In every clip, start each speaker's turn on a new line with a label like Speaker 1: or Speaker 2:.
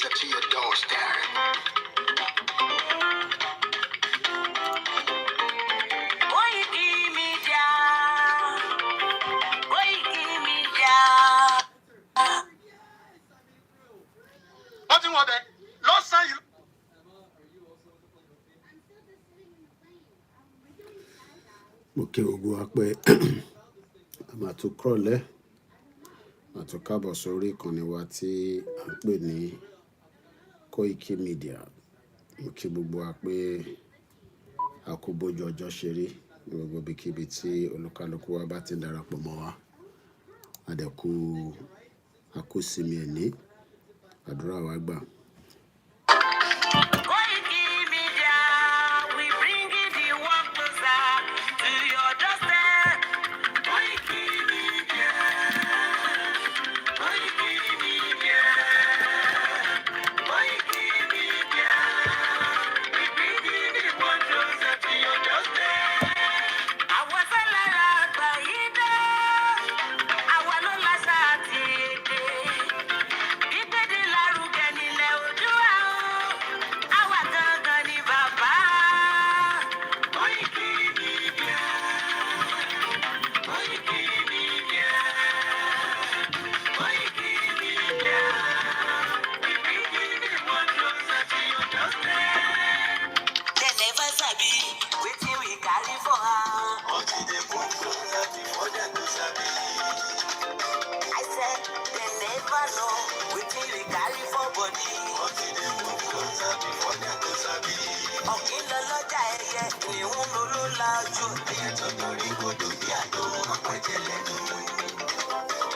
Speaker 1: bulldozer to your doorstep. Koikimedia, Koikimedia. Nothing more than last time you.
Speaker 2: Okay, we'll go up where I'm at to crawl. Àti kábọ̀ sórí ìkànnì wa tí à ń pè ní Koikimedia. Mo kí gbogbo wa pé a kú bójú ọjọ́ ṣe rí ní gbogbo ibikíbi tí olúkálùkù wa bá ti ń darapọ̀ mọ́ wa. A kú sinmi ẹ̀ní, àdúrà wa gbà. Koikimedia, we bring the work closer to your doorstep. Koikimedia.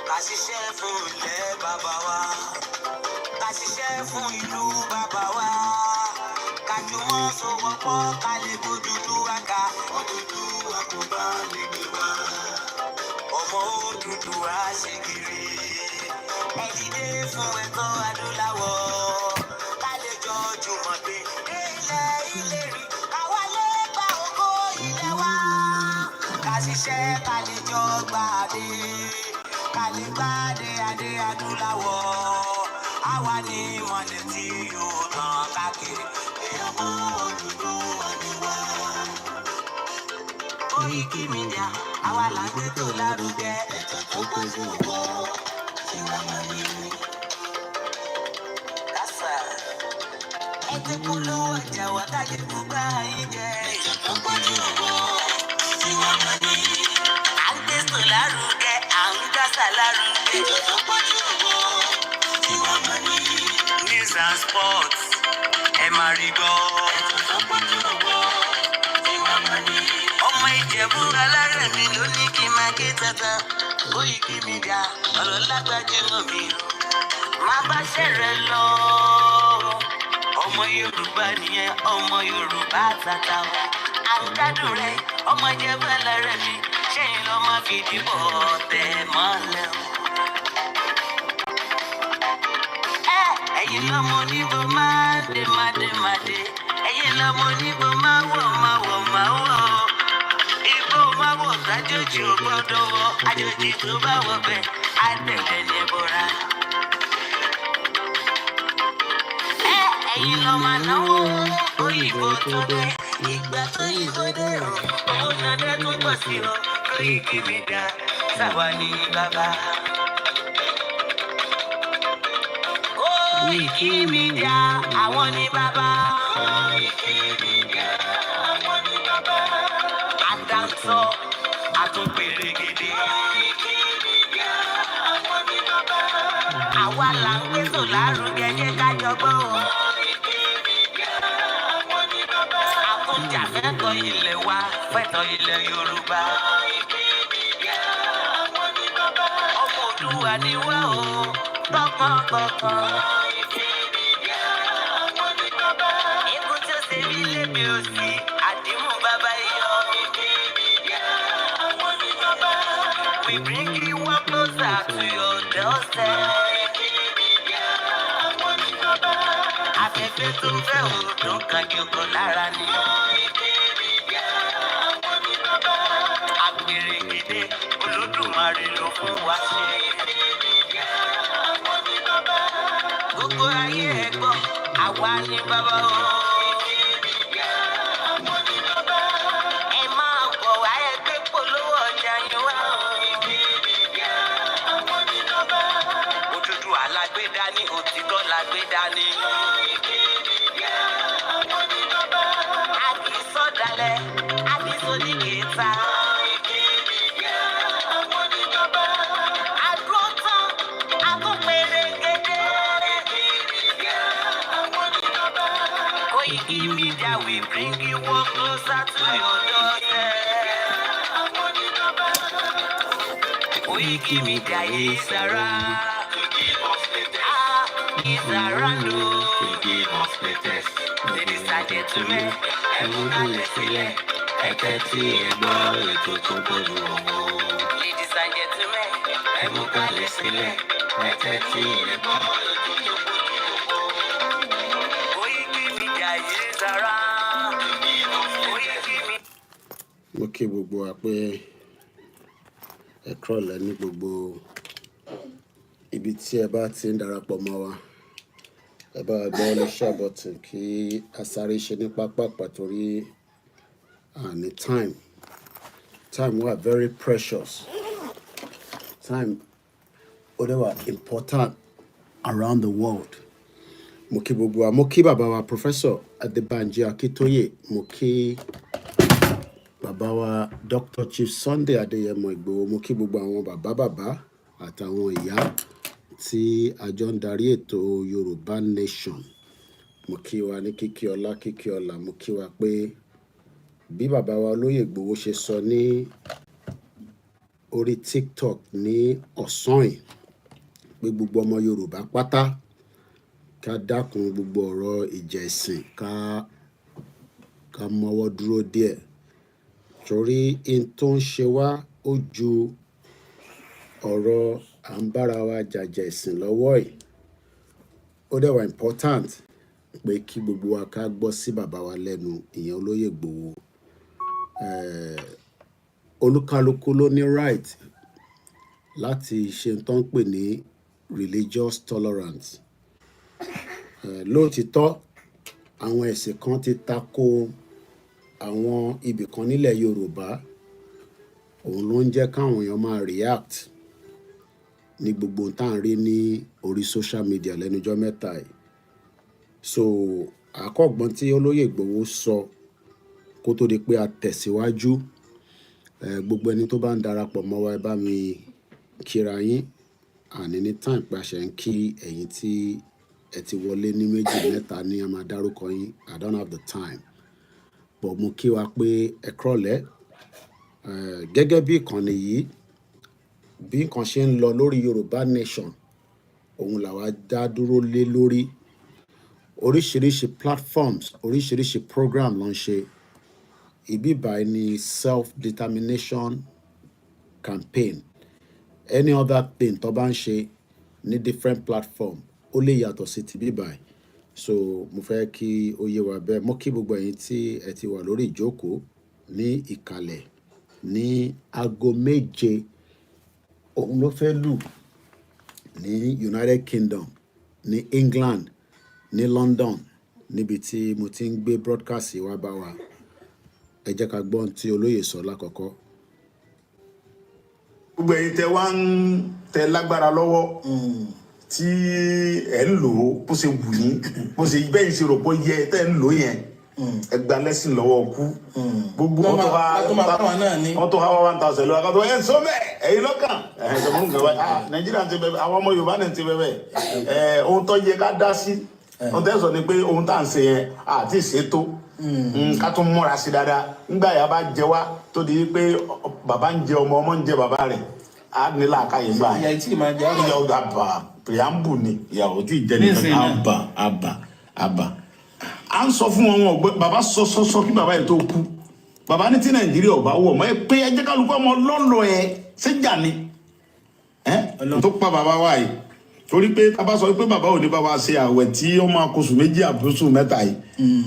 Speaker 2: Kàṣiṣẹ́ fún ilẹ̀ bàbá wa, kàṣiṣẹ́ fún ìlú bàbá wa, kájùmọ̀ sowọ́pọ̀ ká lè gbódùdúwà ká, Odùduwà kò bá lè gbé wa. Ọmọ Odùduwà ṣe kiri, ẹ dìde fún ẹ̀tọ́ adúláwọ̀, ká lè jọ jùmọ̀ gbé ilẹ̀ ìlérí, káwa lè gba ògo ilẹ̀ wa. Kàṣiṣẹ́ ká lè jọ gbàdé. Kalibade ade adúláwọ̀, àwa ni ìmọ̀lẹ̀ tí yóò tàn káàkiri. Ọmọ Odùduwà ni wá. Koikimedia, àwa là ń gbé tó lárugẹ. Ètò tó gbójú owó tí wọ́n mọ̀ ní. Kásá, ẹgbẹ́ polówó ọjà wà táyé gbogbo ayé jẹ. Ètò tó gbójú owó tí wọ́n mọ̀ ní. À ń gbé tó lárugẹ. News and sports, Emarigo. Ọmọ Ìjẹ̀bú alárẹ̀mí ló ní kí n máa ké tata. Koikimedia, ọ̀rọ̀ lágbájú mọ̀ mi. Má bá ṣẹ̀rẹ̀ lọ. Ọmọ Yorùbá nìyẹn, ọmọ Yorùbá tata. À ń gbádùn rẹ̀, ọmọ Ìjẹ̀bú alárẹ̀mí. Ṣẹ́yìn lọ máa fi dìbò tẹ̀ mọ́lẹ̀ o. Ẹ̀yin lọ́mọ oníbò máa dé. Ẹ̀yin lọ́mọ oníbò máa wọ̀. Igbó máa wọ̀ sájòjì ò gbọ́dọ̀ wọ̀. Àjòjì tó bá wọ̀ bẹ́ẹ̀ á tẹ̀lẹ̀ ní bọ́ra. Ẹ̀yin lọ́mọ náwó òyìnbó tó dé. Ìgbà tó yìnbó dé o, òun náà dẹ́ tó pọ̀ sí o. Koikimedia, sáwa ni bàbá. Koikimedia, àwọn ni bàbá. Koikimedia, àwọn ni bàbá. Àdáńsọ, àtúnpèrègèdè. Koikimedia, àwọn ni bàbá. Àwa là ń gbé tò lárugẹ jẹ́ ká jọgbọ́n o. Koikimedia, àwọn ni bàbá. Àtúnjà fẹ́tọ̀ ilẹ̀ wa, fẹ́tọ̀ ilẹ̀ Yorùbá. Olúwa ni wá o, tọkàntọkàn. Ikú tí ó ṣe mí lébi òsì, àdìmú bàbá iyọ̀. We bring you one closer to your doorstep. Afẹ́fẹ́ tó fẹ́ òòdùn kan jòkó lára ni. Àpèrègèdè Olódùmarè ló fún wa ṣe. gbogbo ayé ẹ̀gbọ́n àwa ni bàbá o. Ẹ máa bọ̀ wá ẹgbẹ́ polówó ọjà yín wá o. Òtútù alágbèdá ní òtítọ́ lágbèdá ní. Àkì sọ̀dálẹ̀ àkì sódìkìtà. Àdúrótán àtúnpẹ̀rẹ̀gẹ̀dẹ̀. Koikimedia we bring you one closer to your doorstep. Koikimedia is around. Is around. Ladies and gentlemen, everybody sílẹ̀, ẹ̀tẹ́tí ẹ̀gbọ́ ètò tó gbòòrò ọ̀wọ́. Ladies and gentlemen, everybody sílẹ̀, ẹ̀tẹ́tí ẹ̀gbọ́ ètò tó gbòòrò ọ̀wọ́. Koikimedia is around. Koikimedia.
Speaker 3: Mo kí gbogbo wa pé ẹ kúrọ̀lẹ́ ní gbogbo ibi tí ẹ bá ti ń darapọ̀ mọ́ wa. Ẹ bá gbọ́ ní share button kí a sáré ṣe ní pápá torí àní time wà very precious. Time ó dẹ̀ wà important around the world. Mo kí gbogbo wa, mo kí bàbá wa Professor Adébánjí Akíntóyè, mo kí bàbá wa Dr. Chief Sunday Adéyẹmọ Ìgbòho, mo kí gbogbo àwọn bàbá àtàwọn ìyá tí a jọ ń darí ètò Yorùbá Nation. Mo kí wa ní kíkí ọlá, mo kí wa pé bí bàbá wa Olóyè Ìgbòho ṣe sọ ní orí TikTok ní ọ̀sán yìí pé gbogbo ọmọ Yorùbá pátá ká dákun gbogbo ọ̀rọ̀ ìjà ẹ̀sìn ká mọ́wọ́ dúró díẹ̀ torí in tó ń ṣe wá ó ju ọ̀rọ̀ à ń bára wa jàjà ẹ̀sìn lọ́wọ́ yìí. Ó dẹ̀ wà important pé kí gbogbo wa ká gbọ́ sí bàbá wa lẹ́nu, ìyẹn Olóyè Ìgbòho. Olúkálùkù ló ní right láti ṣe tó ń pè ní religious tolerance. Lóòtítọ́ àwọn ẹ̀sìn kan ti tako àwọn ibì kan nílẹ̀ Yorùbá, òun ló ń jẹ́ káwọn èèyàn máa react ní gbogbo tá à ń rí ní orí social media lẹ́nujọ́ mẹ́ta yìí. So àkọ́gbọ́n tí Olóyè Ìgbòho sọ kó tó di pé a tẹ̀síwájú, gbogbo ẹni tó bá ń darapọ̀ mọ́ wa ẹ bá mi kíra yín. Àní ní time pé a ṣe ń kí ẹ̀yin tí ẹ ti wọlé ní méjì mẹ́ta ní a máa dárúkọ yín. I don't have the time, but mo kí wa pé ẹ kúrọ̀lẹ́. Gẹ́gẹ́ bí ìkànnì yìí bí nǹkan ṣe ń lọ lórí Yorùbá Nation, òun làwa dá dúró lé lórí. Oríṣiríṣi platforms, oríṣiríṣi program ló ń ṣe. Ibi báyìí ni self-determination campaign. Any other thing tó bá ń ṣe ní different platform ó lè yàtọ̀ sí ti bí báyìí. So mo fẹ́ kí ó yé wa bẹ́ẹ̀. Mo kí gbogbo ẹ̀yin tí ẹ ti wà lórí ìjókòó ní ìkàlẹ̀ ní aago 7 òun ló fẹ́ lù ní United Kingdom, ní England, ní London, níbi tí mo ti ń gbé broadcast wa bá wa. Ẹ jẹ́ ká gbọ́ ohun tí olóyè sọ lákọ̀ọ́kọ́.
Speaker 4: Gbogbo ẹ̀yin tẹ́ wá ń tẹ lágbára lọ́wọ́ tí ẹ ń lò ó bó ṣe wù yín, bó ṣe bẹ́ẹ̀ ṣe rò pé yẹ tẹ́ ń lò yẹn, ẹ gba lẹ́sìn lọ́wọ́ kú. Gbogbo wọn tó wá 1,000 lọ́wọ́ ká tó ẹ̀ ń sọ bẹ́ẹ̀ ẹ̀yin lọ́kàn ẹ̀ sọ fún nǹkan báyìí. Nàìjíríà ti bẹ̀bẹ̀, àwọn ọmọ Yorùbá náà ti bẹ̀bẹ̀. Ohun tó yẹ ká dá sí, ohun tẹ́ sọ ni pé ohun tá à ń ṣe yẹn àti ìṣètò ká tún múra sí dáadáa. Nígbà yà bá jẹ wá tó di pé bàbá ń jẹ ọmọ, ọmọ ń jẹ bàbá rẹ̀, á ní làákàyè gbà yẹn. Ìyàwó àbà preamble ni ìyàwó tí ì jẹ nìkan àbà. À ń sọ fún wọn ọgbẹ bàbá sọ kí bàbá yẹn tó kú. Bàbá ní tí Nàìjíríà ọba wọ̀ mọ́ ẹ pé ẹ jẹ́ kálukú ọmọ lọ́lọ́ ẹ ṣéjà ni. Tó pa bàbá wa yìí torí pé a bá sọ pé bàbá ò ní bá wa ṣe àwẹ̀ tí ó máa kóṣù 2 àbúṣù 3 yìí,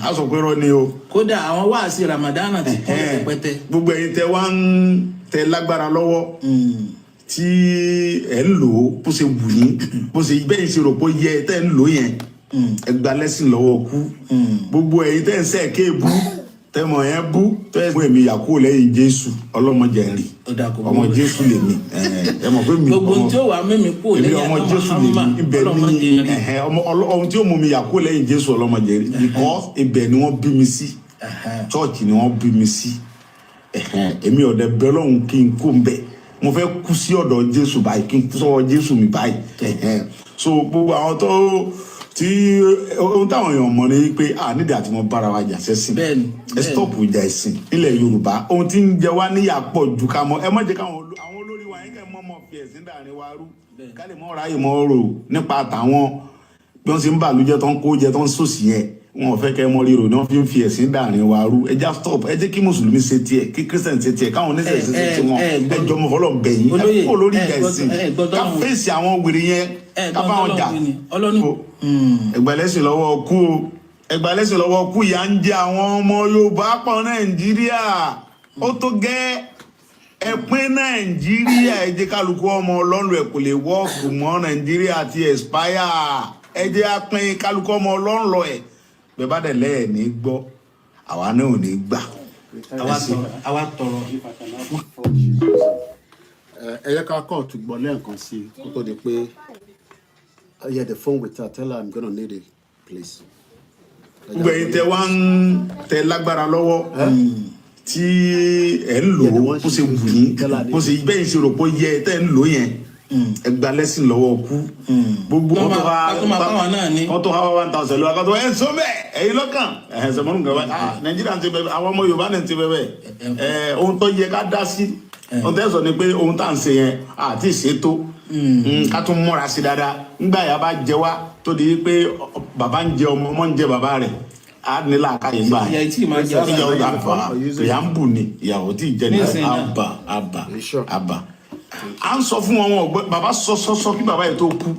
Speaker 4: a sọ pé rọ ni o.
Speaker 5: Kódà àwọn wáàsí Ramadan ti kọ́ rẹpẹtẹ.
Speaker 4: Gbogbo ẹ̀yin tẹ́ wá ń tẹ lágbára lọ́wọ́ tí ẹ ń lò ó bó ṣe wù yín bó ṣe bẹ́ẹ̀ ṣe rò pé yẹ tẹ́ ń lò yẹn ẹ gba lẹ́sìn lọ́wọ́ kú gbogbo ẹ̀yin tẹ́ ń sẹ́ kéèbú tẹ́mọ̀ yẹn bú tẹ́ fún èmi yàkó lẹ́yìn Jésù ọlọ́mọdé rí ọmọ Jésù lè mi ẹ mọ̀ pé mi
Speaker 2: gbogbo tí ó wà mímí kú lẹ́yìn
Speaker 4: ọmọ Jésù lè mi ibẹ̀ ni ohun tí ó mú mi yàkó lẹ́yìn Jésù ọlọ́mọdé rí because ibẹ̀ ni wọ́n bí mi sí church ni wọ́n bí mi sí èmi ọ̀dẹ̀ bẹ́ẹ̀ lọ́hùn kí n kó ń bẹ̀ mo fẹ́ kú sí ọ̀dọ̀ Jésù báyìí kí n sọ̀rọ̀ Jésù mi báyìí so gbogbo àwọn tó tí ohun táwọn èèyàn mọ̀ ní pé nídìí àti wọn bára wa jà sẹ́sìn ẹ stop ìjà ẹ̀sìn nílẹ̀ Yorùbá ohun tí ń jẹ wá níyà pọ̀ ju ká mọ́ ẹ má jẹ́ káwọn àwọn olórí wa yín kẹ́ mọ́ fi ẹ̀sìn dàrin wa rú ká lè mọ́ ráyè mọ́ rò nípa àtàwọn bí wọ́n ṣe ń bàlújẹ́ tó ń kó jẹ tó ń sòsì yẹn wọn ò fẹ́ kẹ́ mọ́ ríro ní wọ́n fi ẹ̀sìn dàrin wa rú ẹ já stop ẹ jẹ́ kí mùsùlùmí ṣe tiẹ̀ kí kírísítẹ̀n ṣe tiẹ̀ káwọn oníṣẹ̀ṣe ṣe tiwọn ẹ jọ mọ́ fọlọ́ bẹ̀yìn ẹ kó lórí ìjà ẹ̀sìn ká fèsì àwọn wèrè yẹn ká bá wọn jà ẹgbàlẹ́sìn lọ́wọ́ kú ẹgbàlẹ́sìn lọ́wọ́ kú ìyà ń jẹ àwọn ọmọ Yorùbá pọ̀ Nàìjíríà ó tó gẹ́ ẹ pín Nàìjíríà ẹ jẹ́ kálukú ọmọ Ọlọ́run ẹ kò lè wọ́ọ̀kù mọ́ Nàìjíríà ti expire ẹ jẹ́ á pín kálukú ọmọ Ọlọ́run lọ ẹ̀ bẹ́ẹ̀ bá dẹ̀ lẹ́ẹ̀ ní gbọ́ àwa náà ò ní gbà.
Speaker 2: àwa tọrọ.
Speaker 3: ẹ yẹ ká kọ́ ọ̀tún gbọ́ lẹ́ẹ̀kan sí i kó tó di pé yeah, the phone with her. Tell her I'm gonna need it, please.
Speaker 4: gbogbo ẹ̀yin tẹ́ wá ń tẹ lágbára lọ́wọ́ tí ẹ ń lò ó bó ṣe wù yín bó ṣe bẹ́ẹ̀ ṣe rò pé yẹ tẹ́ ń lò yẹn ẹ gba lẹ́sìn lọ́wọ́ kú gbogbo wọn tó ha 1,000 lọ akọ́tọ̀ ẹ sọ bẹ́ẹ̀ ẹ̀yin lọ́kàn ẹ̀ sọmọ́nù gbẹ Nàìjíríà ti bẹ̀bẹ̀ àwọn ọmọ Yorùbá náà ti bẹ̀bẹ̀ ohun tó yẹ ká dá sí ohun tẹ́ sọ ni pé ohun tá à ń ṣe yẹn àti ìṣètò ká tún múra sí dáadáa nígbà yà bá jẹ wá tó di pé bàbá ń jẹ ọmọ ń jẹ bàbá rẹ̀ á nílà àkáyé gbà yẹn ìyàwó àbá ìyàmbù ni ìyàwó tí ì jẹ ní àbá à ń sọ fún wọn ọgbẹ bàbá sọ kí bàbá yìí tó kú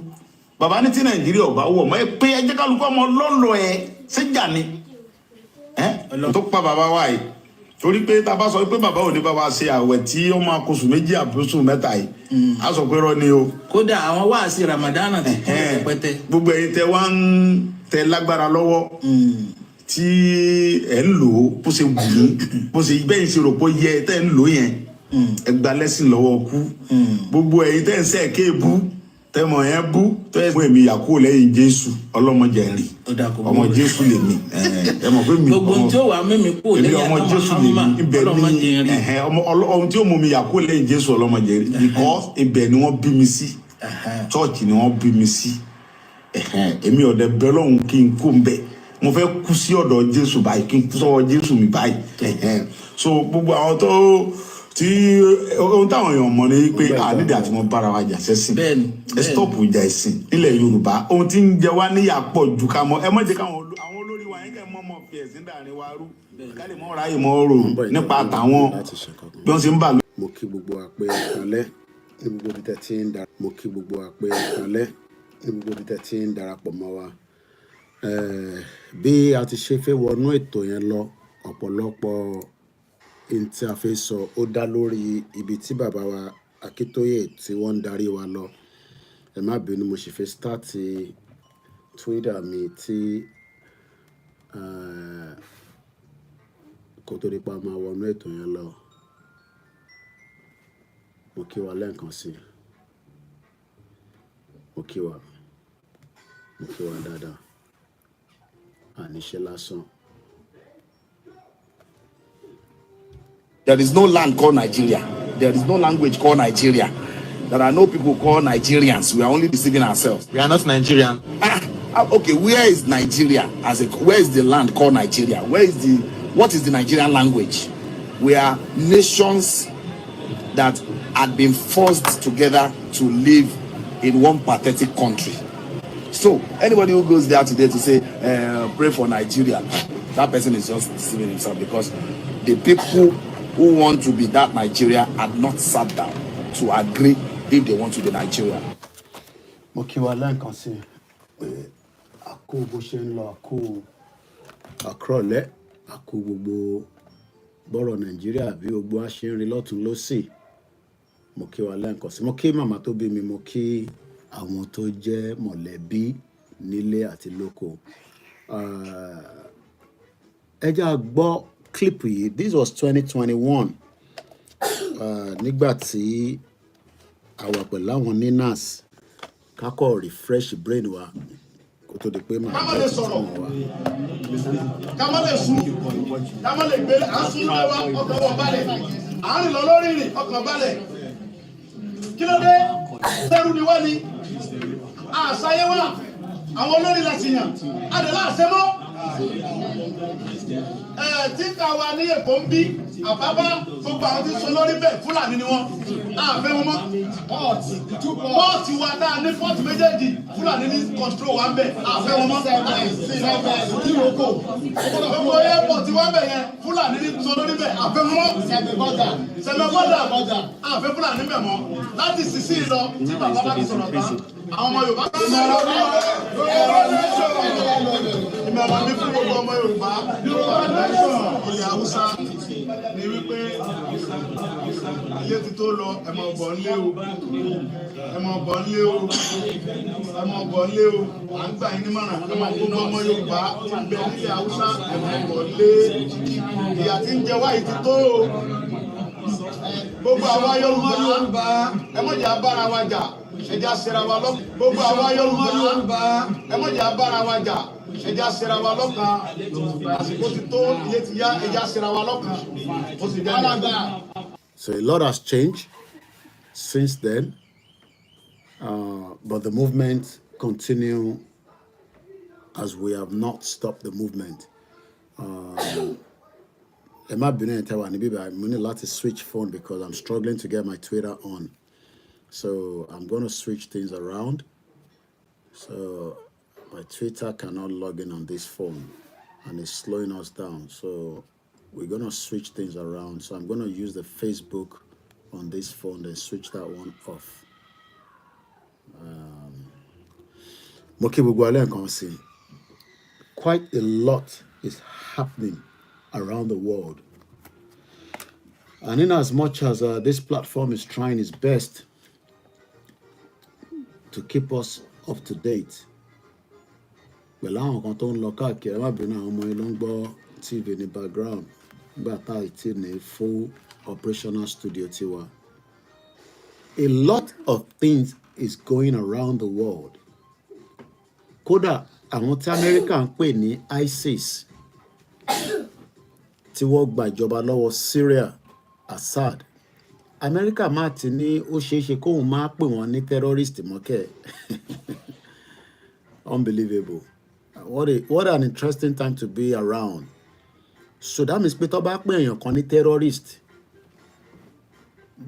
Speaker 4: bàbá ní tí Nàìjíríà ọba wọ ọmọ ẹ pé ẹ jẹ́ kálukú ọmọ lọlọ ẹ ṣèjà ni tó pa bàbá wa yìí torí pé tá a bá sọ pé bàbá ò ní bá wa ṣe àwẹ̀ tí ó máa kóṣù méjì àbúṣù mẹ́ta yìí a sọ pé rọ ni o.
Speaker 2: kódà àwọn wáàsí Ramadana ti kún rẹpẹtẹ.
Speaker 4: gbogbo ẹ̀yin tẹ́ wá ń tẹ lágbára lọ́wọ́ tí ẹ ń lò ó bó ṣe wù yín bó ṣe bẹ́ẹ̀ ṣe rò pé yẹ tẹ́ ń lò yẹn ẹ gba lẹ́sìn lọ́wọ́ kú gbogbo ẹ̀yin tẹ́ ń sẹ́ kéèbú tẹ́mọ̀ yẹn bú tẹ́ fún èmi yàkó lẹ́yìn Jésù ọlọ́mọdé rí ọmọ Jésù lè mi ẹ mọ̀ pé mi
Speaker 2: gbogbo tí ó wà mímí kú lẹ́yìn
Speaker 4: ọmọ Jésù lè mi ibẹ̀ ni ohun tí ó mú mi yàkó lẹ́yìn Jésù ọlọ́mọdé rí because ibẹ̀ ni wọ́n bí mi sí church ni wọ́n bí mi sí èmi ọ̀dẹ̀ bẹ́ẹ̀ lọ́hùn kí n kó ń bẹ̀ mo fẹ́ kú sí ọ̀dọ̀ Jésù báyìí kí n sọ̀rọ̀ Jésù mi báyìí so gbogbo àwọn tó tí ohun táwọn èèyàn mọ̀ ní pé nídìí àti wọn bára wa jà sẹ́sìn ẹ stop ìjà ẹ̀sìn nílẹ̀ Yorùbá ohun tí ń jẹ wá níyà pọ̀ ju ká mọ́ ẹ má jẹ́ káwọn olórí wa yín kẹ́ mọ́ fi ẹ̀sìn dàrin wa rú ká lè mọ́ ráyè mọ́ rò nípa àtàwọn bí wọ́n ṣe ń bà lọ.
Speaker 3: mo kí gbogbo àpè ìkànlẹ̀ ní gbogbo ibi tẹ́ ti ń darapọ̀ mo kí gbogbo àpè ìkànlẹ̀ ní gbogbo ibi tẹ́ ti ń darapọ̀ mọ́ wa bí a ti ṣe fẹ́ wọnú ètò yẹn lọ ọ̀pọ̀lọpọ̀ in tí a fẹ́ sọ ó dá lórí ibi tí bàbá wa Akíntóyè tí wọ́n ń darí wa lọ ẹ má bínú mo sì fẹ́ start Twitter mi tí kó tó di pa máa wọnú ètò yẹn lọ mo kí wa lẹ́ẹ̀kan sí mo kí wa dáadáa àníṣe lásán.
Speaker 5: There is no land called Nigeria. There is no language called Nigeria. There are no people called Nigerians. We are only deceiving ourselves.
Speaker 6: We are not Nigerian.
Speaker 5: Okay, where is Nigeria? Where is the land called Nigeria? What is the Nigerian language? We are nations that had been forced together to live in one pathetic country. So anybody who goes there today to say, pray for Nigeria, that person is just deceiving himself, because the people who want to be that Nigeria had not sat down to agree if they want to be Nigeria.
Speaker 3: mo kí wa lẹ́ẹ̀kan sí pé àkó bó ṣe ń lọ àkúrọ̀lẹ́ àkó gbogbo bọ́rọ̀ Nàìjíríà bí gbogbo a ṣe ń rí lọ́tún lọ́sì mo kí wa lẹ́ǹkan sí, mo kí màmá tó bí mi, mo kí àwọn tó jẹ́ mọ̀lẹ́bí nílé àti lóko. Ẹ jẹ́ á gbọ́ clip yìí. This was 2021 nígbà tí a wà pẹ̀lú àwọn ninas kákọ̀ refresh brain wa kó tó di pé màá bẹ́ẹ̀ tuntun wa.
Speaker 6: ká má lè sùn ká má lè gbé àsùn lọ́wọ́ ọkàn wọ̀ balẹ̀ àárín lọ lórí rìn ọkàn balẹ̀ kí ló dé sẹ́rù ni wá ní àṣàyẹ wà àwọn olórí láti yàn adẹ̀lá àṣẹ mọ́ tí ká wa ní Èkó ń bí àbábá gbogbo àwọn tí ń sọ lórí bẹ́ẹ̀ Fúlàní ni wọ́n àfẹ́ wọn mọ́ pọ́ọ̀tì wa dáa ní pọ́ọ̀tì méjèèjì Fúlàní ní kọ̀ntró wa ń bẹ̀ àfẹ́ wọn mọ́ gbogbo airport wa bẹ̀ yẹn Fúlàní ní sọ lórí bẹ́ẹ̀ àfẹ́ wọn mọ́ sẹ̀mẹ̀bọ́dà àfẹ́ Fúlàní bẹ̀ mọ́ láti sísí lọ tí bàbá bá ti sọ̀rọ̀ tán àwọn ọmọ Yorùbá bá sọ̀rọ̀ ìmọ̀ràn mi fún gbogbo ọmọ Yorùbá ilẹ̀ Haúsá ni wípé ilé ti tó lọ ẹ máa bọ̀ nílé o ẹ máa bọ̀ nílé o ẹ máa bọ̀ nílé o à ń gbà yín nímọ̀ràn ẹ máa gbogbo ọmọ Yorùbá ti bẹ nílẹ̀ Haúsá ẹ máa bọ̀ nílé ìyà tí ń jẹ wáyé ti tó o gbogbo àwa Yorùbá ẹ má jẹ́ abára wa jà ẹ jẹ́ àṣẹra wa lọ́kàn gbogbo àwa Yorùbá ẹ má jẹ́ abára wa jà ẹ jẹ́ àṣẹra wa lọ́kàn àsìkò ti tó ilé ti yá ẹ jẹ́ àṣẹra wa lọ́kàn ó sì jẹ́ àgbà.
Speaker 3: So a lot has changed since then, but the movement continue as we have not stopped the movement. Ẹ má bínú ẹ̀yin tẹ́ wà níbí báyìí, mo ní láti switch phone because I'm struggling to get my Twitter on. So I'm going to switch things around. So my Twitter cannot log in on this phone and it's slowing us down. So we're going to switch things around. So I'm going to use the Facebook on this phone, then switch that one off. Mo kí gbogbo alẹ́ nǹkan sí. Quite a lot is happening around the world. And in as much as this platform is trying its best to keep us up to date, pẹ̀lú àwọn kan tó ń lọ káàkiri, ẹ má bínú àwọn ọmọ yìí ló ń gbọ́ TV ní background nígbà tá àìtí ní full operational studio tiwa. A lot of things is going around the world. Kódà àwọn tí Amẹ́ríkà ń pè ní ISIS tí wọ́n gba ìjọba lọ́wọ́ Syria, Assad. Amẹ́ríkà máa ti ní ó ṣeéṣe kóun máa pè wọ́n ní terrorist mọ́kẹ́. Unbelievable. What an interesting time to be around. So that means pé tó bá pè èèyàn kan ní terrorist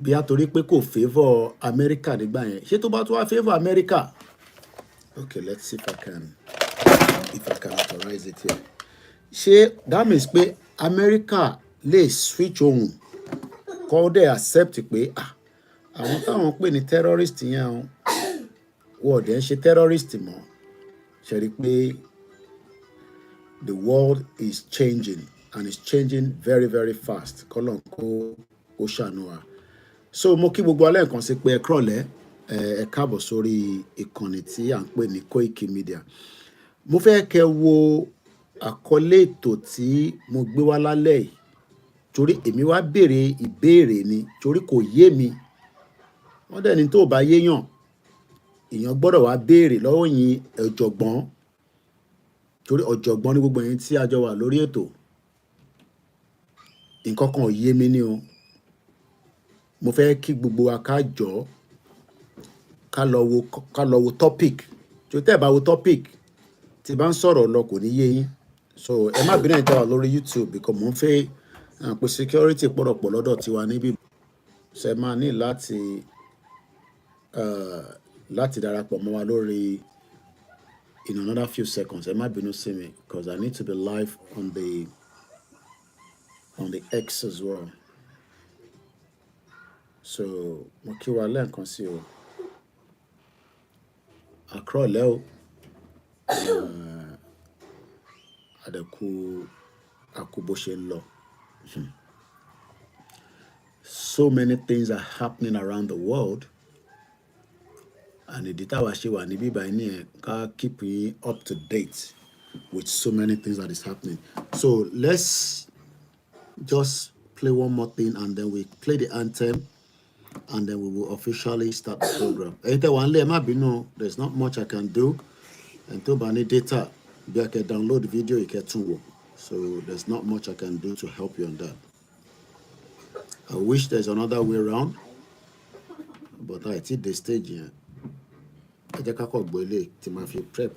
Speaker 3: bí a torí pé kò favour America nígbà yẹn, ṣé tó bá tún wá favour America? Okay, let's see if I can authorize it here. Ṣé that means pé America lè switch ohun kọ́ dẹ̀ accept pé àwọn táwọn pè ní terrorist yẹn wọ́n dẹ̀ ń ṣe terrorist mọ́. Ṣé rí pé the world is changing and it's changing very very fast. Kọ́lọ́n kó ṣàánú wa. So mo kí gbogbo alẹ́ nǹkan sí pé ẹ kúrọ̀lẹ́ ẹ káàbọ̀ sórí ìkànnì tí à ń pè ní Koikimedia. Mo fẹ́ kẹ́ wo àkọlé ètò tí mo gbé wá lálẹ́ yìí torí èmi wá béèrè ìbéèrè ni torí kò yé mi. Wọ́n dẹ̀ ní tó bá yéèyàn èèyàn gbọ́dọ̀ wá béèrè lọ́wọ́ yín ọ̀jọ̀gbọ́n torí ọ̀jọ̀gbọ́n ní gbogbo yín tí a jọ wà lórí ètò. Nǹkan kan ò yé mi ní o. Mo fẹ́ kí gbogbo wa ká jọ ká lọ wo topic. Tí o tẹ́ bá wo topic tí bá ń sọ̀rọ̀ lọ kò ní yé yín. So ẹ má bínú ẹ̀yin tẹ́ wà lórí YouTube because mo ń fẹ́ pé security pọ̀rọ̀pọ̀ lọ́dọ̀ tiwa níbí. Ṣé máa ní láti darapọ̀ mọ́ wa lórí in another few seconds. Ẹ má bínú sí mi because I need to be live on the X as well. So mo kí wa lẹ́ẹ̀kan sí o. Àkúrọ̀lẹ́ o. Àdẹ̀kù bó ṣe ń lọ. so many things are happening around the world. And the data was showing the by can keep you up to date with so many things that is happening. So let's just play one more thing and then we play the anthem and then we will officially start the program. There's not much I can do until I need data. I can download the video, you get to. So there's not much I can do to help you on that. I wish there's another way around, but I think the stage here. I just can't go to my prep.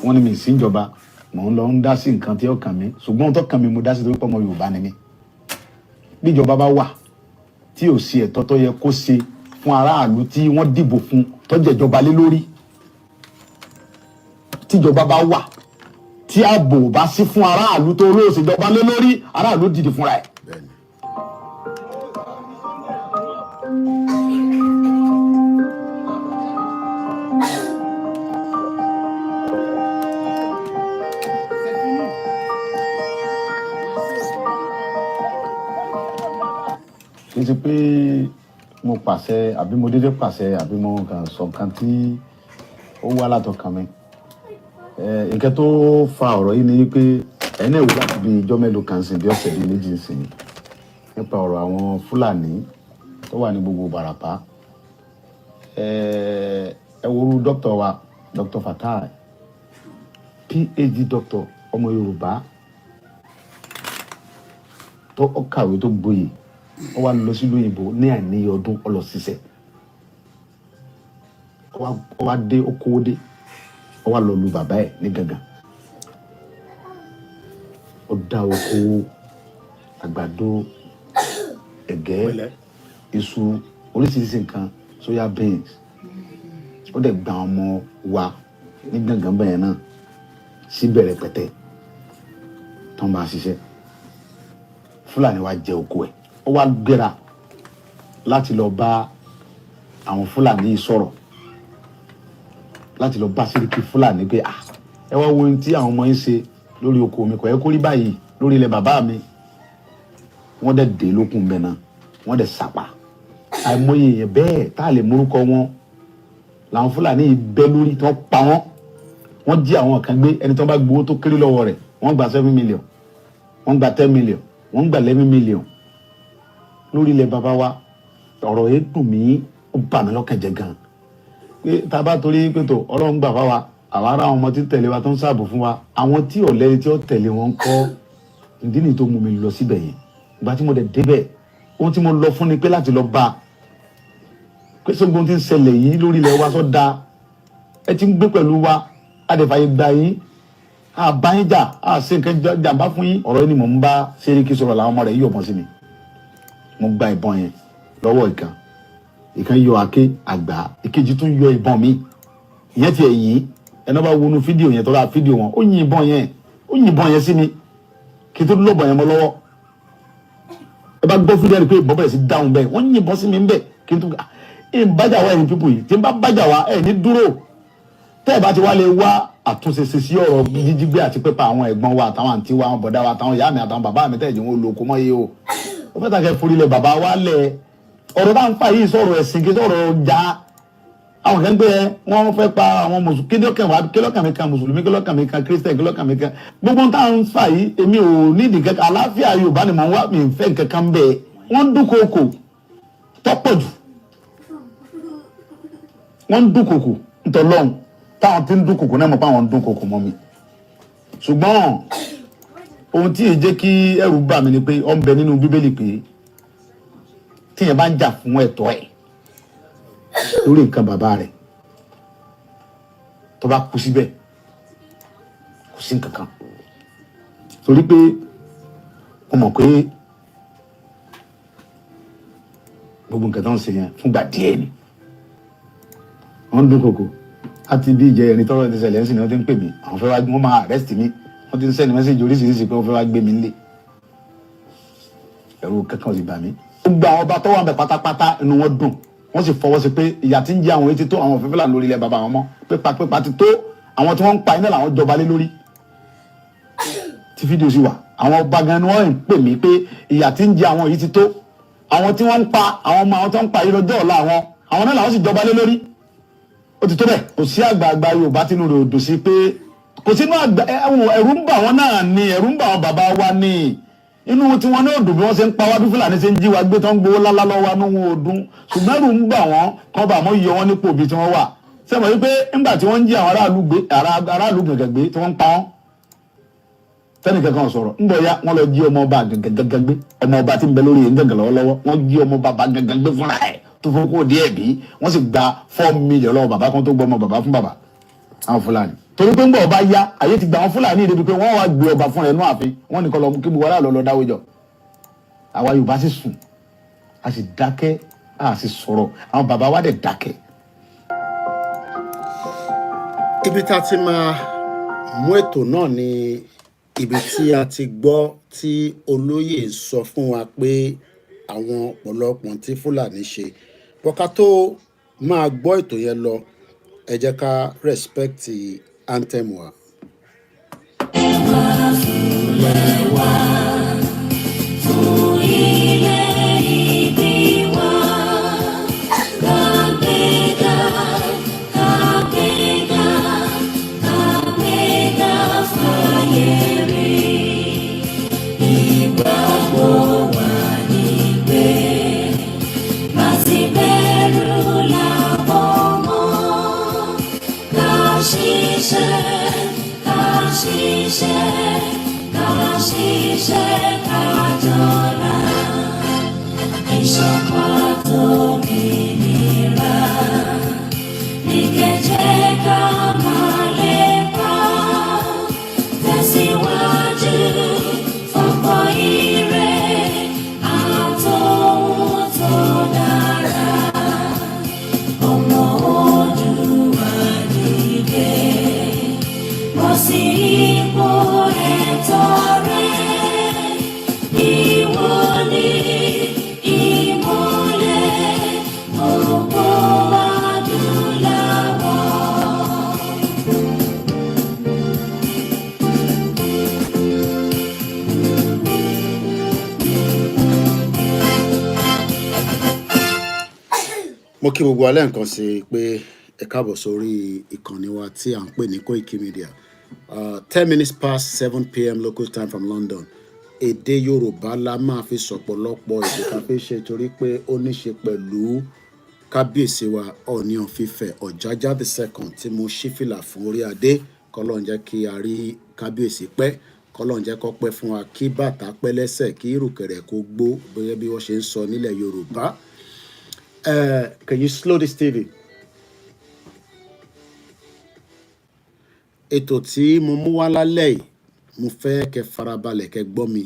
Speaker 7: Wọ́n ní mi sí ìjọba mò ń lọ ń dá sí nǹkan tí ó kàn mí ṣùgbọ́n tó kàn mí mo dá sí torí pé ọmọ Yorùbá ni mí. Bí ìjọba bá wà tí ò sí ẹ̀tọ́ tó yẹ kó ṣe fún aráàlú tí wọ́n dìbò fún tó jẹ́ ìjọba lé lórí. Tí ìjọba bá wà tí ààbò bá sí fún aráàlú tó lóòsì ìjọba lé lórí aráàlú dìde fúnra ẹ̀. Kì í ṣe pé mo pàṣẹ àbí mo dédé pàṣẹ àbí mo kàn sọ nǹkan tí ó wá látọkàn mi. Nǹkan tó fa ọ̀rọ̀ yìí ni pé ẹni ìwé láti bí ijọ́ mélòó kan sìn bí ọ̀sẹ̀ bíi méjì sìn nípa ọ̀rọ̀ àwọn Fúlàní tó wà ní gbogbo Ìbàràpá. Ẹ wo dókítà wa Dr. Fatai PhD doctor ọmọ Yorùbá tó kàwé tó gboyè ó wá lọ sí lóyìnbó ní àìníye ọdún ó lọ ṣiṣẹ́ ó wá dé okòó dé ó wá lọ lu bàbá ẹ̀ ní gangan ó dá oko àgbàdo ẹ̀gẹ́ iṣu oríṣiríṣi nǹkan soya beans ó dẹ̀ gba ọmọ wa ní gangan bẹ́ẹ̀ náà sí bẹ̀rẹ̀ pẹ̀tẹ́ tó ń bá ṣiṣẹ́ Fúlàní wá jẹ oko ẹ̀ ó wá gbéra láti lọ bá àwọn Fúlàní yìí sọ̀rọ̀ láti lọ bá Sẹ́ríkì Fúlàní pé ẹ wá wo ohun tí àwọn ọmọ yín ṣe lórí oko mi kò yẹ kó rí báyìí lórí ilẹ̀ bàbá mi. Wọ́n dẹ̀ dé lókun bẹ́ẹ̀ náà wọ́n dẹ̀ sàpà àìmọye yẹn bẹ́ẹ̀ tá a lè morúkọ wọn làwọn Fúlàní yìí bẹ́ lórí tí wọ́n pa wọ́n wọ́n jí àwọn kan gbé ẹni tí wọ́n bá gbowó tó kéré lọ́wọ́ rẹ̀ wọ́n gba 7 million wọ́n gba 10 million wọ́n gba 11 million lórí ilẹ̀ bàbá wa. Ọ̀rọ̀ yẹn dùn mí ó bà mí lọ́kàn jẹ́ gan pé tá a bá torí pé tó Ọlọ́run gbà fáwa àwa ará àwọn ọmọ tí tẹ̀lé wa tó ń ṣààbò fún wa àwọn tí ọ̀lẹ́ni tí ó tẹ̀lé wọn kọ́ ìdí nìyí tó mú mi lọ síbẹ̀ yẹn. Ìgbà tí mo dẹ̀ débẹ̀ ohun tí mo lọ fún ni pé láti lọ bá pé sógun tí ń ṣẹlẹ̀ yìí lórí ilẹ̀ wa sọ́dá ẹ ti ń gbé pẹ̀lú wa adẹ̀fàyè gbà yín àbáyín jà àṣẹ nǹkan jàǹbá fún yín. Ọ̀rọ̀ yìí ni mò ń bá Sẹ́ríkì sọ̀rọ̀ làwọn ọmọ rẹ̀ yí ọ̀bọ̀n sí mi. Mo gba ìbọn yẹn lọ́wọ́ ìkan yọ àké àgbà ìkejì tún yọ ìbọn mi ìyẹn ti ẹ̀yìn ẹni bá wọnú fídíò yẹn tó ra fídíò wọn ó yin ìbọn yẹn sí mi kí n tó lọ́bọ̀ yẹn mọ́ lọ́wọ́. Ẹ bá gbọ́ fídíò yẹn pé ìbọn bẹ̀rẹ̀ sí dáhùn bẹ́ẹ̀ wọ́n yin ìbọn sí mi bẹ́ẹ̀ kí n tó bájà wá ẹ̀yin pípò yìí tí n bá bájà wá ẹ̀ ní dúró tẹ́ ẹ bá ti wá lè wá àtúnṣe sí ọ̀rọ̀ jíjígbé àti pépà àwọn ẹ̀gbọ́n wa àtàwọn àǹtí wa àwọn bọ̀dá wa àtàwọn ìyá mi àtàwọn bàbá mi tẹ̀jẹ̀ wọn olóko mọ́ yìí o ó fẹ́ tàkẹ́ forílẹ̀ bàbá wa lẹ̀ ọ̀rọ̀ bá ń fà yìí sọ̀rọ̀ ẹ̀sìn kí sọ̀rọ̀ ọjà àwọn kan gbé wọn fẹ́ pa àwọn mùsùlùmí kílọ̀kàn mi kan mùsùlùmí kílọ̀kàn mi kan kírísítẹ̀ kílọ̀kàn mi kan gbogbo tá à ń fà yìí èmi ò nídìí kankan àlàáfíà Yorùbá ni mò ń wá mi ń fẹ́ kankan bẹ́ẹ̀ wọ́n ń dúnkokò tọ́pọ̀ jù wọ́n ń dúnkokò ntọ́lọ́hún táwọn tí ń dúnkokò náà mọ̀ pé àwọn ń dúnkokò mọ́ mi ṣùgbọ́n ohun tí èyí jẹ́ kí ẹ̀rù bà mí ni pé ó ń bẹ nínú Bíbélì pé tíyẹn bá ń jà fún ẹ̀tọ́ ẹ̀ lórí nǹkan bàbá rẹ̀ tó bá kú síbẹ̀ kò sí nǹkan kan torí pé wọ́n mọ̀ pé gbogbo nǹkan tó ń ṣe yẹn fúngbà díẹ̀ ni wọ́n ń dúnkokò láti bí ìjẹ́ ẹni tọ́rọ̀ ti ṣẹlẹ̀ ń sìn ni wọ́n ti ń pè mí àwọn fẹ́ wá wọ́n máa arrest mi wọ́n ti ń send message oríṣiríṣi pé wọ́n fẹ́ wá gbé mi nílé ẹ̀rù kankan sì bà mí. Gbogbo àwọn ọba tó wà ń bẹ pátápátá inú wọn dùn wọ́n sì fọwọ́ sí pé ìyà tí ń jẹ àwọn etí tó àwọn òfin Fúlàní lórí ilẹ̀ bàbá wọn mọ́ pépà ti tó àwọn tí wọ́n ń pa iná làwọn jọba lé lórí tí fídíò sì wà àwọn ọba gan ni wọ́n ń pè mí pé ìyà tí ń jẹ àwọn yìí ti tó àwọn tí wọ́n ń pa àwọn ọmọ àwọn tó ń pa yìí lọ́jọ́ ọ̀la àwọn náà làwọn sì jọba lé lórí ó ti tó bẹ́ẹ̀ kò sí àgbààgbà Yorùbá tínú rẹ̀ ò dùn sí pé kò sínú àgbà ẹ̀rù ń bà wọ́n náà ni ẹ̀rù ń bà wọ́n bàbá wa ni inú tí wọ́n ní òdùn bí wọ́n ṣe ń pa wá bí Fúlàní ṣe ń jí wa gbé tó ń gbowó lálá lọ́wọ́ inú wọn ò dùn ṣùgbọ́n ẹ̀rù ń bà wọ́n kọ́ bá mọ́ yọ wọ́n nípò bí tí wọ́n wà sẹ́wọ̀n wípé nígbà tí wọ́n ń jí àwọn aráàlú gẹ̀gẹ̀ gbé tí wọ́n ń pa wọ́n tẹ́nì kankan sọ̀rọ̀ ńgbọ̀ ya wọ́n lọ jí ọmọ ọba gẹ̀gẹ̀ gbé ọmọ ọba tí ń bẹ lórí yẹn gẹ̀gẹ̀ lọ́wọ́lọ́wọ́ wọ́n jí ọmọ bàbá gẹ̀gẹ̀ gbé fúnra ẹ̀ tó fún kó díẹ̀ bí wọ́n sì gba 4 million lọ́wọ́ bàbá kan tó gbọ́ ọmọ bàbá fún bàbá àwọn Fúlàní torí pé ńgbọ̀ ọba ya ayé ti gba àwọn Fúlàní ìdèbí pé wọ́n wá gbé ọba fúnra ẹ̀ nú ààfin wọ́n nìkan lọ mú kí buwara lọ dáwọ́ jọ àwa Yorùbá sì sùn a sì dákẹ́ a sì sọ̀rọ̀ àwọn bàbá wa dẹ̀ dákẹ́.
Speaker 3: Ibi tá a ti máa mú ètò náà ni ibi tí a ti gbọ́ tí olóyè sọ fún wa pé àwọn ọ̀pọ̀lọpọ̀ tí Fúlàní ṣe bọ́ká tó máa gbọ́ ètò yẹn lọ ẹ jẹ́ ká respect anthem wa. Mo kí gbogbo alẹ́ nǹkan sí pé ẹ káàbọ̀ sórí ìkànnì wa tí à ń pè ní Koikimedia 10 minutes past 7 p.m. local time from London. Èdè Yorùbá la máa fi sọ̀pọ̀lọpọ̀ èdè ká fi ṣe torí pé ó ní ṣe pẹ̀lú kábíyèsí wa Ọọ̀ni of Ifẹ̀ Ọ̀jájá the second tí mo ṣí fìlà fún orí adé kọ́lọ́n jẹ́ kí a rí kábíyèsí pẹ́ kọ́lọ́n jẹ́ kó pẹ́ fún wa kí bàtà pẹ́ lẹ́sẹ̀ kí ìrùkẹ̀rẹ̀ kó gbó bóyá bí wọ́n ṣe ń sọ nílẹ̀ Yorùbá. Can you slow this TV? Ètò tí mo mú wá lálẹ́ yìí mo fẹ́ kẹ́ farabalẹ̀ kẹ́ gbọ́ mi.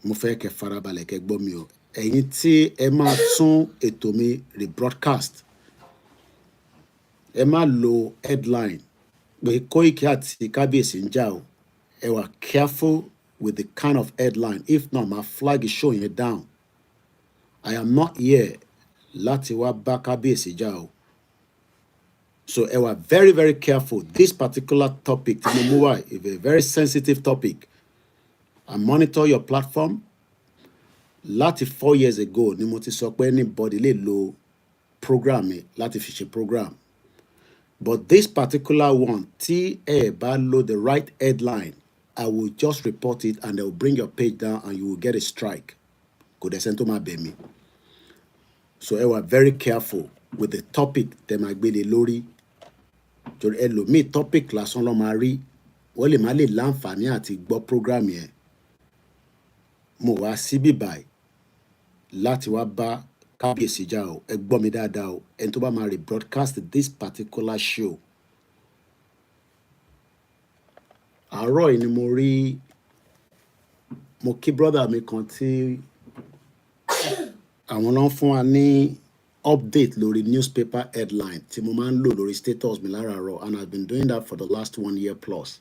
Speaker 3: Mo fẹ́ kẹ́ farabalẹ̀ kẹ́ gbọ́ mi o. Ẹ̀yin tí ẹ máa tún ètò mi rebroadcast. Ẹ má lo headline pé Koiki àti kábíyèsí ń jà o. Ẹ wà careful with the kind of headline. If not, ma flag is showing it down. I am not here láti wá bá kábíyèsí jà o. So ẹ wà very, very careful. This particular topic tí mo mú wá is a very sensitive topic. I monitor your platform. Láti 4 years ago ni mo ti sọ pé anybody lè lo program mi láti fi ṣe program. But this particular one, tí ẹ bá lo the right headline, I will just report it and they will bring your page down and you will get a strike. Kò dẹ̀ sẹ́ni tó máa bẹ̀ mí. So ẹ wà very careful with the topic tẹ́ máa gbé lé lórí. Torí ẹlòmíì topic lásán ló máa rí. Wọ́n lè má lè láǹfààní àti gbọ́ program yẹn. Mo wá síbí báyìí láti wá bá kábíyèsí jà o. Ẹ gbọ́ mi dáadáa o. Ẹni tó bá máa rebroadcast this particular show. Àárọ̀ yìí ni mo kí brother mi kan tí àwọn ló ń fún wa ní update lórí newspaper headline tí mo máa ń lò lórí status mi láràárọ̀ and I've been doing that for the last 1 year plus.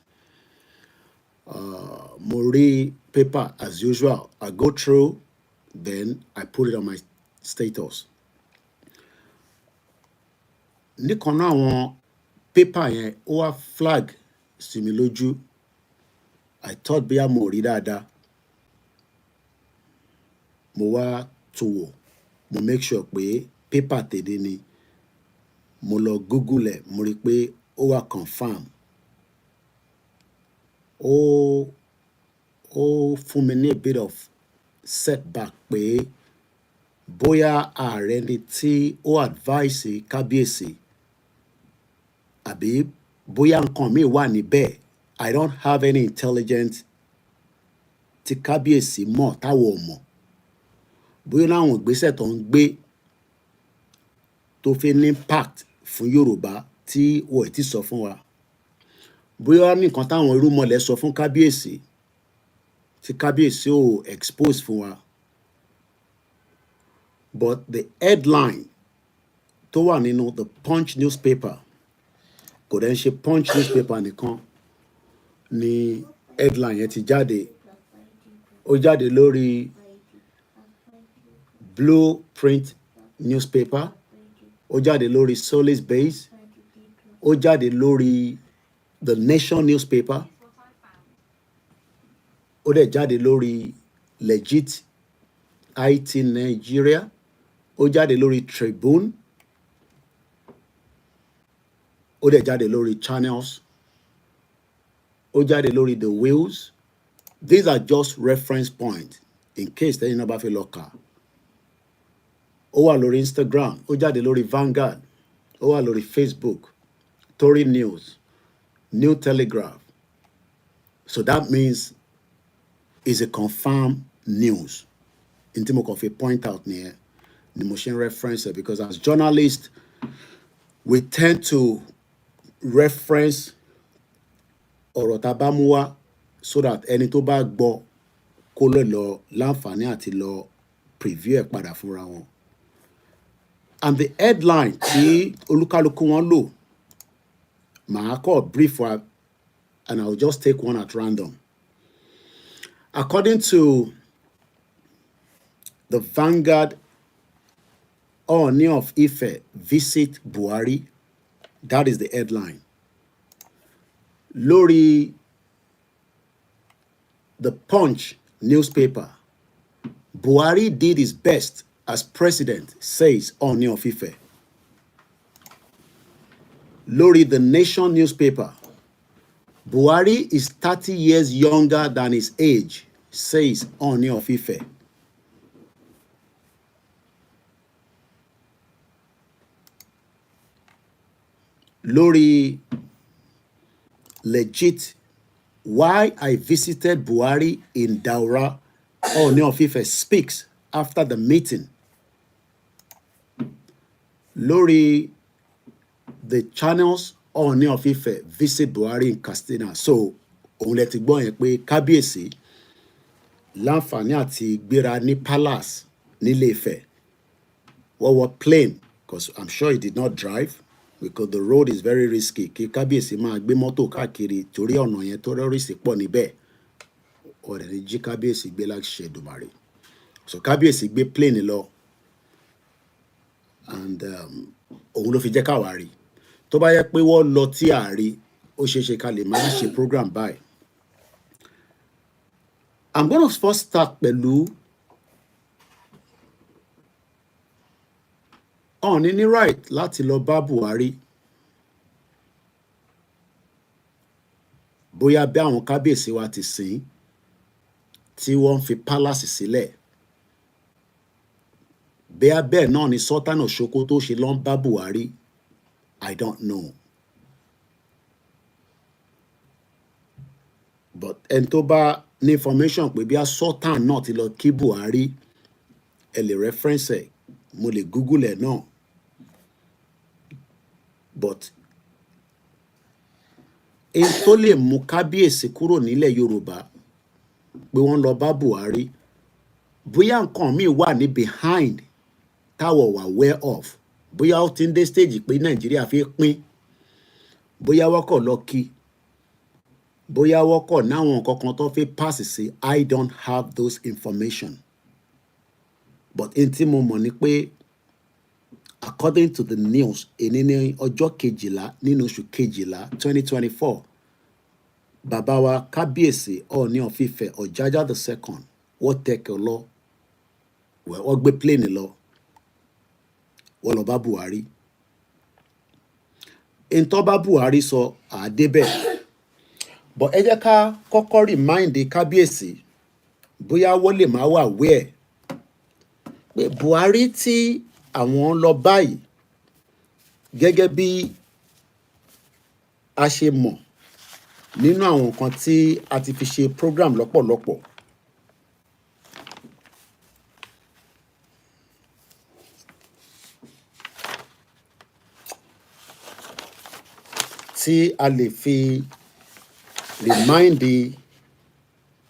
Speaker 3: Mo rí paper as usual. I go through, then I put it on my status. Níkan náà àwọn paper yẹn ó wá flag sí mi lójú I thought bí a mo rí dáadáa mo wá tún wò mo make sure pé paper tèmi ni mo lọ Google ẹ̀ mo rí pé ó wà confam ó fún mi ní a bit of setback pé bóyá ààrẹ ni tí ó advice kábíyèsí àbí bóyá nǹkan mi wà níbẹ̀. I don't have any intelligence tí kábíyèsí mọ̀ táwọn ò mọ̀ bóyá láwọn ìgbésẹ̀ tó ń gbé tó fi ní impact fún Yorùbá tí wọ́n ti sọ fún wa bóyá nìkan táwọn irúmọlẹ̀ sọ fún kábíyèsí tí kábíyèsí ò expose fún wa. But the headline tó wà nínú the Punch newspaper kò dẹ̀ ń ṣe Punch newspaper nìkan ni headline yẹn ti jáde. Ó jáde lórí Blueprint newspaper, ó jáde lórí Solace Base, ó jáde lórí The Nation newspaper, ó dẹ̀ jáde lórí Legit IT Nigeria, ó jáde lórí Tribune, ó dẹ̀ jáde lórí Channels, ó jáde lórí The Wheels. These are just reference points in case tẹ́yìn náà bá fẹ́ lọ kà. Ó wà lórí Instagram, ó jáde lórí Vanguard, ó wà lórí Facebook, Tory News, New Telegraph. So that means it's a confirmed news. In tí mo kàn fi point out nìyẹn ni mo ṣe ń reference it because as journalists we tend to reference ọ̀rọ̀ tá a bá mú wá so that ẹni tó bá gbọ́ kó lè lọ láǹfààní àti lọ preview ẹ̀ padà fúnra wọn. And the headline tí olúkálùkù wọn lò màá kọ́ brief wa and I will just take one at random. According to the Vanguard, Ooni of Ife visit Buhari. That is the headline. Lórí the Punch newspaper, Buhari did his best as president, says Ooni of Ife. Lórí the Nation newspaper, Buhari is 30 years younger than his age, says Ooni of Ife. Lórí Legit, why I visited Buhari in Daura, Ooni of Ife speaks after the meeting. Lórí the Channels, Ooni of Ife visit Buhari in Katsina. So òun lẹ ti gbọ́ yẹn pé kábíyèsí láǹfààní àti gbéra ní palace nílé Ifẹ̀. What were plane? Because I'm sure he did not drive because the road is very risky. Kí kábíyèsí máa gbé mọ́tò káàkiri torí ọ̀nà yẹn terrorist pọ̀ níbẹ̀. Ọ̀rẹ́ ni jí kábíyèsí gbé láti ṣe Èdùmàrè. So kábíyèsí gbé plane lọ and òun ló fi jẹ́ káwa rí. Tó bá yẹ pé wọ́n lọ tí a rí ó ṣeé ṣe ká lè máa ṣe program báyìí. I'm going to first start pẹ̀lú Ooni ní right láti lọ bá Buhari bóyá bí àwọn kábíyèsí wa ti sìn tí wọ́n fi palace sílẹ̀ bóyá bẹ́ẹ̀ náà ni Sultan of Sokoto ṣe lọ ń bá Buhari. I don't know. But ẹni tó bá ní information pé bí a Sultan náà ti lọ kí Buhari ẹ lè reference ẹ mo lè Google ẹ náà. But èyí tó lè mú kábíyèsí kúrò nílẹ̀ Yorùbá pé wọ́n lọ bá Buhari bóyá nǹkan míì wà ní behind táwọn wà aware of bóyá ó ti ń dé stage pé Nàìjíríà fi pín bóyá wọ́n kọ̀ lọ kí bóyá wọ́n kọ̀ náwọn nǹkan kan tó fi pass sí. I don't have those information. But n tí mo mọ̀ ni pé according to the news èní ní ọjọ́ kejìlá nínú oṣù kejìlá 2024 bàbá wa kábíyèsí Ọọ̀ni of Ifẹ̀ Ọ̀jájá the second wọ́n tẹkẹ̀ lọ wọ́n gbé pléènì lọ wọ́n lọ bá Buhari ntọ́ bá Buhari sọ àdébẹ̀ but ẹ jẹ́ ká kọ́kọ́ rìmáìndì kábíyèsí bóyá wọ́n lè máa wà wẹ́ẹ̀ pé Buhari tí àwọn lọ báyìí gẹ́gẹ́ bí a ṣe mọ̀ nínú àwọn nǹkan tí a ti fi ṣe program lọ́pọ̀lọpọ̀ tí a lè fi rìmáìndì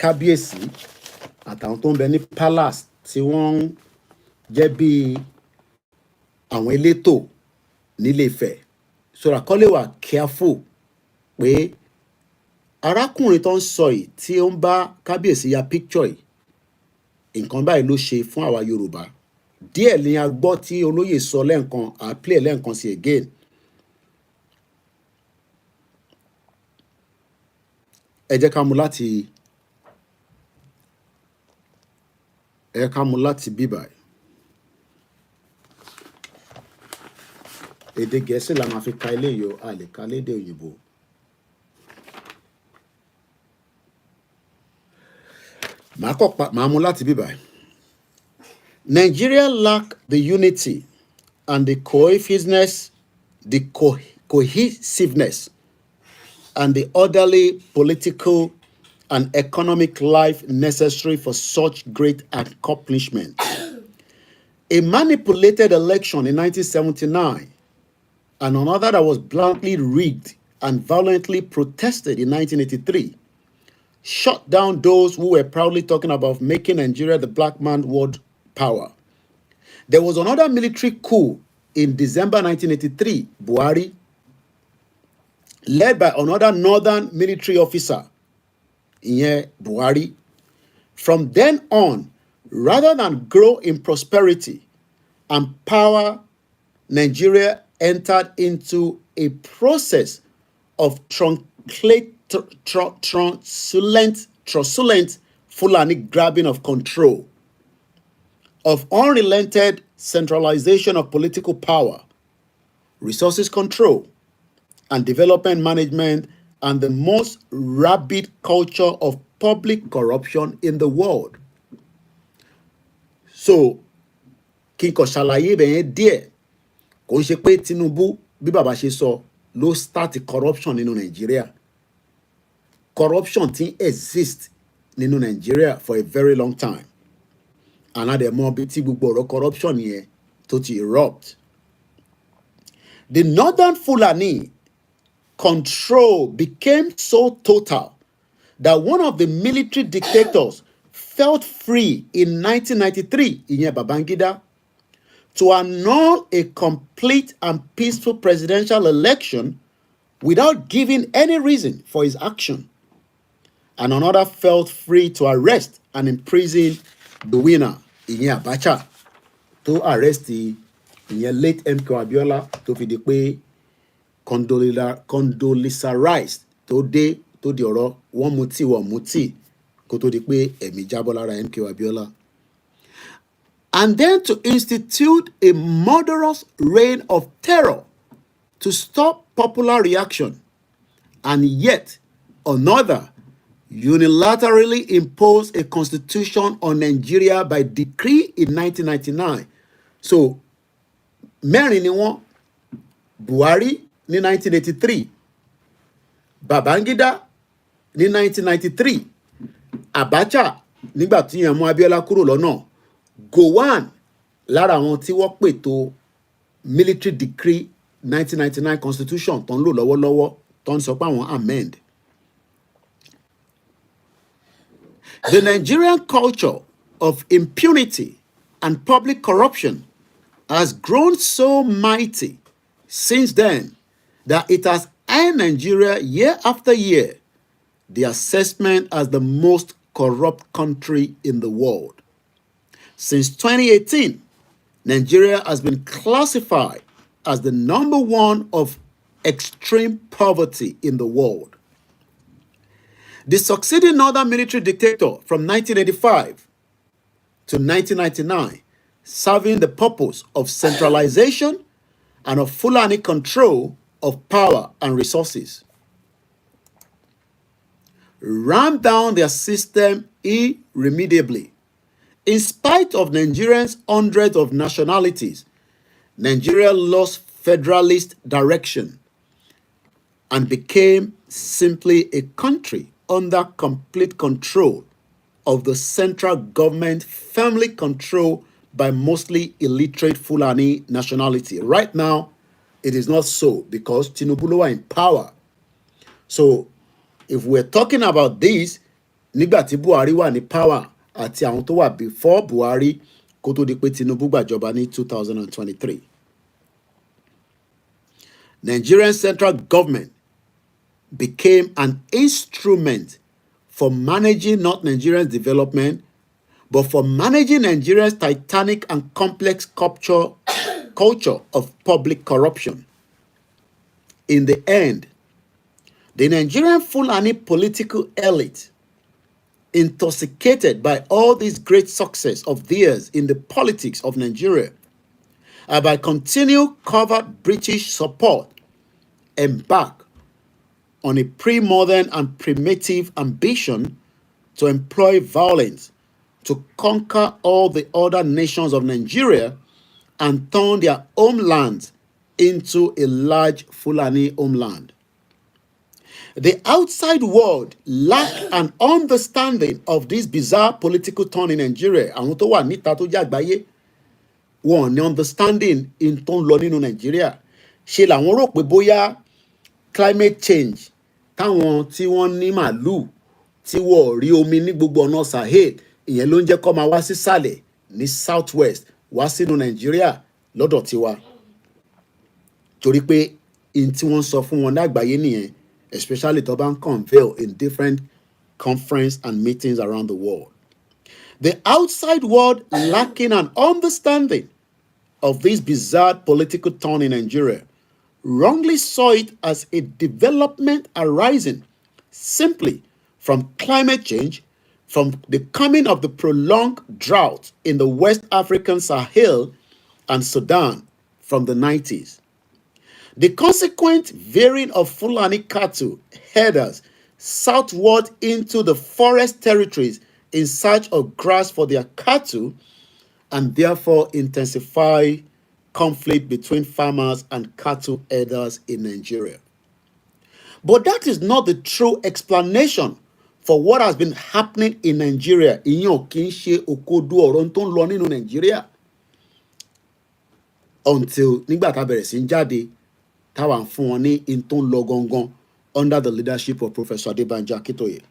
Speaker 3: kábíyèsí àtàwọn tó ń bẹ ní palace tí wọ́n ń jẹ́ bí àwọn elétò nílé Ifẹ̀ sọ̀rọ̀ kọ́ lè wà careful pé arákùnrin tó ń sọ yìí tí ó ń bá kábíyèsí ya picture yìí nǹkan báyìí ló ṣe fún àwa Yorùbá díẹ̀ ni a gbọ́ tí olóyè sọ lẹ́ǹkan à play lẹ́ǹkan sí again ẹ jẹ́ ká mú láti bíbà èdè Gẹ̀ẹ́sì la máa fi ka ilé yọ a lè ka lédè òyìnbó. Màá mú láti bíbà. Nigeria lack the unity and the cohesiveness, and the orderly political and economic life necessary for such great accomplishment. A manipulated election in 1979 and another that was bluntly rigged and violently protested in 1983 shut down those who were proudly talking about making Nigeria the black man world power. There was another military coup in December 1983, Buhari, led by another northern military officer, Buhari. From then on, rather than grow in prosperity and power, Nigeria entered into a process of truculent Fulani grabbing of control, of unrelented centralization of political power, resources control, and development management, and the most rabid culture of public corruption in the world. So, kí n kàn ṣàlàyé bẹ̀yẹn díẹ̀, kò ń ṣe pé Tinubu bí bàbá ṣe sọ ló start corruption nínú Nigeria. Corruption ti exist nínú Nigeria for a very long time. And now the more tí gbogbo ọ̀rọ̀ corruption yẹn tó ti erupt. The northern Fulani control became so total that one of the military dictators felt free in 1993, ìyẹn Babangida, to annul a complete and peaceful presidential election without giving any reason for his action. And another felt free to arrest and imprison the winner, ìyẹn Abacha, to arrest the late MK Abiola tó fi di pé condoleezza tó di ọ̀rọ̀ wọ́n mutí kó tó di pé ẹ̀mí jábọ́ lára MK Abiola. And then to institute a murderous reign of terror to stop popular reaction, and yet another unilaterally imposed a constitution on Nigeria by decree in 1999. So, mẹ́rin ni wọ́n, Buhari ní 1983, Babangida ní 1993, Abacha nígbà tí yẹn mú Abiola kúrò lọ́nà, Gowon lára àwọn tí wọ́n pètò military decree 1999 constitution tó ń lò lọ́wọ́lọ́wọ́ tó ń sọ pé àwọn amend. The Nigerian culture of impunity and public corruption has grown so mighty since then that it has earned Nigeria year after year the assessment as the most corrupt country in the world. Since 2018, Nigeria has been classified as the #1 of extreme poverty in the world. The succeeding northern military dictator from 1985 to 1999, serving the purpose of centralization and of Fulani control of power and resources, ran down their system irremediably. In spite of Nigerians' hundreds of nationalities, Nigeria lost federalist direction and became simply a country under complete control of the central government, firmly controlled by mostly illiterate Fulani nationality. Right now, it is not so because Tinubu are in power. So, if we're talking about this, nígbà tí Buhari wà ní power àti àwọn tó wà before Buhari kó tó di pé Tinubu gbàjọba ní 2023. Nigerian central government became an instrument for managing not Nigeria's development, but for managing Nigeria's titanic and complex culture of public corruption. In the end, the Nigerian Fulani political elite, intoxicated by all this great success of theirs in the politics of Nigeria, and by continued covert British support, embark on a pre-modern and primitive ambition to employ violence to conquer all the other nations of Nigeria and turn their homeland into a large Fulani homeland. The outside world lack an understanding of this bizarre political turn in Nigeria. Àwọn tó wà níta tó jẹ́ àgbáyé, wọn ní understanding in tó ń lọ nínú Nigeria. Ṣe làwọn rò pé bóyá climate change táwọn tí wọ́n ní màálù tí wọ́n rí omi ní gbogbo ọ̀nà Sahel, ìyẹn ló ń jẹ́ kó máa wá sísàlẹ̀ ní southwest wá sínú Nigeria lọ́dọ̀ tiwa. Torí pé in tí wọ́n sọ fún wọn lágbàáyé nìyẹn, especially tó bá ń conveal in different conference and meetings around the world. The outside world, lacking an understanding of this bizarre political turn in Nigeria, wrongly saw it as a development arising simply from climate change, from the coming of the prolonged drought in the West African Sahel and Sudan from the 90s. The consequent veering of Fulani cattle herders southward into the forest territories in search of grass for their cattle, and therefore intensify conflict between farmers and cattle herders in Nigeria. But that is not the true explanation for what has been happening in Nigeria. Ìyẹn kì í ṣe òkodo ọ̀rọ̀ tó ń lọ nínú Nigeria until nígbà tá bẹ̀rẹ̀ sí ń jáde táwa ń fún wọn ní in tó ń lọ gangan under the leadership of Professor Adebanjo Akintoye.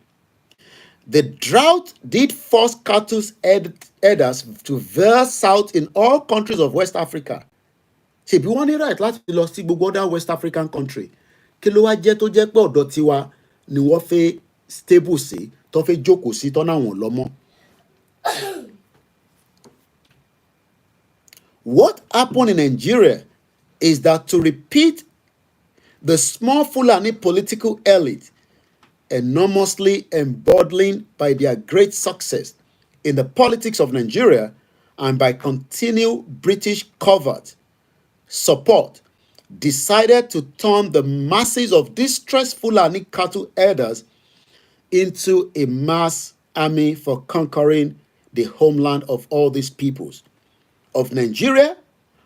Speaker 3: The drought did force cattle herders to veer south in all countries of West Africa. Ṣèbí wọ́n ní right láti lọ sí gbogbo other West African country. Kí ló wá jẹ́ tó jẹ́ pé ọ̀dọ̀ tiwa ni wọ́n fẹ́ stable sí, tó fẹ́ jókòó sí, tó náà wọ́n lọ́mọ. What happened in Nigeria is that, to repeat, the small Fulani political elite, enormously emboldened by their great success in the politics of Nigeria and by continued British covert support, decided to turn the masses of distressed Fulani cattle herders into a mass army for conquering the homeland of all these peoples. Of Nigeria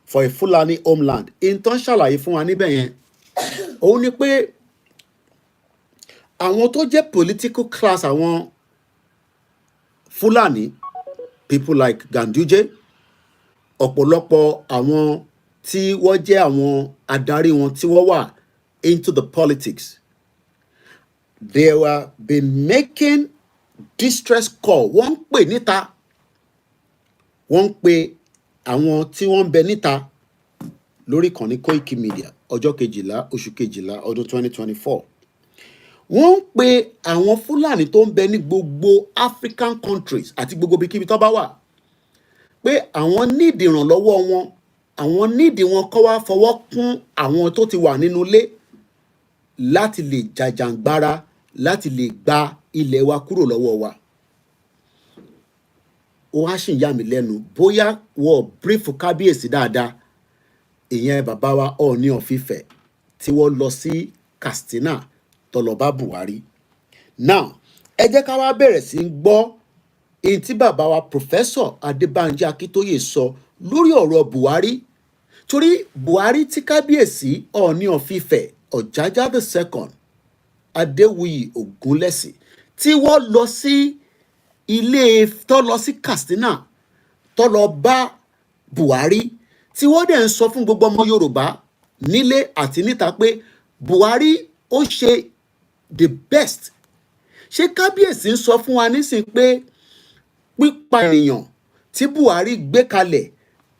Speaker 3: for a Fulani homeland. In tó ń ṣàlàyé fún wa níbẹ̀ yẹn, òun ni pé àwọn tó jẹ́ political class àwọn Fulani, people like Ganduje, ọ̀pọ̀lọpọ̀ àwọn tí wọ́n jẹ́ àwọn adarí wọn tí wọ́n wà into the politics, they were been making distress call. Wọ́n ń pè níta, wọ́n ń pè àwọn tí wọ́n ń bẹ níta lórí ìkànnì Koikimedia ọjọ́ 12 oṣù 12 ọdún 2024. Wọ́n ń pè àwọn Fulani tó ń bẹ ní gbogbo African countries àti gbogbo ibikíbi tó bá wà pé àwọn nídìí ìrànlọ́wọ́ wọn, àwọn nídìí wọn kọ́ wá fọwọ́ kún àwọn tó ti wà nínú ilé láti lè jàjàǹgbara, láti lè gba ilẹ̀ wa kúrò lọ́wọ́ wa. Ó wá sì ń yà mí lẹ́nu bóyá wọ́n brief kábíyèsí dáadáa, ìyẹn bàbá wa Ọọ̀ni of Ifẹ̀ tí wọ́n lọ sí Katsina tó lọ bá Buhari. Now ẹ jẹ́ ká wá bẹ̀rẹ̀ sí í gbọ́ èyí tí bàbá wa Professor Adébánjí Akíntóyè sọ lórí ọ̀rọ̀ Buhari, torí Buhari tí kábíyèsí Ọọ̀ni of Ifẹ̀ Ọ̀jájá II Adéwuyì Ògúnlẹ̀sì tí wọ́n lọ sí tó lọ sí Katsina tó lọ bá Buhari, tí wọ́n dẹ̀ ń sọ fún gbogbo ọmọ Yorùbá nílé àti níta pé Buhari ó ṣe the best. Ṣé kábíyèsí ń sọ fún wa nísìn pé pípa èèyàn tí Buhari gbé kalẹ̀,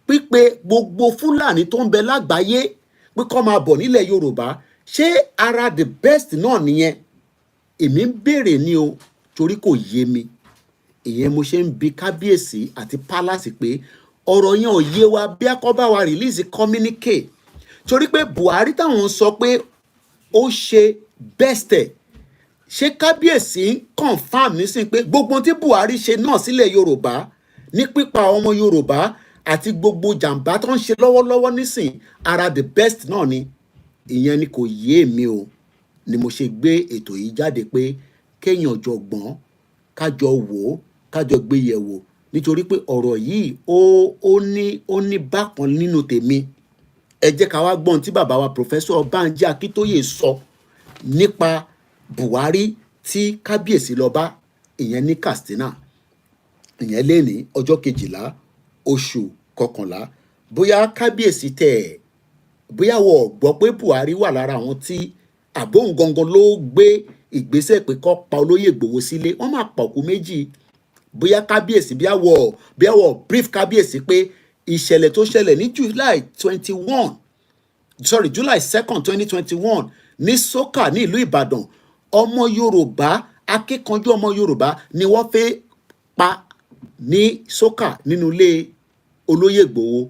Speaker 3: pípe gbogbo Fúlàní tó ń bẹ lágbàáyé pé kó máa bọ̀ nílẹ̀ Yorùbá, ṣé ara the best náà nìyẹn? Èmi ń béèrè ni o, torí kò yé mi. Ìyẹn mo ṣe ń bi kábíyèsí àti palace pé ọ̀rọ̀ yẹn ò yé wa, bí akọ́bá wa release communique, torí pé Buhari táwọn sọ pé ó ṣe best ẹ̀, ṣé kábíyèsí ń confam nísìn pé gbogbo tí Buhari ṣe náà sílẹ̀ Yorùbá ní pípa ọmọ Yorùbá àti gbogbo jàǹbá tó ń ṣe lọ́wọ́lọ́wọ́ nísìn ara the best náà ni? Ìyẹn ni kò yé mi o, ni mo ṣe gbé ètò yìí jáde pé kéèyàn jọ gbọ́n kájọ wò ó, kájọ gbé yẹ̀ wò, nítorí pé ọ̀rọ̀ yìí ó ní bákan nínú tèmi. Ẹ jẹ́ ká wá gbọ́n tí bàbá wa Professor Bánjí Akíntóyè sọ nípa Buhari tí kábíyèsí lọ bá, ìyẹn ní Katsina, ìyẹn lé ní ọjọ́ 12 oṣù kọkànlá. Bóyá kábíyèsí bóyá wọ́n gbọ́ pé Buhari wà lára àwọn tí àbóhùn gangan ló gbé ìgbésẹ̀ pé kó pa olóyè Ìgbòho sílé, wọ́n máa pa òkú méjì. Bóyá kábíyèsí bí àwọ̀ brief kábíyèsí pé ìṣẹ̀lẹ̀ tó ṣẹlẹ̀ ní July 2nd 2021 ní Soka ní ìlú Ìbàdàn, ọmọ Yorùbá, akíkanjú ọmọ Yorùbá ni wọ́n fẹ́ pa ní Soka nínú ilé olóyè Ìgbòho.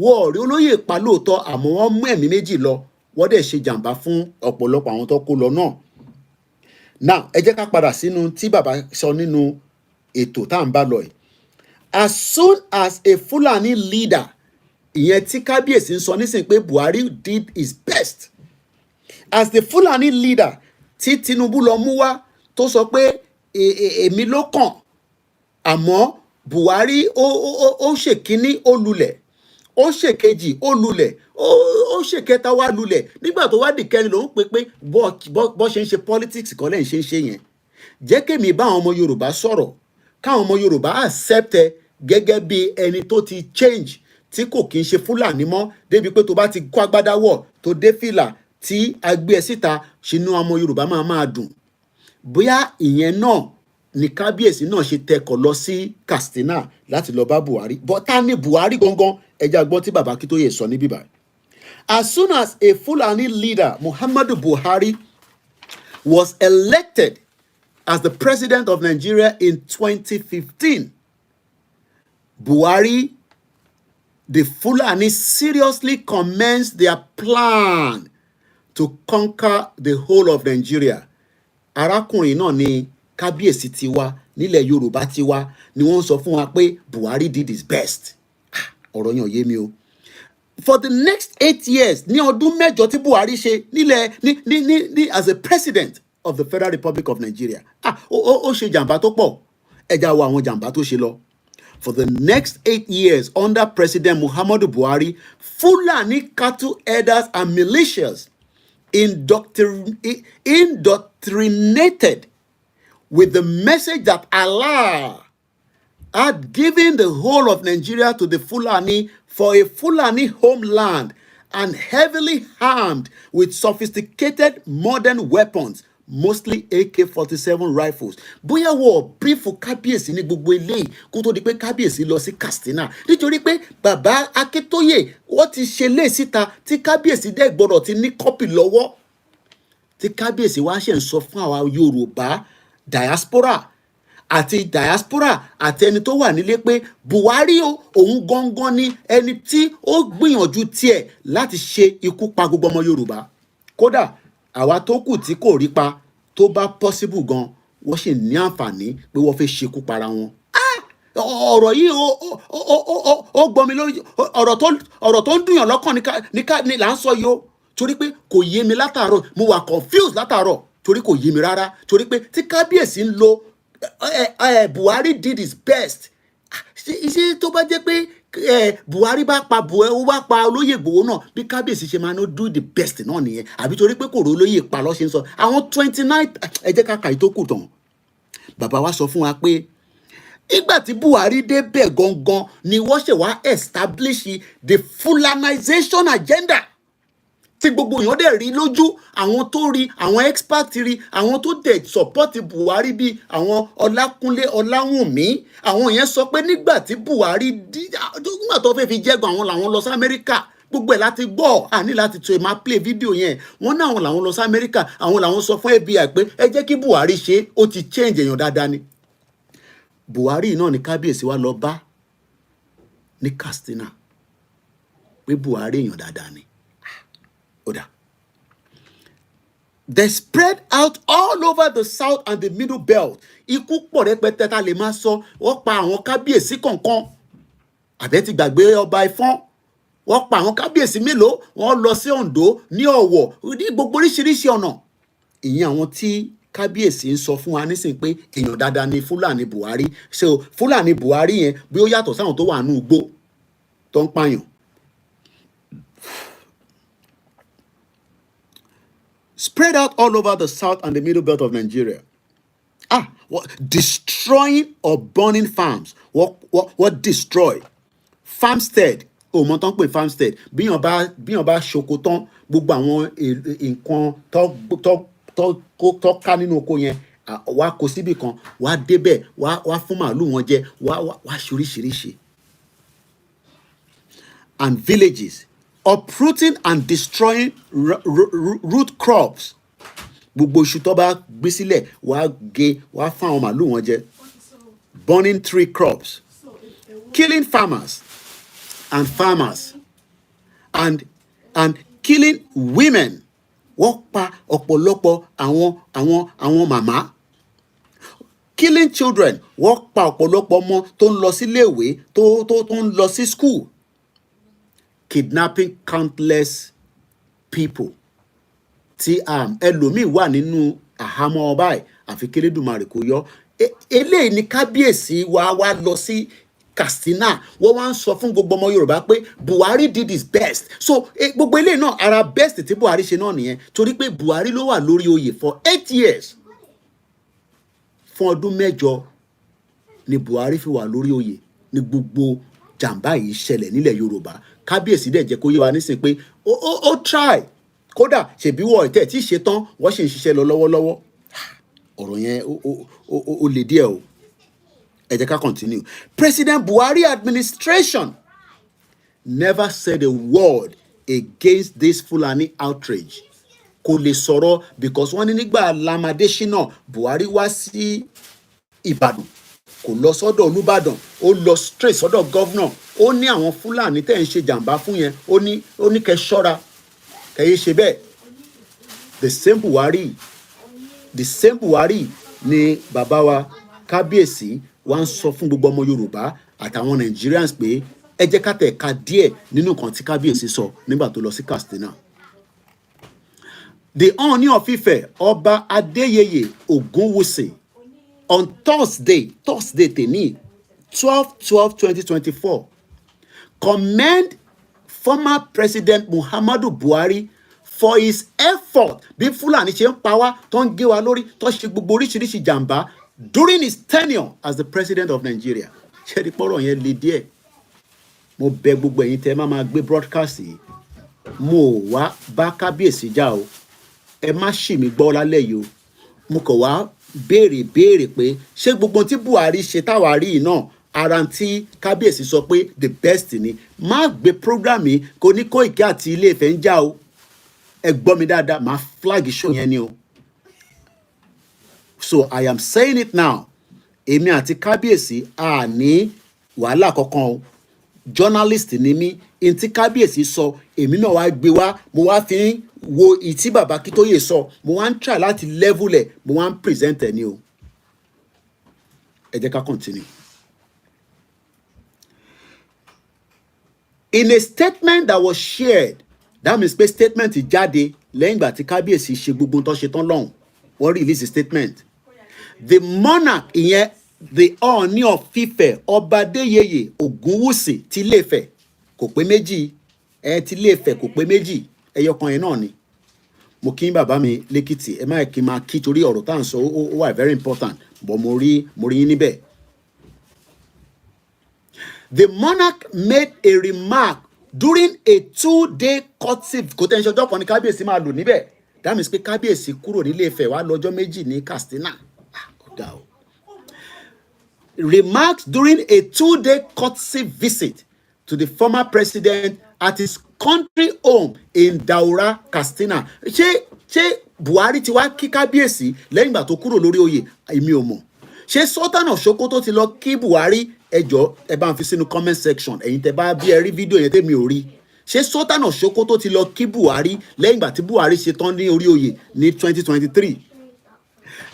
Speaker 3: Wọ́n rí olóyè pa lóòótọ́, àmọ́ wọ́n mú ẹ̀mí méjì lọ, wọ́n dẹ̀ ṣe jàǹbá fún ọ̀pọ̀lọpọ̀ àwọn tó kó lọ náà. Now ẹ jẹ́ ká padà sínú tí bàbá sọ nínú ètò tá à ń bá lọ yìí. As soon as a Fulani leader, ìyẹn tí kábíyèsí ń sọ nísìnyí pé Buhari did his best, as the Fulani leader tí Tinubu lọ mú wá tó sọ pé èmi ló kàn, àmọ́ Buhari ó ṣèkíní ó lulẹ̀, ó ṣèkejì ó lulẹ̀, ó ṣèkẹta wá lulẹ̀, nígbà tó wá dìkẹrin ló ń pè pé bọ́ ṣe ń ṣe politics kọ́ lẹ́yìn ṣe ń ṣe yẹn. Jẹ́ kémi bá àwọn ọmọ Yorùbá sọ̀rọ̀, káwọn ọmọ Yorùbá accept ẹ gẹ́gẹ́ bí ẹni tó ti change, tí kò kí ń ṣe Fúlàní mọ́, débi pé tó bá ti kó agbádá wọ̀ tó dé fìlà tí a gbé ẹ síta, ṣínú ọmọ Yorùbá máa dùn. Bóyá ìyẹn náà ni kábíyèsí náà ṣe tẹkọ̀ lọ sí Katsina láti lọ bá Buhari. But ta ni Buhari gangan? Ẹja gbọ́ tí bàbá Akíntóyè sọ níbí báyìí. As soon as a Fulani leader, Muhammadu Buhari, was elected as the president of Nigeria in 2015, Buhari, the Fulani seriously commenced their plan to conquer the whole of Nigeria. Arákùnrin náà ni kábíyèsí tiwa nílẹ̀ Yorùbá tiwa, ni wọ́n sọ fún wa pé Buhari did his best. Ọ̀rọ̀ yẹn ò yé mi o. For the next 8 years, ní ọdún mẹ́jọ tí Buhari ṣe as a president of the Federal Republic of Nigeria, ó ṣe jàǹbá tó pọ̀. Ẹja wo àwọn jàǹbá tó ṣe lọ. For the next 8 years under President Muhammadu Buhari, Fulani cattle herders and militias indoctrinated with the message that Allah had given the whole of Nigeria to the Fulani for a Fulani homeland and heavily armed with sophisticated modern weapons, mostly AK-47 rifles. Bóyá wọ́n bífù kábíyèsí ní gbogbo eléyìí kó tó di pé kábíyèsí lọ sí Katsina, nítorí pé bàbá Akíntóyè wọ́n ti ṣe lé síta tí kábíyèsí dẹ́ gbọ́dọ̀ ti ní kọ́pì lọ́wọ́, tí kábíyèsí wá ṣe ń sọ fún àwa Yorùbá diaspora àti ẹni tó wà nílé pé Buhari òun gangan ni ẹni tí ó gbìyànjú tiẹ̀ láti ṣe ikú pa gbogbo ọmọ Yorùbá. Kódà àwa tó kù tí kò rí pa, tó bá possible gan, wọ́n sì ní àǹfààní pé wọ́n fẹ́ ṣekú para wọn. Ọ̀rọ̀ yìí ó gbọ́ mi lórí, ọ̀rọ̀ tó ń dùnyàn lọ́kàn ní là ń sọ yìí o, torí pé kò yé mi látàárọ̀, mo wà confused látàárọ̀ torí kò yé mi rárá, torí pé tí kábíyèsí ń lo Buhari did his best, ṣé tó bá jẹ́ pé Buhari bá pa olóyè Ìgbòho náà, bí kábíyèsí ṣe máa ń do the best náà nìyẹn, àbí torí pé kò rí olóyè pa lọ́ ṣe ń sọ àwọn 29. Ẹ jẹ́ ká kà ìtókù tán. Bàbá wa sọ fún wa pé ìgbà tí Buhari débẹ̀ gangan ni wọ́n ṣe wá establish the Fulanization agenda tí gbogbo èèyàn dẹ̀ rí lójú, àwọn tó rí, àwọn expert rí, àwọn tó dẹ̀ support Buhari bíi àwọn Ọlákúnlé, Ọláwùnmí, àwọn yẹn sọ pé nígbà tí Buhari nígbà tó fẹ́ fi jẹ́gbọ́n àwọn làwọn lọ sí Amẹ́ríkà, gbogbo ẹ̀ láti gbọ́, àní láti tó ẹ̀ máa play video yẹn, wọ́n náà àwọn làwọn lọ sí Amẹ́ríkà, àwọn làwọn sọ fún FBI pé ẹ jẹ́ kí Buhari ṣe, ó ti change èèyàn dáadáa ni. Buhari náà ni kábíyèsí wa lọ bá ní Katsina pé Buhari èèyàn dáadáa ni. Oda. They spread out all over the south and the middle belt. Ikú pọ̀ rẹpẹtẹ tá lè máa sọ, wọ́n pa àwọn kábíyèsí kọ̀ọ̀kan. Àbẹ́ ti gbàgbé ọba Ifọ̀n, wọ́n pa àwọn kábíyèsí mélòó, wọ́n lọ sí Oǹdó, ní Ọ̀wọ̀, ní gbogbo oríṣiríṣi ọ̀nà. Ìyẹn àwọn tí kábíyèsí ń sọ fún wa nísìnyí pé èèyàn dáadáa ni Fúlàní Buhari. So Fúlàní Buhari yẹn bí ó yàtọ̀ sáwọn tó wà nínú igbó tó ń pààyàn. Spread out all over the south and the middle belt of Nigeria. Destroying or burning farms. What destroy? Farmstead. Mo tán pè farmstead. Bí yàn bá ṣoko tán, gbogbo àwọn nǹkan tó ká nínú oko yẹn, wá kó síbì kan, wá débẹ̀, wá fún màálù wọn jẹ, wá ṣoríṣiríṣi. And villages. Uprooting and destroying root crops. Gbogbo iṣu tó bá gbé sílẹ̀, wá gé, wá fún àwọn màálù wọn jẹ. Burning tree crops. Killing farmers and farmers. And killing women. Wọ́n pa ọ̀pọ̀lọpọ̀ àwọn màmá. Killing children. Wọ́n pa ọ̀pọ̀lọpọ̀ ọmọ tó ń lọ sí iléèwé, tó ń lọ sí school. Kidnapping countless people. Tí ẹlòmíì wà nínú àhámọ́ ọba ẹ̀, àfi kélédùmarè kó yọ. Eléyìí ni kábíyèsí wá lọ sí Katsina, wọ́n wá ń sọ fún gbogbo ọmọ Yorùbá pé Buhari did his best. So gbogbo eléyìí náà ara best tí Buhari ṣe náà nìyẹn, torí pé Buhari ló wà lórí oyè for 8 years. Fún ọdún 8 ni Buhari fi wà lórí oyè ní gbogbo jàǹbá yìí ṣẹlẹ̀ nílẹ̀ Yorùbá. Kábíyèsí dẹ̀ jẹ́ kó yé wa nísìn pé ó try, kódà ṣèbí wọ ìtẹ́ tí ì ṣe tán, wọ́n sì ń ṣiṣẹ́ lọ lọ́wọ́lọ́wọ́. Ọ̀rọ̀ yẹn ó le díẹ̀ o. Ẹ jẹ́ ká continue. President Buhari administration never said a word against this Fulani outrage. Kò lè sọ̀rọ̀ because wọ́n ní nígbà Lamadesina Buhari wá sí Ìbàdàn, kò lọ sọ́dọ̀ Olúbàdàn, ó lọ straight sọ́dọ̀ governor. Ó ní àwọn Fúlàní tẹ́ ń ṣe jàǹbá fún yẹn, ó ní kẹ́ ṣọ́ra, kẹ́ yé ṣe bẹ́ẹ̀. The same Buhari ni bàbá wa kábíyèsí wá ń sọ fún gbogbo ọmọ Yorùbá àtàwọn Nigerians pé ẹ jẹ́ ká tẹ̀ ka díẹ̀ nínú nǹkan tí kábíyèsí sọ nígbà tó lọ sí Katsina. The Ooni of Ife, Ọba Adéyẹyè Ògúnwùsì, on Thursday tèní 12/12/2024, commend former President Muhammadu Buhari for his effort bí Fúlàní ṣe ń pa wá, tó ń gé wa lórí, tó ṣe gbogbo oríṣiríṣi jàǹbá during his tenure as the President of Nigeria. Ṣé rí pọ́rọ̀ yẹn le díẹ̀? Mo bẹ̀ gbogbo ẹ̀yin tẹ́ máa gbé broadcast yìí, mo wá bá kábíyèsí jà o, ẹ má ṣì mí gbọ́ lálẹ́ yìí o. Mo kàn wá béèrè pé ṣé gbogbo tí Buhari ṣe táwa rí yìí náà ara tí kábíyèsí sọ pé the best ni? Má gbé program yìí kò ní Koiki àti Ilé Ifẹ̀ ń jà o. Ẹ gbọ́ mi dáadáa, máa flag show yẹn ni o. So I am saying it now. Èmi àti kábíyèsí a ní wàhálà kankan o. Journalist ni mí, in tí kábíyèsí sọ èmi náà wá gbé wá, mo wá fi ń wo ìtí bàbá Akíntóyè sọ, mo wá ń try láti level ẹ̀, mo wá ń present ẹ̀ ni o. ẹ jẹ́ ká continue. In a statement that was shared, that means pé statement jáde lẹ́yìn ìgbà tí kábíyèsí ṣe gbogbo tó ṣe tán lọ́hùn, wọ́n release a statement. The monarch, ìyẹn the Ooni of Ife, Ọba Adéyẹyè Ògúnwùsì ti Ilé-Ifẹ̀, kò pé méjì, ti Ilé-Ifẹ̀ kò pé méjì, ẹyọkan yẹn náà ni. Mo kí bàbá mi lẹ́kìtì, ẹ má kí n máa kí torí ọ̀rọ̀ tá à ń sọ ó wà very important, but mo rí yín níbẹ̀. The monarch made a remark during a 2-day courtship. Kò tẹ́ ń ṣọjọ́ kan ní kábíyèsí máa lò níbẹ̀. That means pé kábíyèsí kúrò ní Ilé-Ifẹ̀ wá lọ́jọ́ méjì ní Katsina. Remarks during a 2-day courtship visit to the former president at his country home in Daura, Katsina. Ṣé Buhari ti wá kí kábíyèsí lẹ́yìn ìgbà tó kúrò lórí oyè? Èmi ò mọ̀. Ṣé Sultan of Sokoto ti lọ kí Buhari? Ẹ jọ̀ọ́ ẹ bá ń fi sínú comment section. Ẹ̀yin tẹ́ bá bí ẹ rí fídíò yẹn tẹ́mi ò rí. Ṣé Sultan of Sokoto ti lọ kí Buhari lẹ́yìn ìgbà tí Buhari ṣe tán ní orí oyè ní 2023?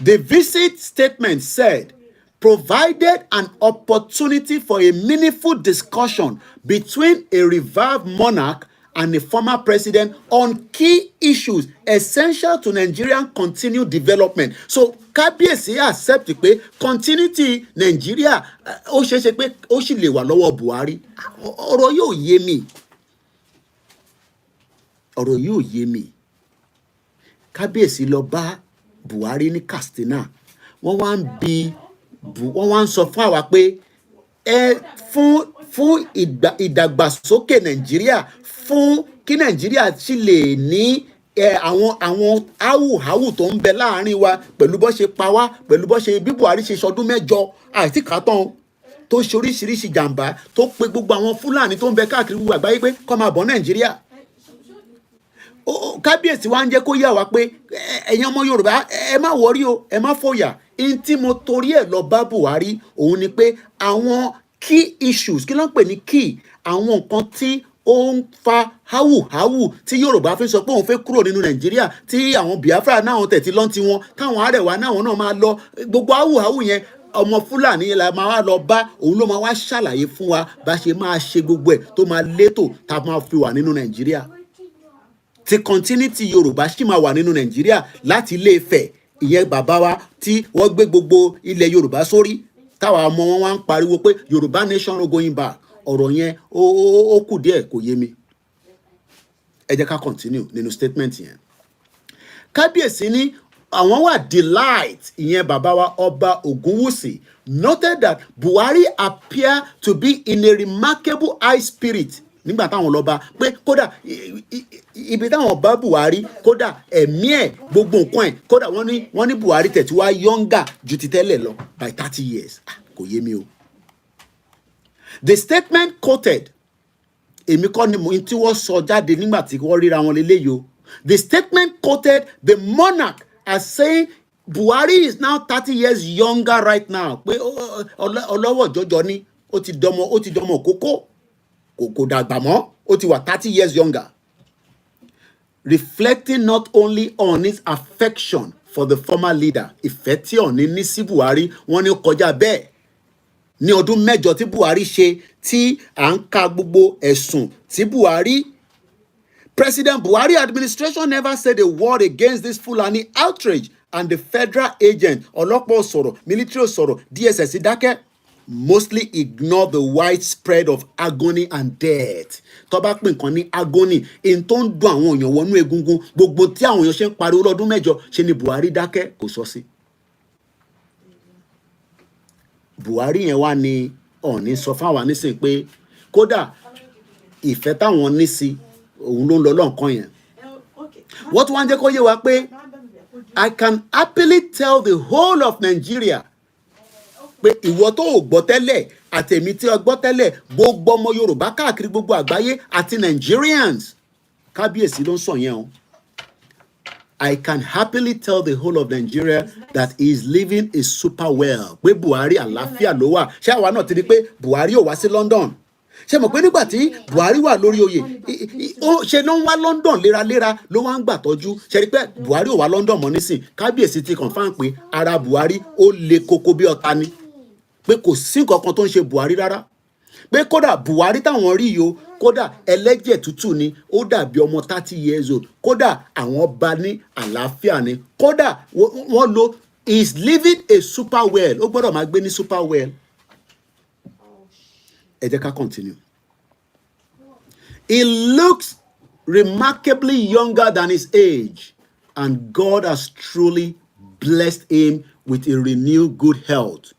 Speaker 3: The visit statement said, provided an opportunity for a meaningful discussion between a revived monarch and a former president on key issues essential to Nigerian continued development. So kábíyèsí accept pé continuity Nigeria ó ṣeéṣe pé ó sì lè wà lọ́wọ́ Buhari. Ọ̀rọ̀ yóò yé mi. Ọ̀rọ̀ yóò yé mi. Kábíyèsí lọ bá Buhari ní Katsina. Wọ́n wá ń sọ fún àwa pé fún ìdàgbàsókè Nàìjíríà, fún kí Nàìjíríà sì lè ní àwọn áwùháwù tó ń bẹ láàrin wa pẹ̀lú bó ṣe pa wá, pẹ̀lú bó ṣe bí Buhari ṣe ṣọdún 8 àti kàtàn tó ṣe oríṣiríṣi jàǹbá tó pe gbogbo àwọn Fúlàní tó ń bẹ káàkiri gbogbo àgbáyé pé kó máa bọ̀ Nàìjíríà. Kábíyèsí wa ń jẹ́ kó yà wá pé ẹ̀yin ọmọ Yorùbá ẹ má wọrí o, ẹ má fòyà. In tí mo torí ẹ̀ lọ bá Buhari òun ni pé àwọn key issues, kí ló ń pè ní key, àwọn nǹkan tí ó ń fa háwùháwù tí Yorùbá fi sọ pé òun fẹ́ kúrò nínú Nàìjíríà, tí àwọn Biafra náà tẹ̀tí lọ́n ti wọn, táwọn Arẹwà náà máa lọ, gbogbo háwùháwù yẹn ọmọ Fúlàní la máa wá lọ bá, òun ló máa wá ṣàlàyé fún wa bá ṣe máa ṣe gbogbo ẹ̀ tó máa létò tá a máa fi wà nínú Nàìjíríà. Tí continuity Yorùbá sì máa wà nínú Nàìjíríà láti Ilé-Ifẹ̀, ìyẹn bàbá wa tí wọ́n gbé gbogbo ilẹ̀ Yorùbá sórí, táwa ọmọ wọn wá ń pariwo pé Yorùbá nation no going back. Ọ̀rọ̀ yẹn ó kù díẹ̀ kò yé mi. Ẹ jẹ́ ká continue nínú statement yẹn. Kábíyèsí ní àwọn wà delight, ìyẹn bàbá wa Ọba Ògúnwùsì noted that Buhari appear to be in a remarkable high spirit nígbà táwọn lọ bá, pé kódà ibi táwọn bá Buhari, kódà ẹ̀mí ẹ̀ gbogbo nǹkan ẹ̀, kódà wọ́n ní Buhari tẹ̀ tí wá younger ju ti tẹ́lẹ̀ lọ by 30 years. Kò yé mi o. The statement quoted, èmi kọ́ ni mo tí wọ́n sọ jáde nígbà tí wọ́n ríra wọn lélẹ́yìí o. The statement quoted the monarch as saying Buhari is now 30 years younger right now. Pé ọlọ́wọ́ jọjọ ni ó ti dọmọ kókó. Kò dàgbà mọ́, ó ti wà 30 years younger. Reflecting not only on his affection for the former leader, ìfẹ́ tí Ọọ̀ni ní sí Buhari, wọ́n ní kọjá bẹ́ẹ̀. Ní ọdún 8 tí Buhari ṣe, tí à ń ka gbogbo ẹ̀sùn tí Buhari, President Buhari administration never said a word against this Fulani outrage, and the federal agent, ọlọ́pàá sọ̀rọ̀, military sọ̀rọ̀, DSS dákẹ́. Mostly ignore the widespread of agony and death. Tó bá pín nǹkan ní agony, in tó ń dùn àwọn èèyàn wọnú egungun, gbogbo tí àwọn èèyàn ṣe ń pariwo lọ́dún 8 ṣe ni Buhari dákẹ́, kò sọ sí. Buhari yẹn wá ní Ọọ̀ni sọ fáwọn nísìn pé kódà ìfẹ́ táwọn ní sí òun ló ń lọ lọ́nkàn yẹn. Wọ́n tún wá ń jẹ́ kó yé wa pé I can happily tell the whole of Nigeria pé ìwọ tó ò gbọ́ tẹ́lẹ̀ àtẹ̀mí tí o gbọ́ tẹ́lẹ̀, gbogbo ọmọ Yorùbá káàkiri gbogbo àgbáyé àti Nigerians, kábíyèsí ló ń sọ yẹn o. I can happily tell the whole of Nigeria that he is living a super well. Pé Buhari àlàáfíà ló wà. Ṣé àwa náà ti rí pé Buhari ò wá sí London? Ṣé mọ̀ pé nígbà tí Buhari wà lórí oyè, ṣe ló ń wá London léraléra ló wá ń gbà tọ́jú. Ṣé rí pé Buhari ò wá London mọ́ nísìn? Kábíyèsí ti confirm pé ara Buhari ó le koko bí ọ̀tá ni. pé kò sí nǹkan kan tó ń ṣe Buhari rárá, pé kódà Buhari táwọn rí yìí o, kódà ẹlẹ́jẹ̀ tútù ni, ó dàbí ọmọ 30 years old, kódà àwọn bá ní àlàáfíà ni, kódà wọ́n lo is living a super well, ó gbọ́dọ̀ máa gbé ní super well. Ẹ jẹ́ ká continue. He looks remarkably younger than his age, and God has truly blessed him with a renewed good health.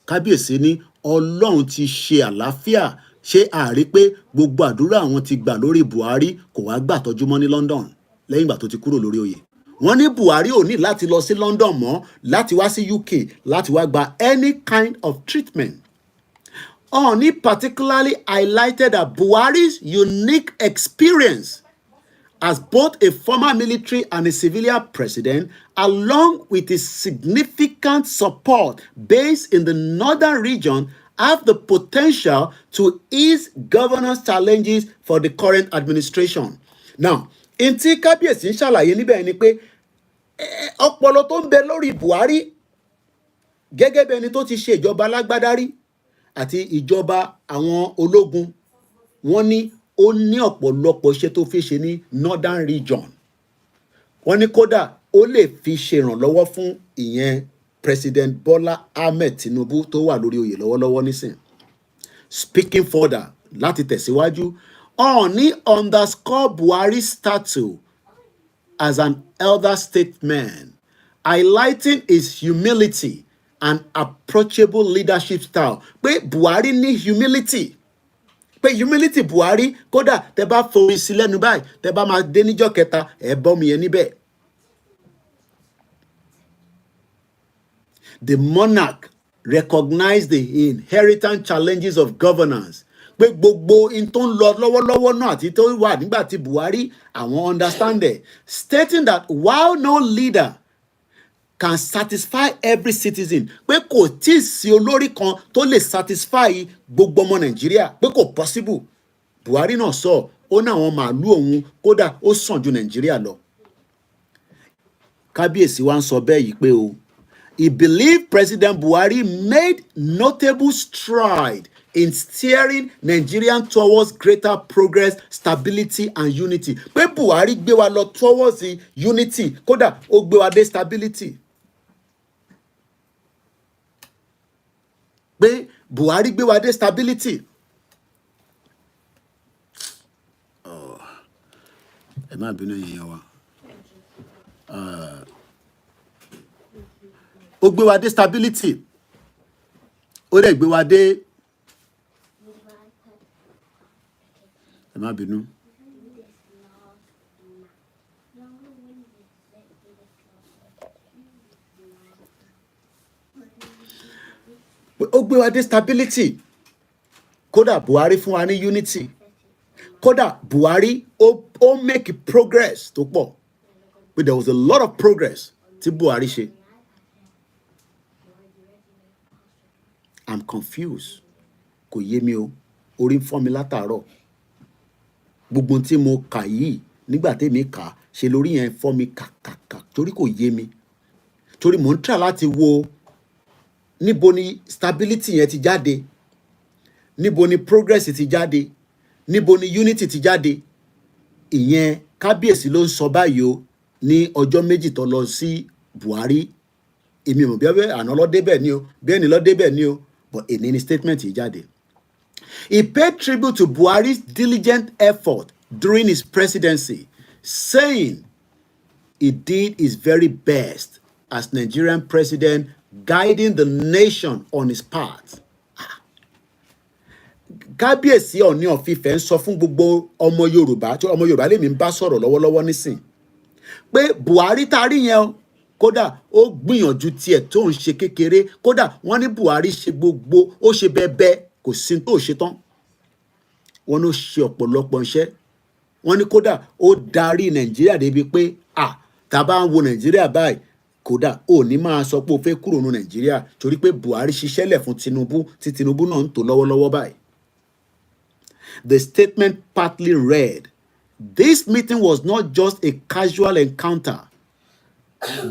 Speaker 3: Kábíyèsí ní Ọlọ́run ti ṣe àlàáfíà, ṣé àrí pé gbogbo àdúrà àwọn ti gbà lórí Buhari kò wá gbà tọ́jú mọ́ ní London lẹ́yìn ìgbà tó ti kúrò lórí oyè. Wọ́n ní Buhari ò ní láti lọ sí London mọ́, láti wá sí UK láti wá gba any kind of treatment. Ooni particularly highlighted that Buhari's unique experience as both a former military and a civilian president, along with his significant support based in the northern region, have the potential to ease governance challenges for the current administration. Now, in tí Kábíyèsí ń ṣàlàyé níbẹ̀ ni pé ọpọlọ tó ń bẹ lórí Buhari gẹ́gẹ́ bí ẹni tó ti ṣe ìjọba alágbádá rí àti ìjọba àwọn ológun, wọ́n ní ó ní ọ̀pọ̀lọpọ̀ iṣẹ́ tó fi ṣe ní northern region. Wọ́n ní kódà ó lè fi ṣe ìrànlọ́wọ́ fún ìyẹn President Bola Ahmed Tinubu tó wà lórí oyè lọ́wọ́lọ́wọ́ nísìn. Speaking further, láti tẹ̀síwájú, Ooni underscore Buhari's stature as an elder statesman, highlighting his humility and approachable leadership style. Pé Buhari ní humility. Pé humility Buhari, kódà tẹ bá forí sí lẹ́nu báyìí, tẹ bá máa dé níjọ́ kẹta, ẹ bọ́ mi yẹn níbẹ̀. The monarch recognized the inherent challenges of governance. Pé gbogbo in tó ń lọ lọ́wọ́lọ́wọ́ náà àti tó wà nígbà tí Buhari àwọn understand it, stating that while no leader can satisfy every citizen, pé kò tí ì sí olórí kan tó lè satisfy gbogbo ọmọ Nàìjíríà, pé kò possible. Buhari náà sọ, ó ní àwọn màálù òun kódà ó sàn ju Nàìjíríà lọ. Kábíyèsí wa ń sọ bẹ́ẹ̀ yìí pé o, he believed President Buhari made notable stride in steering Nigerian towards greater progress, stability and unity. Pé Buhari gbé wa lọ towards unity, kódà ó gbé wa dé stability. Pé Buhari gbé wa dé stability. Ẹ má bínú yẹn wa. Ó gbé wa dé stability. Ó dẹ̀ gbé wa dé. Ẹ má bínú. Ó gbé wa dé stability. Kódà Buhari fún wa ní unity. Kódà Buhari ó make progress tó pọ̀. But there was a lot of progress tí Buhari ṣe. I'm confused. Kò yé mi o. Orí ń fọ́ mi látàárọ̀. Gbogbo tí mo kà yìí nígbà tèmi kà ṣe lórí yẹn fọ́ mi kàkàkà torí kò yé mi. Torí mò ń try láti wo níbo ni stability yẹn ti jáde, níbo ni progress ti jáde, níbo ni unity ti jáde. Ìyẹn Kábíyèsí ló ń sọ báyìí o ní ọjọ́ méjì tó lọ sí Buhari. Èmi mọ̀ bí àná lọ débẹ̀ ni o, bí ẹni lọ débẹ̀ ni o, but èní ni statement yìí jáde. He paid tribute to Buhari's diligent effort during his presidency, saying he did his very best as Nigerian president, guiding the nation on his path. Kábíyèsí Ọọ̀ni of Ifẹ̀ ń sọ fún gbogbo ọmọ Yorùbá, tí ọmọ Yorùbá lèmi ń bá sọ̀rọ̀ lọ́wọ́lọ́wọ́ nísìn, pé Buhari tá rí yẹn kódà ó gbìyànjú tiẹ̀ tó ń ṣe kékeré, kódà wọ́n ní Buhari ṣe gbogbo, ó ṣe bẹ́ẹ̀bẹ́, kò sí tó ṣe tán. Wọ́n ló ṣe ọ̀pọ̀lọpọ̀ iṣẹ́. Wọ́n ní kódà ó darí Nàìjíríà débi pé tá bá ń wo Nàìjíríà báyìí, kódà ó ní máa sọ pé ó fẹ́ kúrò ní Nàìjíríà torí pé Buhari ṣiṣẹ́ lẹ̀ fún Tinubu tí Tinubu náà ń tò lọ́wọ́lọ́wọ́ báyìí. The statement partly read, "This meeting was not just a casual encounter,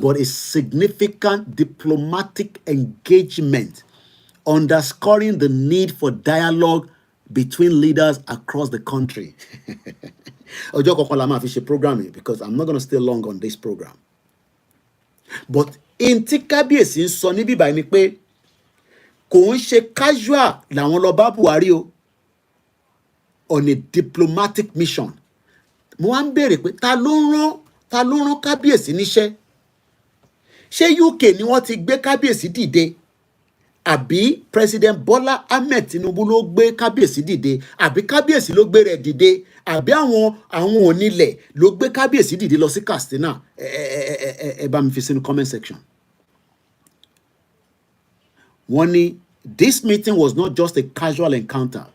Speaker 3: but a significant diplomatic engagement underscoring the need for dialogue between leaders across the country. Ọjọ́ kọ̀ọ̀kan la máa fi ṣe program yìí because I'm not going to stay long on this program. But in tí kábíyèsí ń sọ níbí báyìí ni pé kò ń ṣe casual làwọn lọ bá Buhari o on a diplomatic mission. Mo wá ń béèrè pé ta ló rán kábíyèsí níṣẹ́? Ṣé UK ni wọ́n ti gbé kábíyèsí dìde? Àbí President Bola Ahmed Tinubu ló gbé kábíyèsí dìde? Àbí kábíyèsí ló gbé rẹ̀ dìde? Àbí àwọn onílẹ̀ ló gbé kábíyèsí dìde lọ sí Katsina? Ẹ bá mi fi sínú comment section. Wọ́n ní this meeting was not just a casual encounter,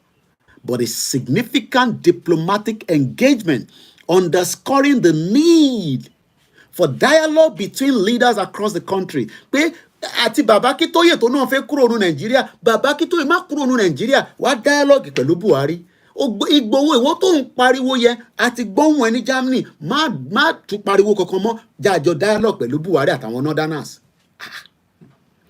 Speaker 3: but a significant diplomatic engagement underscoring the need for dialogue between leaders across the country. Pé àti bàbá Akíntóyè tó náà fẹ́ kúrò ní Nàìjíríà, bàbá Akíntóyè má kúrò ní Nàìjíríà, wá dialogue pẹ̀lú Buhari. Ìgbòho ìwọ tó ń pariwo yẹn àti gbóhùn ẹ ní Germany, má tún pariwo kankan mọ́, jájọ dialogue pẹ̀lú Buhari àtàwọn northerners.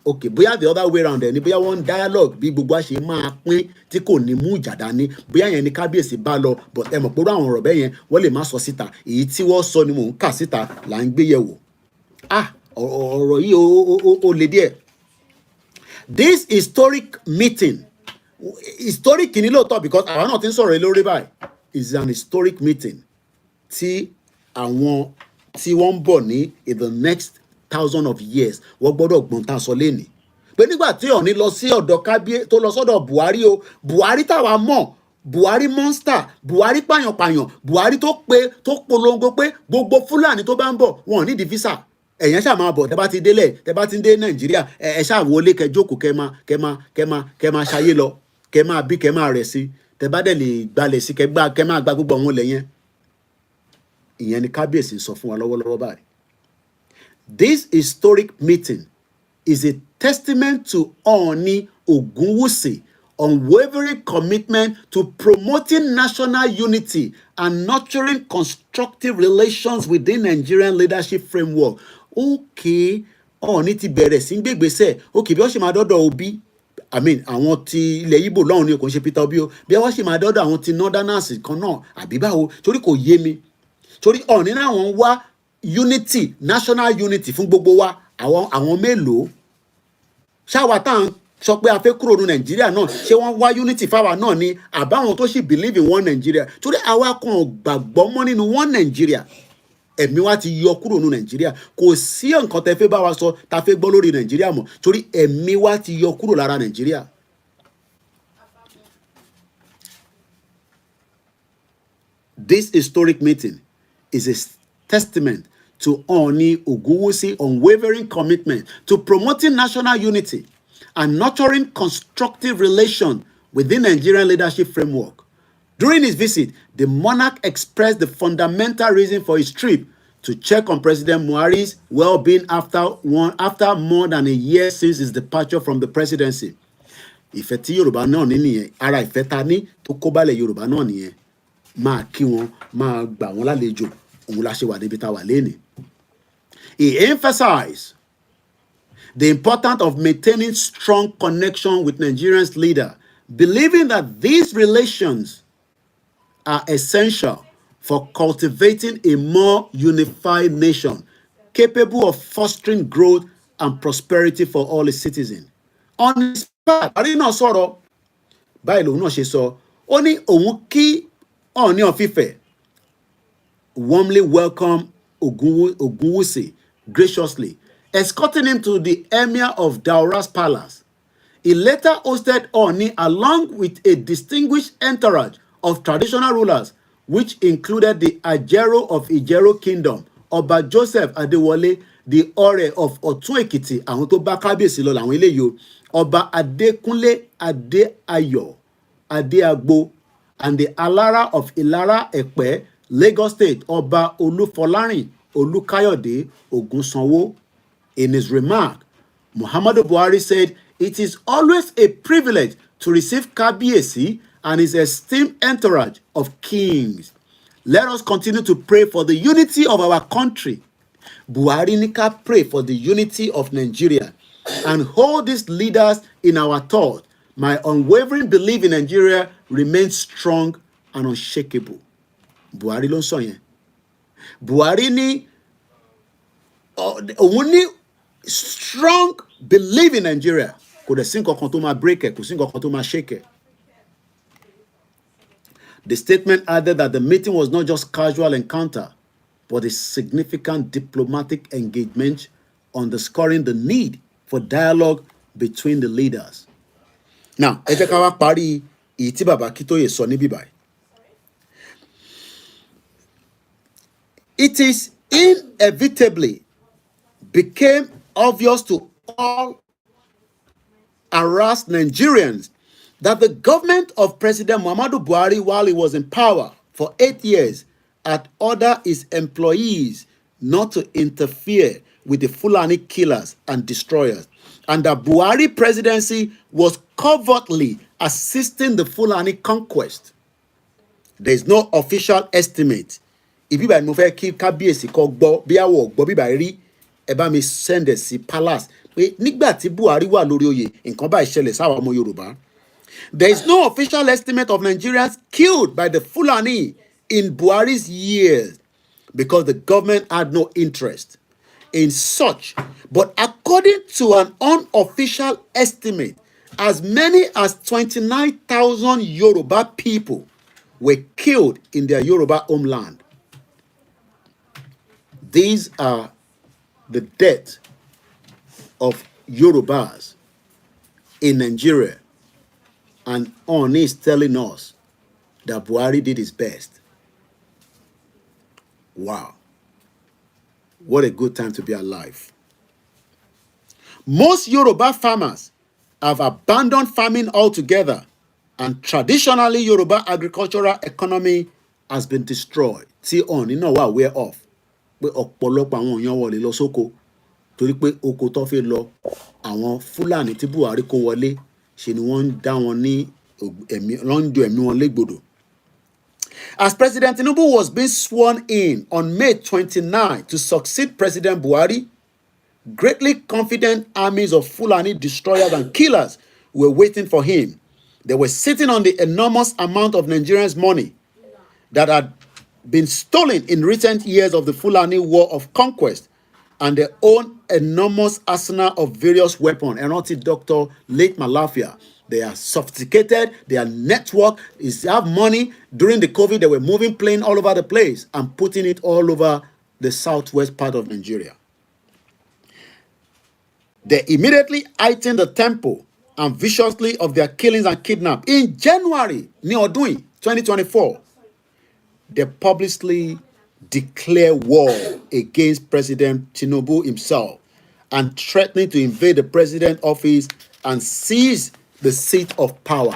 Speaker 3: Okay, bóyá the other way around ẹni bóyá wọ́n dialogue bí gbogbo àṣẹ máa pín tí kò ní mú ìjà dání, bóyá yẹn ni kábíyèsí bá lọ, but ẹ mọ̀ pé àwọn ọ̀rọ̀ bẹ́ẹ̀ yẹn wọ́n lè má sọ síta, èyí tí wọ́n sọ ni mò ń kà síta là ń gbé yẹ̀wò. Ọ̀rọ̀ yìí ó le díẹ̀. This historic meeting, historic kìíní lóòótọ́ because àwọn náà ti ń sọ̀rọ̀ lórí báyìí, is an historic meeting tí àwọn tí wọ́n ń bọ̀ ní in the next 1,000 of years wọ́n gbọ́dọ̀ gbọ́n tá a sọ lénìí. Pé nígbà tí Ọọ̀ni lọ sí ọ̀dọ̀ kábíyèsí tó lọ sọ́dọ̀ Buhari o, Buhari táwa mọ̀, Buhari monster, Buhari pàyànpàyàn, Buhari tó polongo pé gbogbo Fúlàní tó bá ń bọ̀ wọn ò ní di visa. Ẹ̀yẹn ṣáà máa bọ̀ tẹ́ bá ti délẹ̀, tẹ́ bá ti dé Nàìjíríà, ẹ ṣáà wọlé kẹ́ jókòó kẹ́ máa ṣayé lọ, kẹ́ máa bí kẹ́ máa rẹ̀ sí, tẹ́ bá dẹ̀ lè gbalẹ̀ sí kẹ́ máa gba gbogbo àwọn ilẹ̀ yẹn. Ìyẹn ni kábíyèsí sọ fún wa lọ́wọ́lọ́wọ́ báyìí. This historic meeting is a testament to Ooni Ogunwusi unwavering commitment to promoting national unity and nurturing constructive relations within Nigerian leadership framework. Okay, Ooni ti bẹ̀rẹ̀ sí gbégbèsè. Okay, bí wọ́n ṣe máa dọ́dọ̀ Obi, àwọn ti ilẹ̀ Igbo lọ́hùn ni kò ń ṣe Peter Obi o, bí wọ́n ṣe máa dọ́dọ̀ àwọn ti northerners kan náà àbí báwo, torí kò yé mi. Torí Ooni náà wọ́n wá unity, national unity fún gbogbo wa, àwọn mélòó? Ṣáwa tá à ń sọ pé a fẹ́ kúrò ní Nàìjíríà náà, ṣé wọ́n wá unity fáwa náà ni àbáwọn tó sì believe in one Nigeria? Torí àwa kan gbàgbọ́ mọ́ nínú one Nigeria. Ẹ̀mí wa ti yọ kúrò ní Nàìjíríà. Kò sí nǹkan tẹ́ fẹ́ bá wa sọ tá fẹ́ gbọ́ lórí Nàìjíríà mọ́, torí ẹ̀mí wa ti yọ kúrò lára Nàìjíríà. This historic meeting is a testament to Ooni Ogunwusi unwavering commitment to promoting national unity and nurturing constructive relations within Nigerian leadership framework. During his visit, the monarch expressed the fundamental reason for his trip to check on President Buhari's well-being after more than a year since his departure from the presidency. Ìfẹ́ tí Yorùbá náà ní nìyẹn, ara ìfẹ́ ta ní tó kó bálẹ̀ Yorùbá náà nìyẹn. Máa kí wọn, máa gbà wọn lálejò, òun la ṣe wà débi tá wà lénìí. He emphasized the importance of maintaining strong connection with Nigeria's leader, believing that these relations are essential for cultivating a more unified nation, capable of fostering growth and prosperity for all its citizens. On his part, Buhari náà sọ̀rọ̀, báyìí lòun náà ṣe sọ, ó ní òun kí Ooni of Ife warmly welcome Ogunwusi graciously, escorting him to the Emir of Daura's palace. He later hosted Ooni along with a distinguished entourage of traditional rulers, which included the Ajero of Ijero Kingdom, Ọba Joseph Adewale, the Ore of Ọ̀tún Èkìtì, àwọn tó bá kábíyèsí lọ làwọn eléyìí o, Ọba Adékúnlé Adéayọ̀ Adéagbo, and the Alara of Ilara Ẹ̀pẹ́, Lagos State, Ọba Olúfọlárìn Olúkáyọ̀dé Ògúnsanwó. In his remark, Muhammadu Buhari said, "It is always a privilege to receive Kábíyèsí and his esteemed entourage of kings. Let us continue to pray for the unity of our country." Buhari ní ká pray for the unity of Nigeria. and hold these leaders in our thought, my unwavering belief in Nigeria remains strong and unshakable. Buhari ló ń sọ yẹn. Buhari ní òun ní strong belief in Nigeria. Kò dẹ̀ sí nǹkan kan tó máa break ẹ̀, kò sí nǹkan kan tó máa shake ẹ̀. The statement added that the meeting was not just casual encounter, but a significant diplomatic engagement, underscoring the need for dialogue between the leaders. Now, ẹ jẹ́ ká wá parí èyí tí Bàbá Akíntóyè sọ níbí báyìí. It is inevitably became obvious to all harassed Nigerians that the government of President Muhammadu Buhari, while he was in power for 8 years, had ordered his employees not to interfere with the Fulani killers and destroyers, and that Buhari presidency was covertly assisting the Fulani conquest. There is no official estimate. If you mo fẹ́ kí kábíyèsí kó gbọ́ bí àwọ̀ gbọ́ bí báyìí rí, ẹ bá mi send ẹ̀ sí palace pé nígbà tí Buhari wà lórí oyè nǹkan báyìí ṣẹlẹ̀ sáwọn ọmọ Yorùbá. There is no official estimate of Nigerians killed by the Fulani in Buhari's years because the government had no interest in such. But according to an unofficial estimate, as many as 29,000 Yoruba people were killed in their Yoruba homeland. These are the death of Yorubas in Nigeria. And Ooni is telling us that Buhari did his best. Wow. What a good time to be alive. Most Yoruba farmers have abandoned farming altogether, and traditionally Yoruba agricultural economy has been destroyed. Tí Ooni náà wà aware of pé ọ̀pọ̀lọpọ̀ àwọn èèyàn wọlé lọ sóko torí pé oko tó fẹ́ lọ àwọn Fúlàní tí Buhari kó wọlé ṣe ni wọ́n ń dá wọn ní ẹ̀mí lọ́njọ́ ẹ̀mí wọn légbodò. As President Tinubu was being sworn in on May 29 to succeed President Buhari, greatly confident armies of Fulani destroyers and killers were waiting for him. They were sitting on the enormous amount of Nigerians' money that had been stolen in recent years of the Fulani war of conquest, and their own enormous arsenal of various weapons. And not Dr. Late Malafia. They are sophisticated, they are networked, they have money. During the COVID, they were moving plane all over the place and putting it all over the southwest part of Nigeria. They immediately heightened the tempo and viciously of their killings and kidnapping. In January, ní ọdún 2024, they publicly declared war against President Tinubu himself and threatening to invade the president's office and seize the seat of power.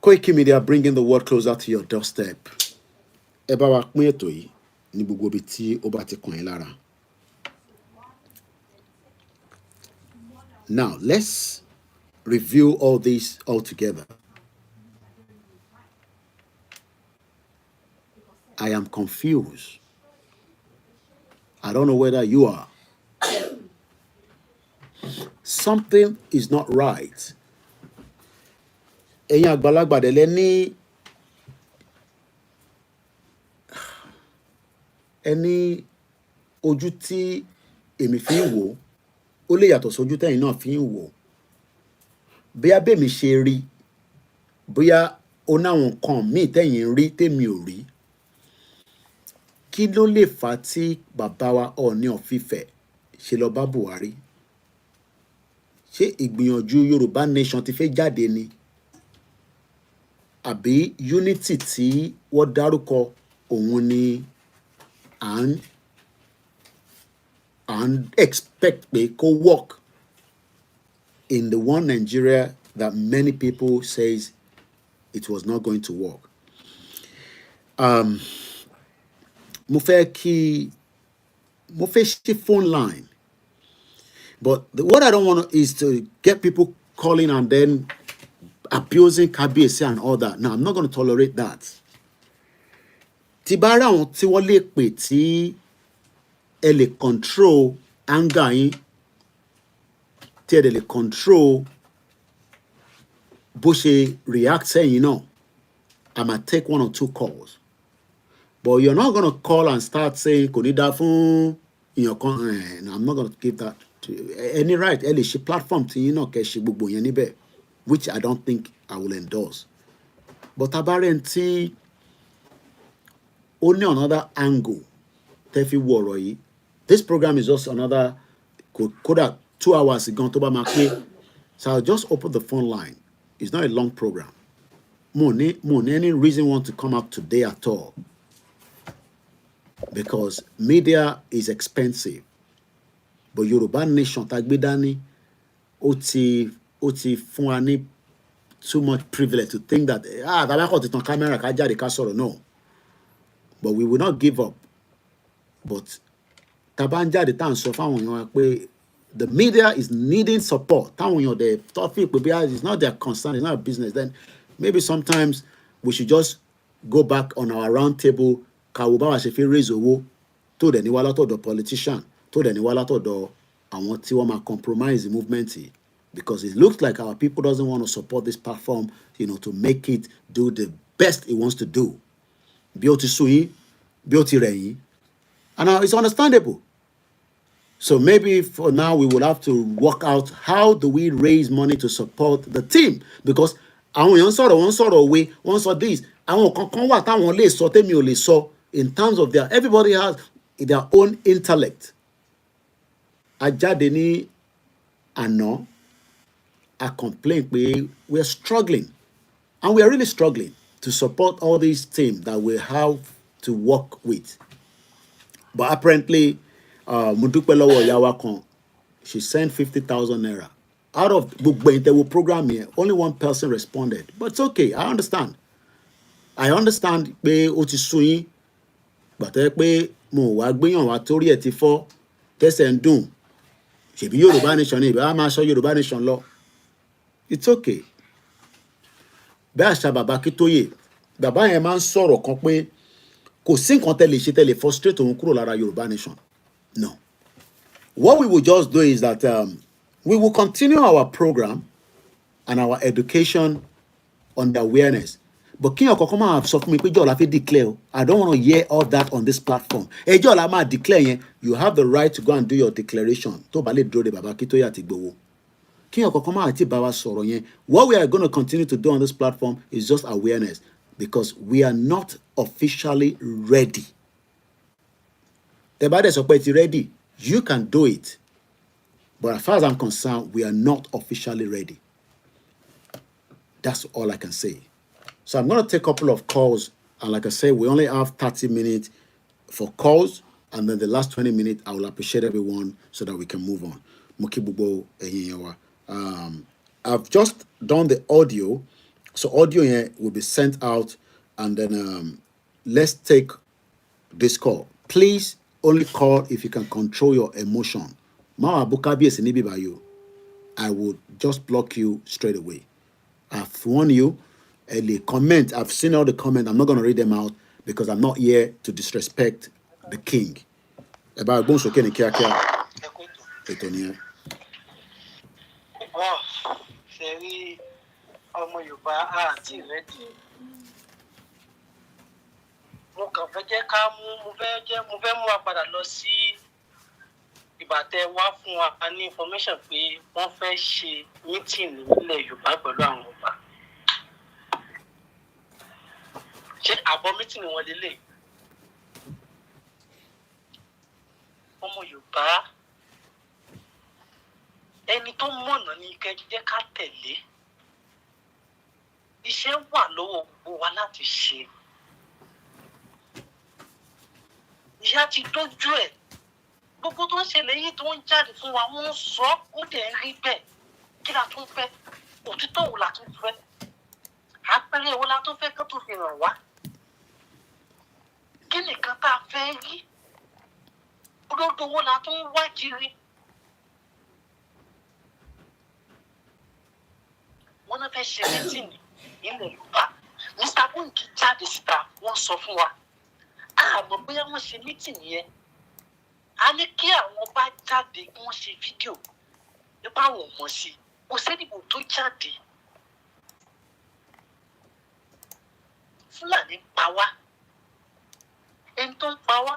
Speaker 3: Koikimedia bringing the world closer to your doorstep. Ẹ bá wa pín ètò yìí ní gbogbo ibi tí ó bá ti kàn yín lára. Now, let's review all this all together. I am confused. I don't know whether you are. Something is not right. Ẹ̀yin àgbàlagbà dẹ̀ lẹ ní ẹni ojú tí èmi fi ń wò ó lè yàtọ̀ sójú tẹ̀yin náà fi ń wò. Bóyá bẹ́ẹ̀ mi ṣe rí, bóyá ó náwọn nǹkan míì tẹ̀yin rí tèmi ò rí. Kí ló lè fà tí bàbá wa Ọọ̀ni of Ifẹ̀ ṣe lọ bá Buhari? Ṣé ìgbìyànjú Yorùbá nation ti fẹ́ jáde ni? Àbí unity tí wọ́n dárúkọ òun ni à ń expect pé kó work in the one Nigeria that many people says it was not going to work. Mo fẹ́ ṣí phone line, but what I don't want is to get people calling and then abusing Kabiyesi and all that. Now, I'm not going to tolerate that. Tí bá rí àwọn tí wọ́n lè pè tí ẹ lè control anger yín tí ẹ dẹ̀ lè control bó ṣe react sẹ́yìn náà, I might take 1 or 2 calls. But you're not going to call and start saying, kò ní dá fún èèyàn kan. No, I'm not going to give that to you. Any right, ẹ lè ṣe platform tí yín náà kẹ́ ṣe gbogbo yẹn níbẹ̀, which I don't think I will endorse. But tabarẹ́ tí ó ní another angle tẹ́ fi wo ọ̀rọ̀ yìí. This program is just another, kódà 2 hours ago tó bá máa pé. So I'll just open the phone line. It's not a long program. Mo ní any reason want to come up today at all. Because media is expensive. But Yoruba Nation tá gbé dání, ó ti fún wa ní too much privilege to think that tabakọ̀ ti tan camera ká jáde ká sọ̀rọ̀. No. But we will not give up. But taban jáde tá ń sọ fáwọn èèyàn wa pé the media is needing support. Táwọn èèyàn dẹ̀ topic pé it's not their concern, it's not a business. Then maybe sometimes we should just go back on our round table. Káwo bá wa ṣe fi raise owó tó dẹ̀ ní wá látọ̀dọ̀ politician, tó dẹ̀ ní wá látọ̀dọ̀ àwọn tí wọ́n máa compromise the movement yìí. Because it looks like our people doesn't want to support this platform, to make it do the best it wants to do. Bí ó ti sú yín, bí ó ti rẹ̀ yín. And it's understandable. So maybe for now we will have to work out how do we raise money to support the team. Because àwọn èèyàn sọ̀rọ̀, wọ́n sọ̀rọ̀ òwe, wọ́n sọ this. Àwọn kankan wà táwọn lè sọ tèmi ò lè sọ in terms of everybody has their own intellect. A jáde ní àná, I complain pé we are struggling. And we are really struggling to support all these teams that we have to work with. But apparently, mo dúpẹ́ lọ́wọ́ ìyá wa kan, she sent 50,000 naira. Out of gbogbo ìtẹ̀wò program here, only 1 person responded. But it's okay, I understand. I understand pé ó ti sú yín, gbàtẹ́ pé mo wá gbéyàn wá torí ẹ̀ ti fọ́, tẹ́sẹ̀ ń dùn. Ṣèbí Yorùbá Nation ni, ìbá máa sọ Yorùbá Nation lọ. It's okay. Bẹ́ẹ̀ àṣà bàbá Kítóyè, bàbá yẹn máa ń sọ̀rọ̀ kan pé kò sí nǹkan tẹ́ lè ṣe tẹ́ lè frustrate òun kúrò lára Yorùbá Nation. No. What we will just do is that we will continue our program and our education on the awareness. But kí ọ̀kọ̀ọ̀kan máa sọ fún mi pé jọ̀ọ́ la fi declare. I don't want to hear all that on this platform. Ẹ jọ̀ọ́ la máa declare yẹn. You have the right to go and do your declaration. Tó bá lè dúró de bàbá Kítóyè àti Ìgbòho. Kí ọ̀kọ̀ọ̀kan máa ti bá wa sọ̀rọ̀ yẹn. What we are going to continue to do on this platform is just awareness. Because we are not officially ready. Tẹ́ bá dẹ̀ sọ pé ti ready, you can do it. But as far as I'm concerned, we are not officially ready. That's all I can say. So I'm going to take a couple of calls. And like I said, we only have 30 minutes for calls. And then the last 20 minutes, I will appreciate everyone so that we can move on. I've just done the audio. So audio here will be sent out. And then let's take this call. Please only call if you can control your emotion. I would just block you straight away. I've warned you. Comment. I've seen all the comments. I'm not going to read them out because I'm not here to disrespect the king. Wow,
Speaker 8: Seri ọmọ Yorùbá àti ready. Mo kàn fẹ́ jẹ́ ká mo fẹ́ mú wa padà lọ sí ìbàtẹ́ wá fún wa ní information pé wọ́n fẹ́ ṣe meeting nílẹ̀ Yorùbá pẹ̀lú àwọn ọba. Ṣé àbọ̀ meeting wọn lélẹ̀? Ọmọ Yorùbá ẹni tó mọ̀nà ní kẹ́ jẹ́ ká tẹ̀lé. Iṣẹ́ wà lọ́wọ́ gbogbo wa láti ṣe. Ìyà ti dójú ẹ̀. Gbogbo tó ń ṣẹlẹ̀ yìí tó ń jáde fún wa wọ́n sọ ó dẹ̀ ń rí bẹ́ẹ̀. Kí la tún fẹ́? Òtítọ́ wo la tún fẹ́? Àpẹẹrẹ wo la tún fẹ́ kó tún fi hàn wá? Kí nìkan tá a fẹ́ rí? Olódo wo la tún wá kiri? Wọ́n náà fẹ́ ṣe mítìnì ilẹ̀ Yorùbá. Mr. Koiki jáde síta wọ́n sọ fún wa. Àmọ́ bóyá wọ́n ṣe mítìnì yẹn. A ní kí àwọn bá jáde kí wọ́n ṣe fídíò. nípa àwọn ọmọ sí kò sẹ́dìbò tó jáde Fúlàní pa wá ẹni tó ń pa wá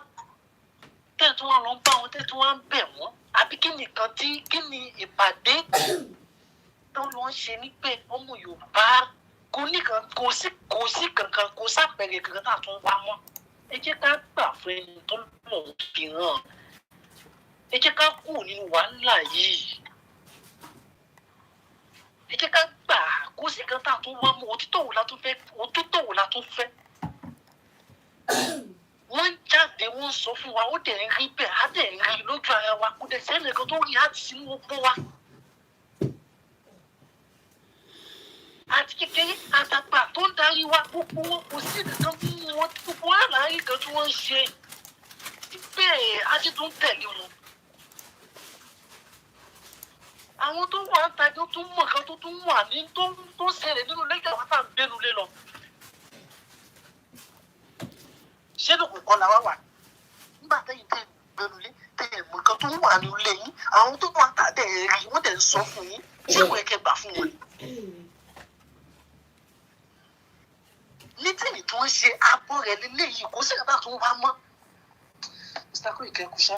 Speaker 8: tẹ́tí wọn lọ ń bá wọn tẹ́tí wọn ń bẹ̀ wọ́n àbí kí ni ìpàdé tó lọ ń ṣe ní pé ọmọ Yorùbá kò sí kankan kò sápẹ̀rẹ̀ kankan tá a tún wá mọ́ ẹ jẹ́ ká gbà fún ẹni tó lọ́ọ́ fi hàn ẹ jẹ́ ká kú nínú wàhálà yìí ẹ jẹ́ ká gbà kó sí kan tá a tún wá mọ́ òtítọ́ wo la tún fẹ́ wọ́n ń jáde wọ́n ń sọ fún wa ó dẹ̀ ń rí bẹ́ẹ̀ á dẹ̀ ń rí lójú ara wa kó dẹ̀ sẹ́ni kan tó rí àti sínú gbogbo wa àti kékeré àtàgbà tó ń darí wa gbogbo wọn kò sí nǹkan fún wọn gbogbo wa láàárín kan tí wọ́n ń ṣe bẹ́ẹ̀ á sì tún tẹ̀lé wọn. àwọn tó wà ń tajú tó mọ̀ kan tó tún wà ní tó ń ṣẹlẹ̀ nínú lẹ́gbẹ̀ẹ́ wa tá à ń gbénu lé lọ. ṣé ló kò kọ́ la wá wà nígbà tẹ́yìn tẹ́ gbénu lé tẹ́yìn mọ̀ kan tó wà ní ilé yín àwọn tó wà tà dẹ̀ rí wọ́n dẹ̀ ń sọ fún yín ṣé kò yẹ kẹ́ gbà fún wọn. mítìnì tó ń ṣe àbọ̀ rẹ̀ lélẹ́yìí kò sí ìgbà tó ń wá mọ́. Mr. Koiki kú ṣá.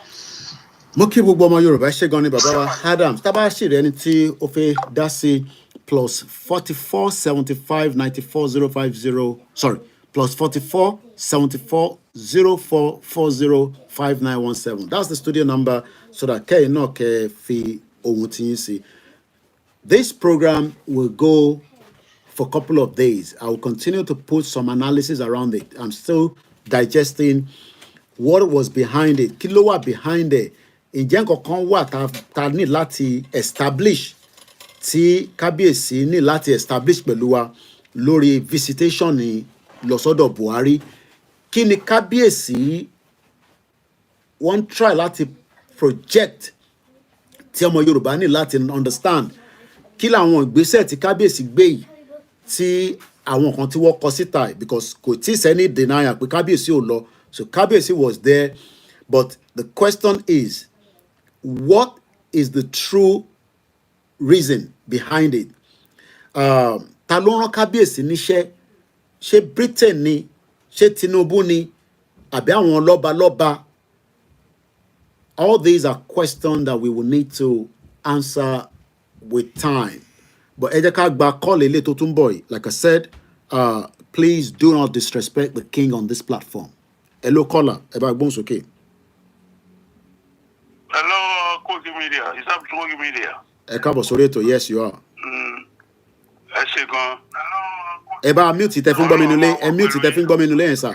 Speaker 3: Mo kí gbogbo ọmọ Yorùbá ṣe gan ni bàbá wa Adams tá bá ṣì rẹ ẹni tí ó fẹ́ dá sí +44 75 94 050 sorry +44 74 04 40 5917 that's the studio number so that kẹ́yìn náà kẹ́ fi ohun tí yín sí. This program will go for a couple of days. I will continue to put some analysis around it. I'm still digesting what was behind it. Kí ló wà behind it? Ǹjẹ́ nǹkan wà tá ní láti establish tí kábíyèsí ní láti establish pẹ̀lú wa lórí visitation ní lọ sọ́dọ̀ Buhari? Kí ni kábíyèsí wọ́n try láti project tí ọmọ Yorùbá ní láti understand? Kí làwọn ìgbésẹ̀ tí kábíyèsí gbé yìí tí àwọn kan tí wọ́n kọ síta because kò tí sẹ́ni denial pé kábíyèsí ò lọ. So kábíyèsí was there, but the question is, what is the true reason behind it? Ta ló rán kábíyèsí níṣẹ́? Ṣé Britain ni? Ṣé Tinubu ni? Àbí àwọn lọ́balọ́ba? All these are questions that we will need to answer with time. But ẹ jẹ́ ká gba call ilé tó tún bọ̀ yìí. Like I said, please do not disrespect the king on this platform. Hello caller, ẹ bá gbóhùn sókè.
Speaker 1: Hello, Koikimedia. Is that Koikimedia?
Speaker 3: Ẹ káàbọ̀ sórí ètò, yes you are.
Speaker 1: Ẹ ṣé gan.
Speaker 3: Ẹ bá mute tẹ́ fi ń gbọ́ mi nulẹ̀, ẹ mute tẹ́ fi ń gbọ́ mi nulẹ̀ yẹn sà.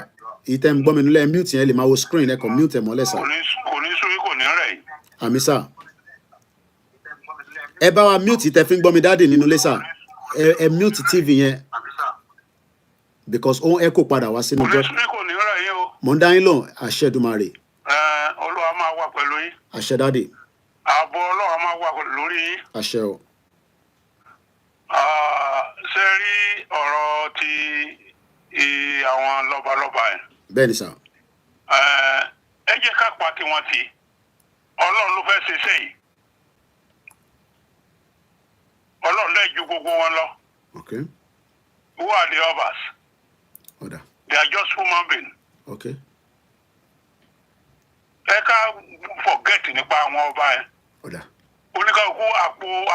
Speaker 3: Ìtẹ́ ń gbọ́ mi nulẹ̀, ẹ mute yẹn lè máa wo screen, ẹ kàn mute ẹ mọ́lẹ̀ sà.
Speaker 1: Kò ní sórí kò ní rẹ̀ yìí.
Speaker 3: Àmì sà. Ẹ bá wa mute tẹ́ fi ń gbọ́ mi dáàdì nínú ilé sà. Ẹ mute TV yẹn because ó ń echo padà wá sínú
Speaker 1: jọ́. Kò ní sórí kò ní rẹ̀ yìí o.
Speaker 3: Mo ń dá yín lóhùn, àṣẹ Èdùmàrè.
Speaker 1: Olúwa máa wà pẹ̀lú yín.
Speaker 3: Àṣẹ dáàdì.
Speaker 1: Ààbò Ọlọ́run máa wà lórí yín.
Speaker 3: Àṣẹ o.
Speaker 1: Ṣé rí ọ̀rọ̀ ti àwọn lọ́balọ́ba ẹ̀?
Speaker 3: Bẹ́ẹ̀ni sà.
Speaker 1: Ẹ jẹ́ ká pa tiwọn tì. Ọlọ́run ló fẹ́ ṣe iṣẹ́ yìí. Ọlọ́run lè ju gbogbo wọn lọ.
Speaker 3: Okay.
Speaker 1: Who are the others?
Speaker 3: Order.
Speaker 1: They are just human beings.
Speaker 3: Okay.
Speaker 1: Ẹ ká forget nípa àwọn ọba ẹ̀.
Speaker 3: Order.
Speaker 1: Oníkàkú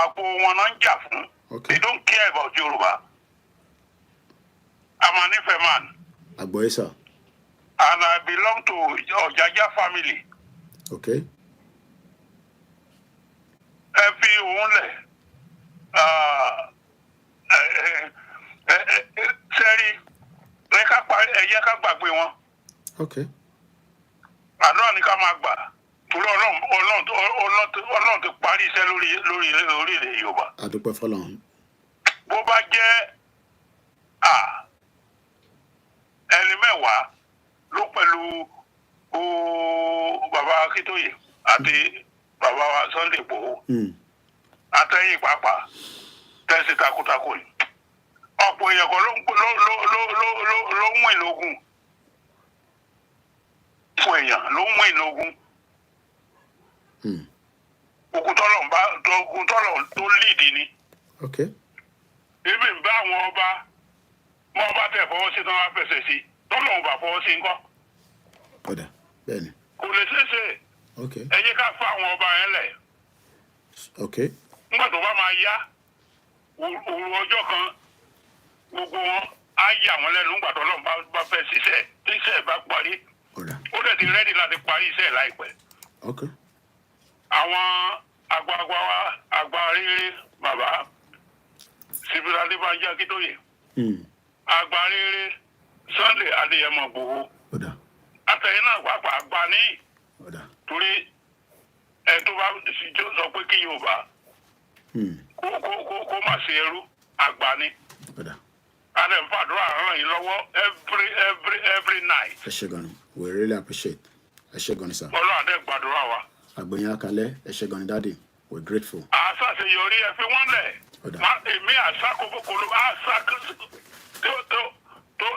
Speaker 1: àpò wọn náà ń jà fún.
Speaker 3: Okay.
Speaker 1: They don't care about Yoruba. I'm an Ife man.
Speaker 3: Agboye sir.
Speaker 1: And I belong to Ojaja family.
Speaker 3: Okay.
Speaker 1: Ẹ fi òun lẹ̀. Sẹ́rí, ẹ yẹ ká gbàgbé wọn.
Speaker 3: Okay.
Speaker 1: Àdúrà ni ká máa gbà. Torí Ọlọ́run ti parí iṣẹ́ lórí orílẹ̀ Yorùbá.
Speaker 3: A dúpẹ́ f'Ọlọ́run.
Speaker 1: Bó bá jẹ́ ẹni mẹ́wàá ló pẹ̀lú bàbá Akíntóyè àti bàbá wa Sunday Igboho àtẹ̀yìn pàápàá tẹ̀sí takuntakun yìí. Ọ̀pọ̀ èèyàn kan ló ń wìn lógún. Ọ̀pọ̀ èèyàn ló ń wìn lógún. ogun tó líìdì ni.
Speaker 3: Okay.
Speaker 1: Ebi ń bá àwọn ọba mọ́ ọba tẹ̀ fọwọ́ sí tán wá fẹsẹ̀ sí tọ́lọ́run bá fọwọ́ sí ńkọ́.
Speaker 3: Ọ̀dà bẹ́ẹ̀ ni.
Speaker 1: Kò lè ṣeé ṣe.
Speaker 3: Okay.
Speaker 1: Ẹ jẹ́ ká fa àwọn ọba yẹn lẹ̀.
Speaker 3: Okay.
Speaker 1: Nígbà tó bá máa yá òru ọjọ́ kan gbogbo wọn á yà wọ́n lẹ́nu nígbà tó Ọlọ́run bá fẹ́ ṣiṣẹ́ tí iṣẹ́ bá parí.
Speaker 3: Ọ̀dà.
Speaker 1: Ó dẹ̀ ti rẹ́dí láti parí iṣẹ́ láìpẹ́.
Speaker 3: Okay.
Speaker 1: Àwọn àgbààgbà wa àgbà rere bàbá Síbírà Adébánjí Akíntóyè. Àgbà rere Sunday Adéyẹmọ Ìgbòho.
Speaker 3: Ọ̀dà.
Speaker 1: Àtẹ̀yìn náà pàápàá àgbà ní.
Speaker 3: Ọ̀dà.
Speaker 1: Torí ẹ tó bá sọ pé kí Yorùbá kó má ṣe ẹrú àgbà ní.
Speaker 3: Ọ̀dà.
Speaker 1: Adé ń fàdúrà ràn yín lọ́wọ́ every night.
Speaker 3: Ẹ ṣé gan ni. We really appreciate. Ẹ ṣé gan ni sir.
Speaker 1: Ọlọ́run adé gbàdúrà wa.
Speaker 3: Àgbẹ̀yìn akalẹ̀ ẹ ṣé gan ni daddy. We're grateful.
Speaker 1: Àṣàṣeyọrí ẹ fi wọ́n lẹ̀. Èmi àṣà kòkòrò àṣà tó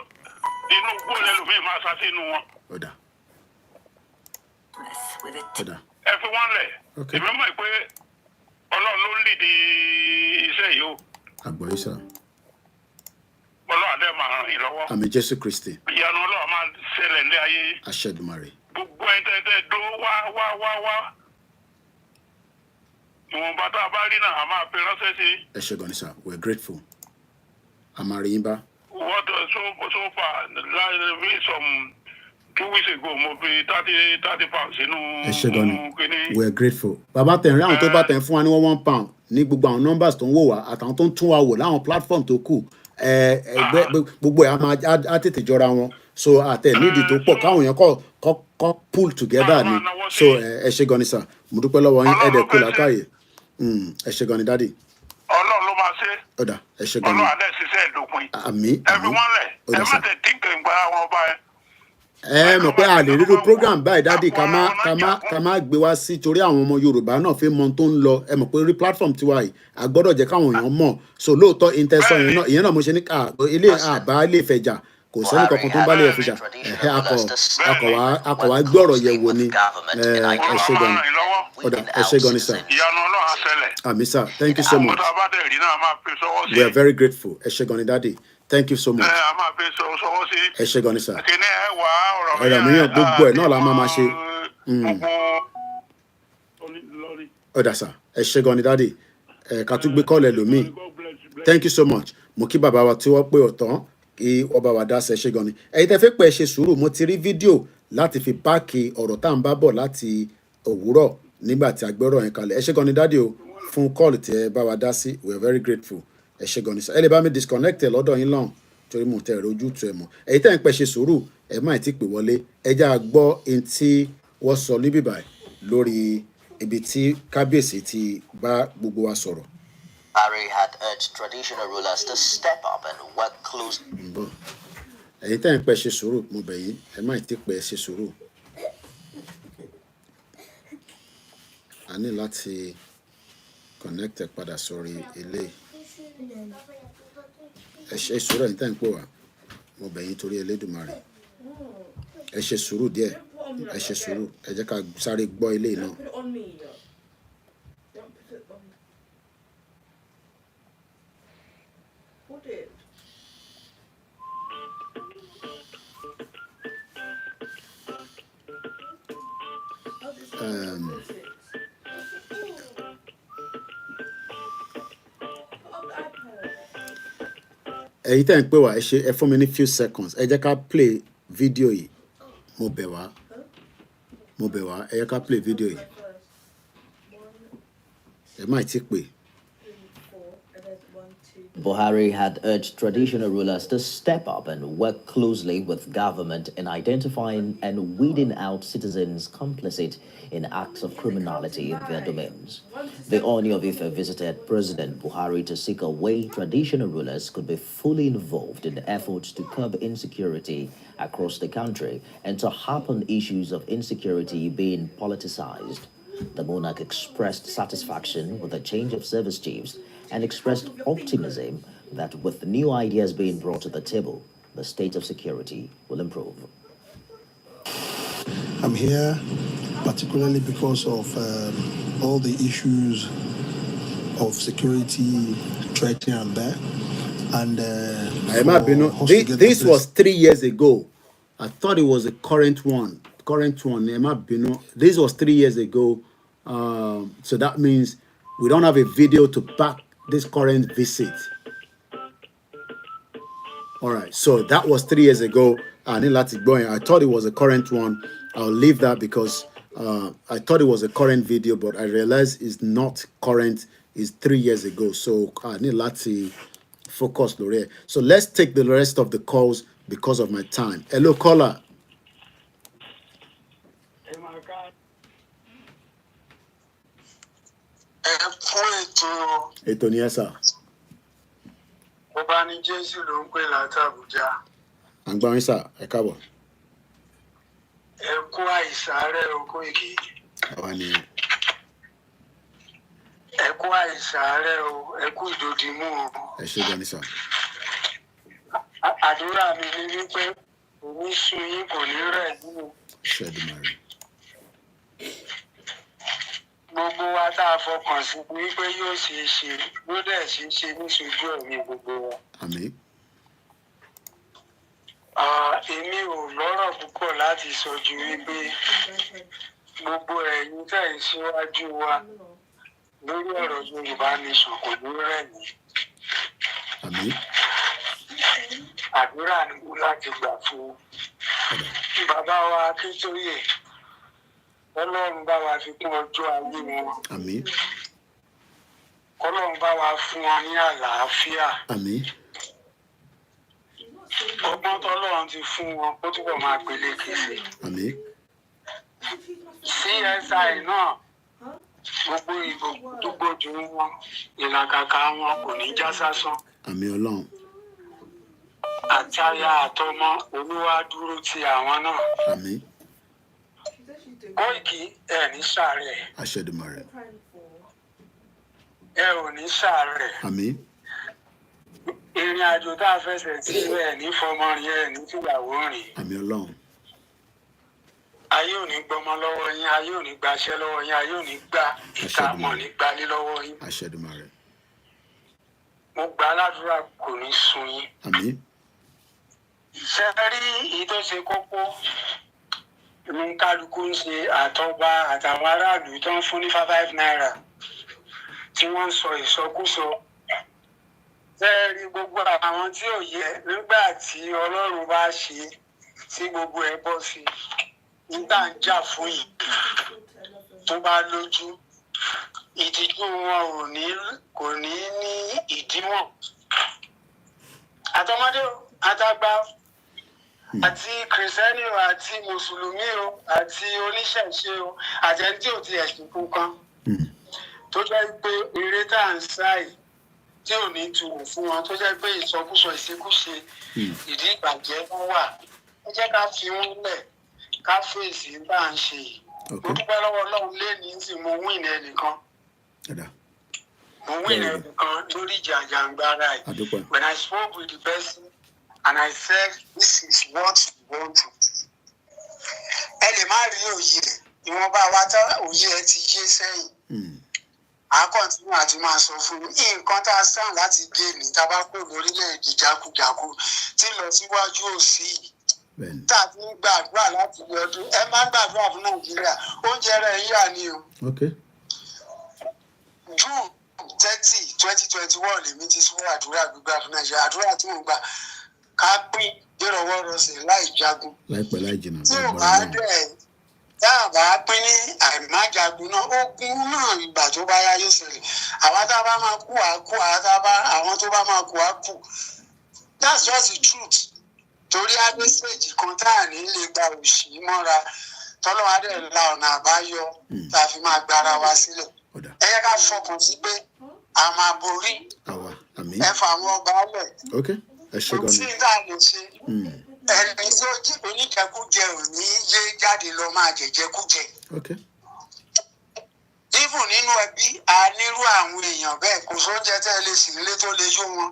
Speaker 1: inú gbólẹ̀ lómi máa ṣá sínú wọn.
Speaker 3: Ọ̀dà. Ọ̀dà.
Speaker 1: Ẹ fi wọ́n lẹ̀. Èmi mọ̀ pé Ọlọ́run ló ń lìdí iṣẹ́ yìí o.
Speaker 3: Àgbọ̀yé sir.
Speaker 1: Ọlọ́run adé máa ràn yín lọ́wọ́.
Speaker 3: Àmín Jésù Kristi.
Speaker 1: Ìyanu Ọlọ́run máa ṣẹlẹ̀ ní ayé.
Speaker 3: Àṣẹ Èdùmàrè.
Speaker 1: Gbogbo ẹ̀ tẹ́tẹ́ dó wá. Ìwọ̀nba tá a bá rí náà a máa fi ránṣẹ́ sí.
Speaker 3: Ẹ ṣé gan ni sir. We're grateful. Àmàrí yín bá.
Speaker 1: What so far like some 2 weeks ago mo fi 30 pounds sínú.
Speaker 3: Ẹ ṣé gan ni. We're grateful. Bàbá tẹ̀ ń rí àwọn tó bá tẹ̀ ń fún wa ní £1 ní gbogbo àwọn numbers tó ń wò wá àtàwọn tó ń tún wa wò láwọn platform tó kù gbogbo ẹ̀ á tètè jọra wọn so àtẹ̀ nídìí tó pọ̀ káwọn èèyàn kọ́ pull together ni so ẹ ṣé gan ni sir mo dúpẹ́ lọ́wọ́ yín ẹ̀dẹ̀ kó làákàyè ẹ ṣé gan ni daddy.
Speaker 1: Ọlọ́run ló máa ṣe.
Speaker 3: Ọ̀dà ẹ ṣé gan ni.
Speaker 1: Ọlọ́run adé ṣiṣẹ́ ìdópin.
Speaker 3: Àmín.
Speaker 1: Ẹ fi wọ́n lẹ̀ ẹ má tẹ̀ dínkì ń gba àwọn ọba ẹ.
Speaker 3: Ẹ mọ̀ pé a lè rírú program báyìí dáàdì ká má gbé wá sí torí àwọn ọmọ Yorùbá náà fi mọ tó ń lọ ẹ mọ̀ pé rí platform tiwa yìí a gbọ́dọ̀ jẹ́ káwọn èèyàn mọ̀ so lóòótọ́ intention ìyẹn náà mo ṣe ní ilé àbá ilé ìfẹ̀jà kò sẹ́ni kankan tó ń bá lè fìjà akọ̀wá gbé ọ̀rọ̀ yẹ̀ wò ni ẹ ṣé gan ni ọ̀dà ẹ ṣé gan ni sir.
Speaker 1: Ìyanu Ọlọ́run á ṣẹlẹ̀.
Speaker 3: Àmín sir thank you so much. We are very grateful ẹ ṣé gan ni daddy. Thank you so much. Ẹ ṣé gan ni sir. Ọ̀rọ̀ mìíràn gbogbo ẹ̀ náà la máa ṣe. Ọ̀dà sir, ẹ ṣé gan ni daddy. Ká tún gbé kọ́ọ̀lù ẹlòmíì. Thank you so much. Mo kí bàbá wa tí wọ́n pé ọ̀tán kí ọba wa dá sí ẹ ṣé gan ni. Ẹ̀yin tẹ́ fẹ́ pẹ́ ṣe sùúrù mo ti rí fídíò láti fi páàkì ọ̀rọ̀ tá à ń bá bọ̀ láti òwúrọ̀ nígbà tí a gbé ọ̀rọ̀ yẹn kalẹ̀. Ẹ ṣé gan ni daddy o fún kọ́ọ̀lù tí ẹ bá wa dá sí. We are very grateful. Ẹ ṣé gan ni sir. Ẹ lè bá mi disconnect ẹ lọ́dọ̀ yín lọ́hùn torí mo tẹ ẹ̀rọ ojú tu ẹ̀ mọ́ èyí tẹ́ ń pẹ́ ṣe sùúrù ẹ má ti pè wọlé ẹ já gbọ́ ẹni tí wọ́n sọ níbí báyìí lórí ibi tí kábíyèsí ti bá gbogbo wa sọ̀rọ̀.
Speaker 2: Buhari had urged traditional rulers to step up and work closely.
Speaker 3: Èyí tẹ́ ń pẹ́ ṣe sùúrù mo bẹ̀ yín ẹ má ti pẹ́ ṣe sùúrù. A ní láti connect ẹ padà sórí eléyìí. Ẹ ṣe sùúrù ẹ̀yin tẹ́ ń pè wá mo bẹ̀ yín torí Elédùmarè ẹ ṣe sùúrù díẹ̀ ẹ ṣe sùúrù ẹ jẹ́ ká sáré gbọ́ ilé náà. Èyí tẹ́ ń pè wá ẹ fún mi ní few seconds ẹ jẹ́ ká play video yìí mo bẹ̀ wá ẹ jẹ́ ká play video yìí ẹ má ti pè.
Speaker 9: Buhari had urged traditional rulers to step up and work closely with government in identifying and weeding out citizens complicit in acts of criminality in their domains. The Ooni of Ife visited President Buhari to seek a way traditional rulers could be fully involved in the efforts to curb insecurity across the country and to harp issues of insecurity being politicized. The monarch expressed satisfaction with the change of service chiefs and expressed optimism that with the new ideas being brought to the table, the state of security will improve.
Speaker 10: I'm here particularly because of all the issues of security threat here and there. And
Speaker 3: this was 3 years ago. I thought it was a current one. This was 3 years ago. So that means we don't have a video to back this current visit. All right. So that was 3 years ago. I thought it was a current one. I'll leave that because I thought it was a current video, but I realized it's not current. It's 3 years ago. So I need to focus, Lore. So let's take the rest of the calls because of my time. Hello, caller. Ètò ni ẹ sà.
Speaker 11: Ọba ní Jésù ló ń pè láti Àbújá.
Speaker 3: À ń gbọ́ yín sà, ẹ káàbọ̀.
Speaker 11: Ẹ kú àìsàárẹ̀ o Koiki.
Speaker 3: Àwa ni.
Speaker 11: Ẹ kú àìsàárẹ̀ o, ẹ kú ìdòdìmú o.
Speaker 3: Ẹ ṣé gan ni sà.
Speaker 11: Àdúrà mi ni wípé òun sun yín kò ní rẹ̀ yín o.
Speaker 3: Ṣẹ́dùmarè.
Speaker 11: Gbogbo wa tá a fọkàn sí wípé yóò ṣe é ṣe ló dẹ̀ ṣe é ṣe níṣojú ẹ̀mí gbogbo wa.
Speaker 3: Àmín.
Speaker 11: Èmi ò lọ́rọ̀ púpọ̀ láti sọ ju wípé gbogbo ẹ̀yin tẹ̀ ń síwájú wa lórí ọ̀rọ̀ Yorùbá nation kò ní rẹ̀ yín.
Speaker 3: Àmín.
Speaker 11: Àdúrà ni mo láti gbà fún bàbá wa Akíntóyè. Ọlọ́run bá wa fi kún ọjọ́ ayé wọn.
Speaker 3: Àmín.
Speaker 11: Ọlọ́run bá wa fún wọn ní àlàáfíà.
Speaker 3: Àmín.
Speaker 11: Ọgbọ́n tọ́lọ́run ti fún wọn kó túbọ̀ máa gbélé kìí.
Speaker 3: Àmín.
Speaker 11: CSI náà gbogbo ìbò tó gbójú wọn ìlàkàkà wọn kò ní já sásán.
Speaker 3: Àmín Ọlọ́run.
Speaker 11: Àtayá àtọmọ Olúwa dúró ti àwọn náà.
Speaker 3: Àmín.
Speaker 11: Koiki ẹ ní ṣàárẹ̀.
Speaker 3: Àṣẹdùmarè.
Speaker 11: Ẹ ò ní ṣàárẹ̀.
Speaker 3: Àmín.
Speaker 11: Ìrìn àjò tá a fẹsẹ̀ tí ẹ ní fọmọ rìn ẹ ní tìyàwó rìn.
Speaker 3: Àmín Ọlọ́run.
Speaker 11: Ayé ò ní gbọmọ lọ́wọ́ yín, ayé ò ní gbaṣẹ́ lọ́wọ́ yín, ayé ò ní gba ìtààmú ní gbalé lọ́wọ́ yín.
Speaker 3: Àṣẹdùmarè.
Speaker 11: Mo gbà ládùúrà kò ní sun yín.
Speaker 3: Àmín.
Speaker 11: Ṣé rí èyí tó ṣe kókó ní kálukú ń ṣe àtọba àtàwọn aráàlú tó ń fún ní 5 naira tí wọ́n ń sọ ìsọkúsọ. Ṣé rí gbogbo àwọn tí ò yẹ nígbà tí Ọlọ́run bá ṣe tí gbogbo ẹ bọ́ sí nígbà ń jà fún yìí tó bá lójú ìtìjú wọn kò ní ní ìdíwọ̀n. Àtọmọdé o, àtàgbà àti kìrìsìtẹ́nì o, àti mùsùlùmí o, àti oníṣẹ̀ṣe o, àti ẹni tí ò ti ẹ̀sìn kankan tó jẹ́ pé eré tá à ń sáì tí ò ní tuwò fún wọn, tó jẹ́ pé ìsọkúsọ ìṣekúṣe ìdí ìbàjẹ́ wọn wà. Ẹ jẹ́ ká fi wọn lẹ̀ ká fèsì bá à ń ṣe yìí. Mo dúpẹ́ lọ́wọ́ Ọlọ́run lẹ́ni tí mo win ẹnìkan. Mo win ẹnìkan lórí ìjàǹgbara yìí. When I spoke with the person and I said this is what you want to do. Ẹ lè má rí òye rẹ̀, ìwọ̀nba wa tá òye ẹ ti yé sẹ́yìn. A kọ́ntínú àti máa sọ fún mi nǹkan tá a sàn láti gbé ní tabako lórílẹ̀-èdè jákujàku tí lọ síwájú òsì yìí. Tá a ti ń gbàdúrà láti ọdún ẹ má gbàdúrà fún Nàìjíríà oúnjẹ rẹ̀ yíyà ni o. June 30, 2021 lèmi ti sún àdúrà gbígbà fún Nàìjíríà. Àdúrà tí mo gbà ká pín ìrọwọ́rọsẹ̀ láì jagun.
Speaker 3: Láìpẹ́ láì jìnnà.
Speaker 11: Tí ò bá dẹ̀ tá a bá pín ní àìmájagun náà ogun náà ìgbà tó bá yá yóò ṣẹlẹ̀. Àwa tá a bá máa kú àá kú, àwọn tó bá máa kú àá kú. That's just the truth. Torí adéṣèjì kan tá à ní lè gba òṣì mọ́ra tọ́lọ́wọ́ adé la ọ̀nà àbáyọ tá a fi máa gbára wa sílẹ̀. Ẹ yẹ ká fọkàn sí pé a máa borí. Ẹ fà àwọn ọba lẹ̀.
Speaker 3: Ẹ ṣe gan ni.
Speaker 11: Kò sí tá a lè ṣe. Ẹni tó jí oníjẹkújẹ ò ní yé jáde lọ máa jẹjẹkújẹ. Even nínú ẹbí a nírú àwọn èèyàn bẹ́ẹ̀ kò sóúnjẹ tẹ́ ẹ lè sì nílé tó lè yó wọn.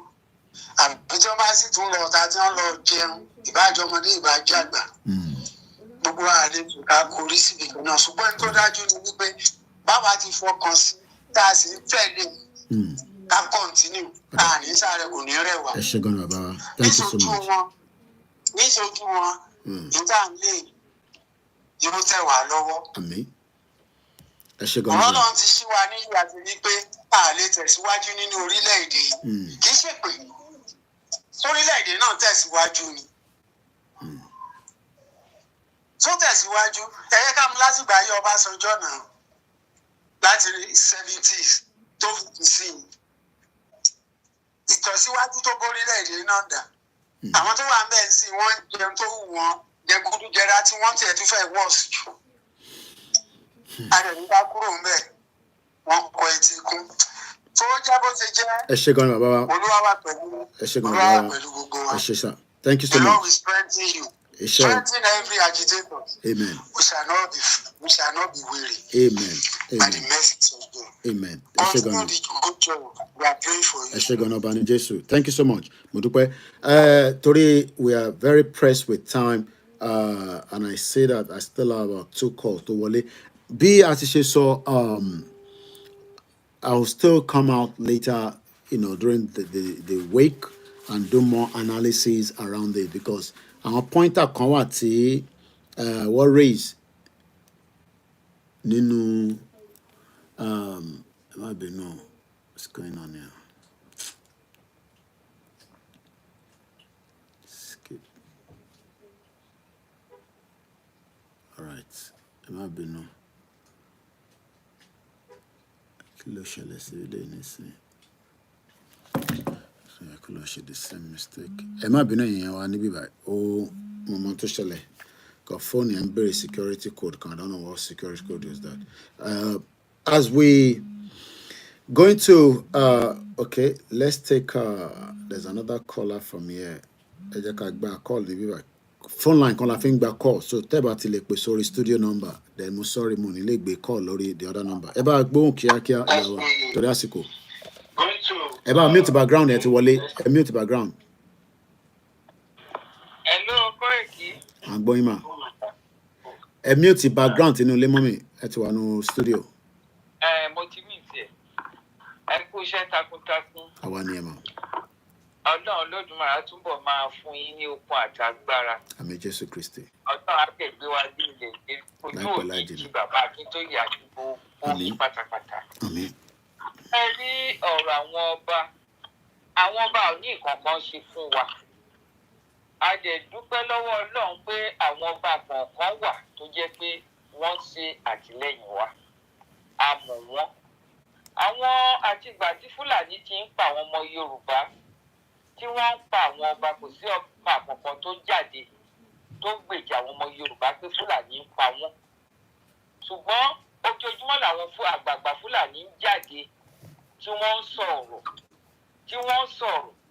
Speaker 11: Àbí tí wọ́n bá sì tún lọ ọ̀tá tí wọ́n lọ jẹun ìbájọ́ ọmọdé ìbájọ́ àgbà. gbogbo àlejò ká korí síbi kan náà ṣùgbọ́n tó dájú ni wípé báwa ti fọkàn sí tá a sì ń tẹ̀lé ká kọ́ntínú ká ní sáré kò ní rẹwà.
Speaker 3: ẹ ṣé gan bàbá wa thank you so much.
Speaker 11: níṣojú wọn níta lè yóò tẹ̀ wá lọ́wọ́.
Speaker 3: àmín ẹ ṣé gan bàbá.
Speaker 11: Ọlọ́run ti ṣí wa ní ìyá àti wípé a lè tẹ̀síwájú nínú orílẹ̀-èdè yìí kì í ṣe pé orílẹ̀-èdè náà tẹ̀síwájú ni. tó tẹ̀síwájú ẹ̀yẹ ká mú látìgbà ayé Ọbásanjọ́ náà láti 70s tó fi sí ìtọ̀síwájú tó bórílẹ̀-èdè náà dà. àwọn tó wà ń bẹ̀ sí wọ́n jẹun tó wù wọ́n jẹgúdújẹrá tí wọ́n tiẹ̀ tún fẹ́ wọ́ọ̀sì jù. àrẹ̀mí bá kúrò ń bẹ̀ wọ́n kọ etí ikún. tó jẹ́ bó ṣe jẹ́.
Speaker 3: ẹ ṣé gan bàbá wa.
Speaker 11: Olúwa wà pẹ̀lú.
Speaker 3: ẹ ṣé gan bàbá wa. ẹ ṣé sir thank you so much.
Speaker 11: The Lord will strengthen you.
Speaker 3: Sure.
Speaker 11: Strengthen every agitator.
Speaker 3: Amen.
Speaker 11: We shall not be weary.
Speaker 3: Amen.
Speaker 11: By the mercies of God.
Speaker 3: Amen.
Speaker 11: Continue the good job. We are praying for you.
Speaker 3: ẹ ṣé gan ọba ní Jésù. Thank you so much. Mo dúpẹ́. Torí we are very pressed with time and I say that I still have about 2 calls tó wọlé. Bí a ti ṣe sọ, I will still come out later, during the week and do more analysis around it because àwọn pointer kan wà tí wọ́n raise nínú ẹ má bínú what's going on here. Skip. All right. Ẹ má bínú. Kí ló ṣẹlẹ̀ sí ilé nísìnyí? I could share the same mistake. Ẹ má bínú yẹn wá níbí báyìí. Ó mọ̀mọ́ tó ṣẹlẹ̀. Got phone and very security code. I don't know what security code is that. As we going to okay, let's take there's another caller from here. Ẹ jẹ́ ká gba call níbí báyìí. Phone line kan la fi ń gba call. So tẹ́ bá ti lè pè sórí studio number. Then mo sorry mo ní lè gbé call lórí the other number. Ẹ bá gbóhùn kíákíá ìyàwó torí àsìkò. Ẹ bá mute background ẹ ti wọlé. Ẹ mute background.
Speaker 12: Hello, Koiki.
Speaker 3: À ń gbọ́ yín mà. Ẹ mute background inú ilé mọ́mì. Ẹ ti wà ní studio.
Speaker 12: Mo ti mute ẹ. Ẹ kú iṣẹ́ takuntakun.
Speaker 3: Àwa ni ẹ mà.
Speaker 12: Ọlọ́run Olódùmarè túbọ̀ máa fún yín ní okun àti agbára.
Speaker 3: Àmín Jésù Kristi.
Speaker 12: Ọlọ́run á pègbé wa bí ilẹ̀ ojú òní ti bàbá Akíntóyè àti gbogbo pátápátá.
Speaker 3: Àmín.
Speaker 12: Ẹ rí ọ̀rọ̀ àwọn ọba ò ní nǹkan kan ṣe fún wa. A dẹ̀ dúpẹ́ lọ́wọ́ Ọlọ́run pé àwọn ọba kọ̀ọ̀kan wà tó jẹ́ pé wọ́n ṣe àtìlẹ́yìn wa. A mọ̀ wọ́n. Àwọn àtìgbà tí Fúlàní ti ń pa àwọn ọmọ Yorùbá tí wọ́n ń pa àwọn ọba kò sí ọba àkọ́kọ́ tó jáde tó gbèjà àwọn ọmọ Yorùbá pé Fúlàní ń pa wọ́n. Ṣùgbọ́n ojoojúmọ́ làwọn àgbààgbà Fúlàní ń jáde tí wọ́n ń sọ̀rọ̀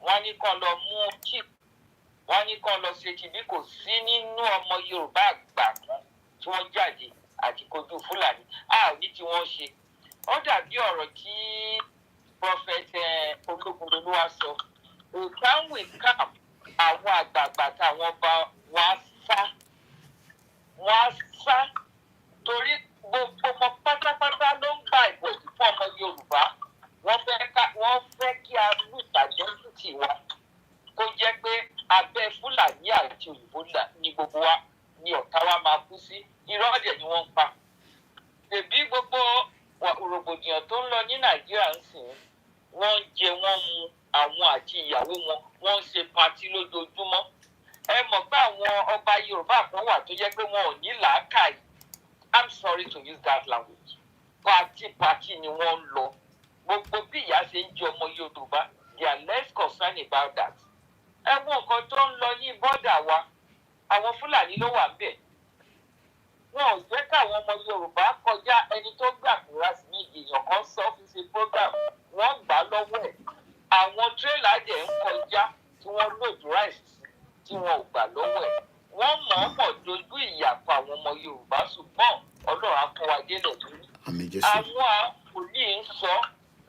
Speaker 12: wọ́n ní kàn lọ mú chip wọ́n ní kàn lọ ṣe tìbí kò sí nínú ọmọ Yorùbá àgbà kan tí wọ́n jáde àti kojú Fúlàní a ò ní tí wọ́n ṣe. Ó dàbí ọ̀rọ̀ tí prophet Ológunlolúwa sọ òkàwé camp àwọn àgbààgbà táwọn bá wá sá torí gbogbo ọmọ pátápátá ló ń gba ìbòsí fún ọmọ Yorùbá wọ́n fẹ́ kí a lù ìtàjọ́sù tì wá kó jẹ́ pé abẹ́ Fúlàní àti òyìnbó ní gbogbo wa ní ọ̀tá wa máa kú sí irọ́ ọ̀dẹ̀ ni wọ́n ń pa. Tèbí gbogbo rògbòdìyàn tó ń lọ ní Nàìjíríà ń sìn wọ́n ń jẹ wọ́n mu àwọn àti ìyàwó wọn wọ́n ń ṣe patí lójoojúmọ́. Ẹ mọ̀ pé àwọn ọba Yorùbá kan wà tó jẹ́ pé wọn ò ní làákàyè. I'm sorry to use that language. Pátí ni wọ́n ń lọ. Gbogbo bí ìyá ṣe ń jẹ ọmọ Yorùbá, they are less concerned about that. Ẹ wo nǹkan tó ń lọ ní bọ́dà wa, àwọn Fúlàní ló wà ńbẹ̀. Wọn ò jẹ́ káwọn ọmọ Yorùbá kọjá ẹni tó gbàgbéra sí ní èèyàn kan sọ fi ṣe program, wọ́n gbà lọ́wọ́ ẹ̀. Àwọn tírélà dẹ̀ ń kọjá tí wọ́n lòdù ráìsì tí wọn ò gbà lọ́wọ́ ẹ̀. Wọ́n mọ̀ọ́mọ̀ dojú ìyà pa àwọn ọmọ Yorùbá ṣùgbọ́n Ọlọ́run á kó wa délẹ̀ lórí. Àwọn wòlíì ń sọ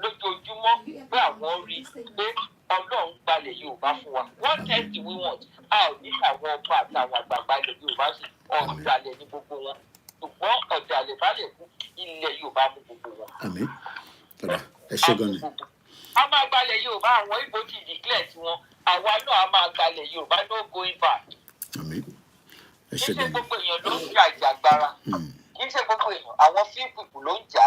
Speaker 12: lójoojúmọ́ pé àwọn rí pé Ọlọ́run gbalẹ̀ Yorùbá fún wa. What else do we want? A ò ní àwọn ọba àtàwọn àgbààgbà ilẹ̀ Yorùbá sí. ọ̀dàlẹ̀ ní gbogbo wọn ṣùgbọ́n ọ̀dàlẹ̀ bá lè kú ilẹ̀ Yorùbá mú gbogbo wọn.
Speaker 3: àmín ọ̀dà ẹ ṣé gan ni.
Speaker 12: a máa gbalẹ̀ Yorùbá àwọn Ìgbò ti declare tiwọn àwa náà a máa gbalẹ̀ Yorùbá no going back.
Speaker 3: àmín ẹ
Speaker 12: kì
Speaker 3: ṣé
Speaker 12: í ṣe
Speaker 3: gan ni.
Speaker 12: gbogbo èèyàn ló ń jà ìjàgbara kì í ṣe gbogbo èèyàn àwọn few people ló ń jà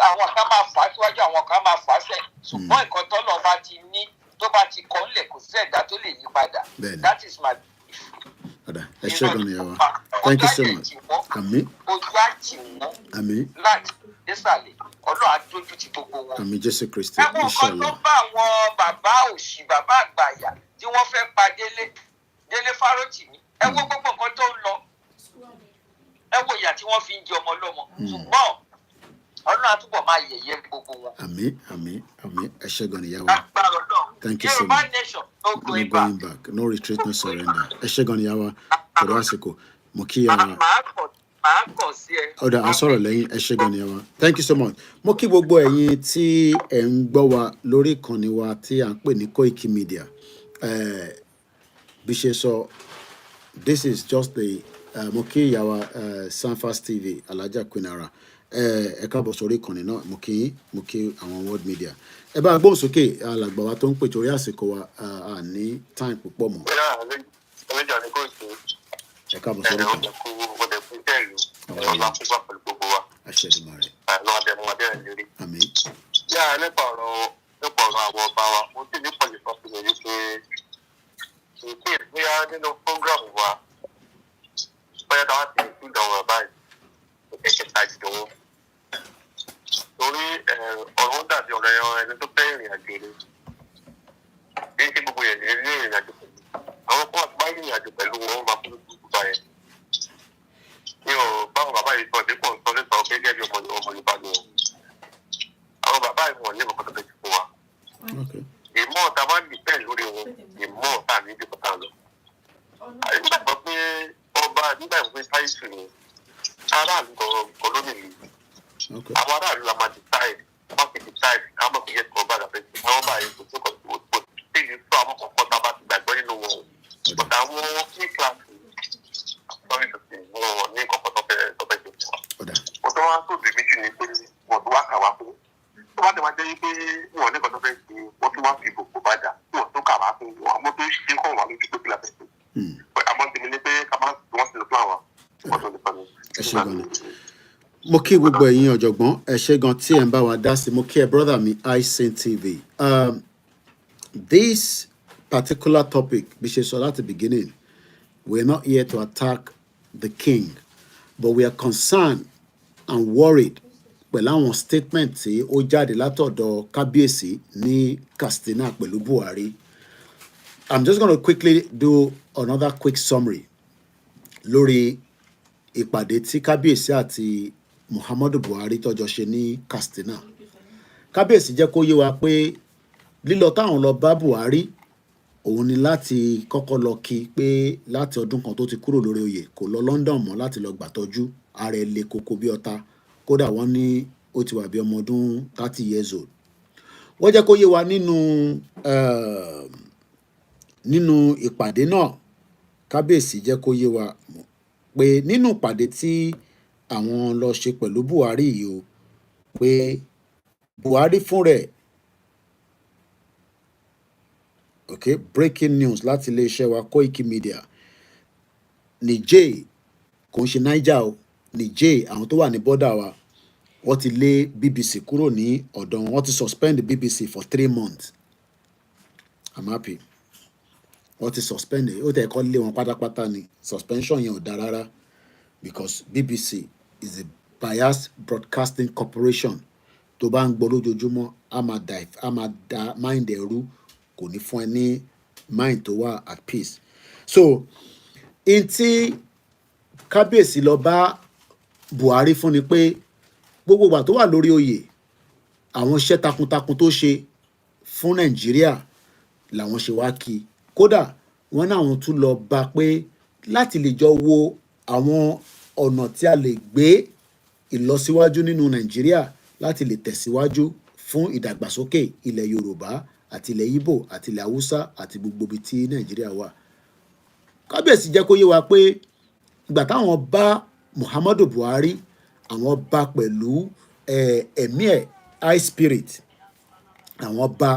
Speaker 12: àwọn kan máa fà á síwájú àwọn kan máa fà á sẹ́yìn ṣùgbọ́n nǹkan tọ́lọ́ bá ti ní tó bá ti kọ́ ńlẹ̀ kò sí ẹ̀dá tó lè yí padà that is my belief.
Speaker 3: ọ̀dà ẹ ṣé gan ni yàrá thank you so much. àmín
Speaker 12: ojú àjì wọn
Speaker 3: àmín
Speaker 12: láti désàlẹ̀ Ọlọ́run á dójú ti gbogbo wọn.
Speaker 3: àmín Jésù Kristi
Speaker 12: ẹ wo nǹkan tó bá àwọn bàbá òṣì bàbá àgbàyà tí wọ́n fẹ́ pa Délé Fárótìmí ẹ wo gbogbo nǹkan tó ń lọ ẹ wo ìyà tí wọ́n fi ń jẹ ọmọ lọ́mọ ṣùgbọ́n Ọlọ́run á túbọ̀ máa yẹ̀yẹ́ gbogbo wọn.
Speaker 3: àmín àmín àmín ẹ ṣé gan ni yàrá thank you so much.
Speaker 12: Yorùbá nation no going back.
Speaker 3: no retreat no surrender ẹ ṣé gan ni yàrá torí àsìkò mo kí yàrá.
Speaker 12: màá kàn sí ẹ.
Speaker 3: ọ̀dà à ń sọ̀rọ̀ lẹ́yìn ẹ ṣé gan ni yàrá thank you so much. mo kí gbogbo ẹ̀yin tí ẹ̀ ń gbọ́ wa lórí ìkànnì wa tí à ń pè ní Koikimedia bí ṣe sọ this is just the mo kí ìyàwó Sanfast TV Alhaja Queen Ara ẹ káàbọ̀ sórí ìkànnì náà mo kí àwọn world media ẹ bá gbóhùn sókè alàgbà wa tó ń pè torí àsìkò wa ní time púpọ̀ mọ́. ẹ káàbọ̀ sórí ìkànnì. àṣẹ ìdìmọ̀ rẹ̀. àmín.
Speaker 1: yára nípa ọ̀rọ̀ àwọn ọba wa mo ti ní pọ̀lì sọ fún mi wípé ìpín ìpínyà nínú fúrógíráàmù wa bóyá táwa ti ní ìdánwò ẹ̀ báyìí kẹ̀kẹ́ ta ìdánwò torí ọ̀rọ̀ ń dàbí ọ̀rọ̀ ẹni tó fẹ́ ìrìn àjò rẹ̀ kì í ṣe gbogbo ìrìn àjò pẹ̀lú àwọn kan àti báyìí ìrìn àjò pẹ̀lú wọn máa fún gbogbo báyẹn ní ọ̀ báwọn bàbá yìí sọ dípò ń sọ nípa gẹ́gẹ́ bí ọmọ Yorùbá ni wọn àwọn bàbá yìí wọn ní ìmọ̀ kọ́tọ́ bẹ́ẹ̀ fún wa ìmọ̀ ọ̀tá máa ń dìpẹ́ lórí wọn ìmọ̀ ọ̀tá ní ìdìbò tá a lọ àìgbàgbọ́ pé ọba nígbà ìwé sáyẹ́sì ni aráàlú olómìnir àwọn aráàlú la máa decide wọ́n ti decide ká mọ̀ kí yẹ kí ọba àgbẹ̀ tí wọ́n bá yẹn kò tó kọ̀ tó tó tèmi fún àwọn kọ̀ọ̀kan tá a bá ti gbàgbọ́ nínú wọn ọ̀tá àwọn kí kíláàsì sọ́rí tòsí wọn ní kọ̀ọ̀kan tó fẹ́ ṣe fún wa. mo tó wá tó bèbí jù ní pé wọ́n tó wá kà wá fún tó bá ti wá jẹ́ pé wọn ní kọ̀ọ̀kan tó fẹ́ ṣe wọ́n tó wá fi ìbò bá dà wọ́n tó kà wá fún wọn àmọ́ tó ṣe kọ̀ wá lójú pé kí la fẹ́ ṣe àmọ́ tèmi ní pé ká má wọ́n sì lè fún àwọn wọ́n tó lè fọ́ mi.
Speaker 3: ẹ ṣé gan ni mo kí gbogbo ẹ̀yin ọ̀jọ̀gbọ́n ẹ ṣé gan tí ẹ̀ ń bá wa dá sí mo kí ẹ brother mi iSin TV this particular topic bí ṣe sọ láti beginning we are not here to attack the king but we are concerned and worried pẹ̀lú àwọn statement tí ó jáde látọ̀dọ̀ kábíyèsí ní Katsina pẹ̀lú Buhari. I'm just going to quickly do another quick summary lórí ìpàdé tí kábíyèsí àti Muhammadu Buhari tọ́jọ́ ṣe ní Katsina. Kábíyèsí jẹ́ kó yé wa pé lílọ táwọn lọ bá Buhari òun ni láti kọ́kọ́ lọ kí pé láti ọdún kan tó ti kúrò lórí oyè kò lọ London mọ́ láti lọ gbàtọ́jú ara ẹ̀ le koko bí ọ̀tá kódà wọ́n ní ó ti wà bí ọmọ ọdún 30 years old. Wọ́n jẹ́ kó yé wa nínú ìpàdé náà kábíyèsí jẹ́ kó yé wa pé nínú ìpàdé tí àwọn lọ ṣe pẹ̀lú Buhari yìí o pé Buhari fún rẹ̀ okay breaking news láti iléeṣẹ́ wa Koikimedia Niger kò ń ṣe Niger o Niger àwọn tó wà ní bọ́dà wa wọ́n ti lé BBC kúrò ní ọ̀dọ̀ wọn ti suspend BBC for 3 months I'm happy wọ́n ti suspend ó tẹ̀ kọ́ lé wọn pátápátá ni suspension yẹn ò dáa rárá because BBC is a biased broadcasting corporation tó bá ń gbọ́ lójoojúmọ́ a máa da mind ẹ̀rú kò ní fún ẹ ní mind tó wà at peace. So in tí kábíyèsí lọ bá Buhari fún ni pé gbogbo ìgbà tó wà lórí oyè àwọn iṣẹ́ takuntakun tó ṣe fún Nàìjíríà làwọn ṣe wá kí kódà wọ́n náà wọ́n tún lọ bá pé láti lè jọ wo àwọn ọ̀nà tí a lè gbé ìlọsíwájú nínú Nàìjíríà láti lè tẹ̀síwájú fún ìdàgbàsókè ilẹ̀ Yorùbá àti ilẹ̀ Ìgbò àti ilẹ̀ Haúsá àti gbogbo ibi tí Nàìjíríà wà. Kábíyèsí jẹ́ kó yé wa pé ìgbà táwọn bá Muhammadu Buhari àwọn bá pẹ̀lú ẹ̀mí ẹ̀ high spirit àwọn bá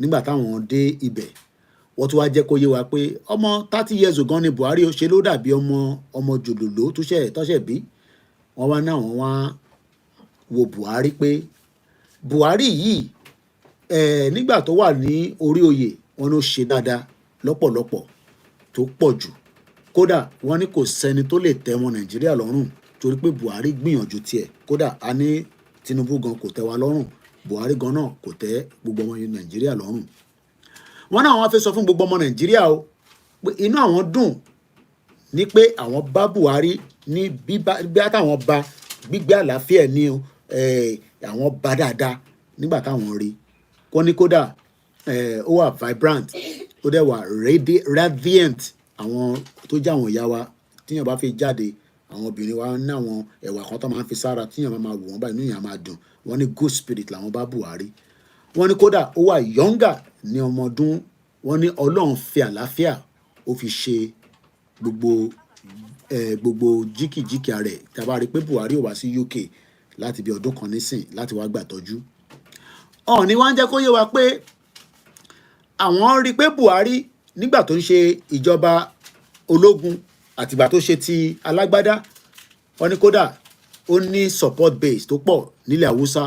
Speaker 3: nígbà táwọn dé ibẹ̀ wọ́n tún wá jẹ́ kó yé wa pé ọmọ 30 years ago ni Buhari ó ṣe ló dàbí ọmọ jòlòló tọ́ṣẹ̀ bí wọ́n wá náà wọ́n wá wo Buhari pé Buhari yìí nígbà tó wà ní orí oyè wọn ló ṣe dáadáa lọ́pọ̀lọpọ̀ tó pọ̀ jù kódà wọ́n ní kò sẹ́ni tó lè tẹ́ wọn Nàìjíríà lọ́rùn torí pé Buhari gbìyànjú tiẹ̀ kódà a ní Tinubu gan kò tẹ́ wa lọ́rùn Buhari gan náà kò tẹ́ gbogbo ọmọ Nàìjíríà lọ́rùn wọn náà wọn fẹ́ sọ fún gbogbo ọmọ Nàìjíríà o pé inú àwọn dùn ní pé àwọn bá Buhari ní bí táwọn bá gbígbé àlàáfíà ní àwọn bá dáadáa nígbà táwọn rí wọ́n ní kódà ó wà vibrant ó dẹ̀ wà radiant àwọn tó jẹ́ àwọn ìyá wa tíyàn bá fi jáde àwọn obìnrin wa ní àwọn ẹ̀wà kan tó máa ń fi sára tíyàn máa wò wọ́n báyìí inú yàn máa dùn wọ́n ní good spirit làwọn bá Buhari wọ́n ní kódà ó wà younger ní ọmọ ọdún wọ́n ní Ọlọ́run fi àlàáfíà ó fi ṣe gbogbo jíkìjíkì rẹ̀ tá a bá rí i pé Buhari ò wá sí UK láti bí ọdún kan nísìn láti wá gbàtọ́jú Ọọ̀ni wá ń jẹ́ kó yé wa pé àwọn rí i pé Buhari nígbà tó ń ṣe ìjọba ológun àtìgbà tó ṣe ti alágbádá wọ́n ní kódà ó ní support base tó pọ̀ nílẹ̀ Haúsá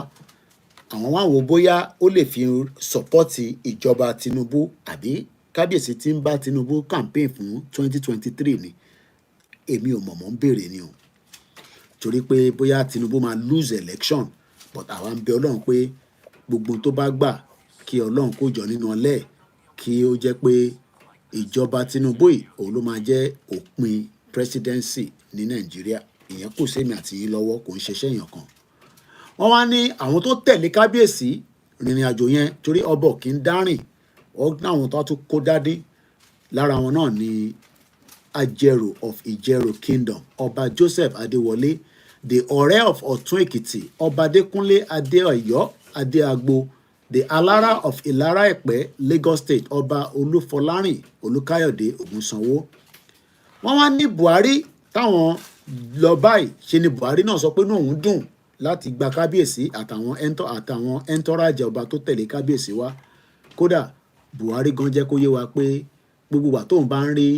Speaker 3: àwọn wá wò bóyá ó lè fi sọ́pọ́tì ìjọba Tinubu àbí kábíyèsí tí ń bá Tinubu campaign fún 2023 ni èmi ò mọ̀mọ́ ń béèrè ni o torí pé bóyá Tinubu máa lose election but àwa ń bẹ Ọlọ́run pé gbogbo tó bá gbà kí Ọlọ́run kó jọ nínú ọlẹ́ kí ó jẹ́ pé ìjọba Tinubu yìí òun ló máa jẹ́ òpin presidency ní Nàìjíríà ìyẹn kò sẹ́mi àti yín lọ́wọ́ kò ń ṣiṣẹ́ èèyàn kan wọ́n wá ní àwọn tó tẹ̀lé kábíyèsí rìnrìn àjò yẹn torí ọbọ̀ kì í dárìn ọgbọ́n àwọn tó tún kó dádé lára wọn náà ni Ajero of Ijero Kingdom ọba Joseph Adéwọlé the ọ̀rẹ́ of Ọ̀tún Èkìtì ọba Adékúnlé Adéọ̀yọ́ Adéagbo the Alára of Ìlara Ẹ̀pẹ́ Lagos State ọba Olúfọlárìn Olúkáyọ̀dé Ògúnsanwó wọ́n wá ní Buhari táwọn lọ báyìí ṣe ni Buhari náà sọ pé inú òun dùn láti gba kábíyèsí àtàwọn ẹntọ́rájẹ ọba tó tẹ̀lé kábíyèsí wá kódà Buhari gan jẹ́ kó yé wa pé gbogbo wa tóun bá ń rí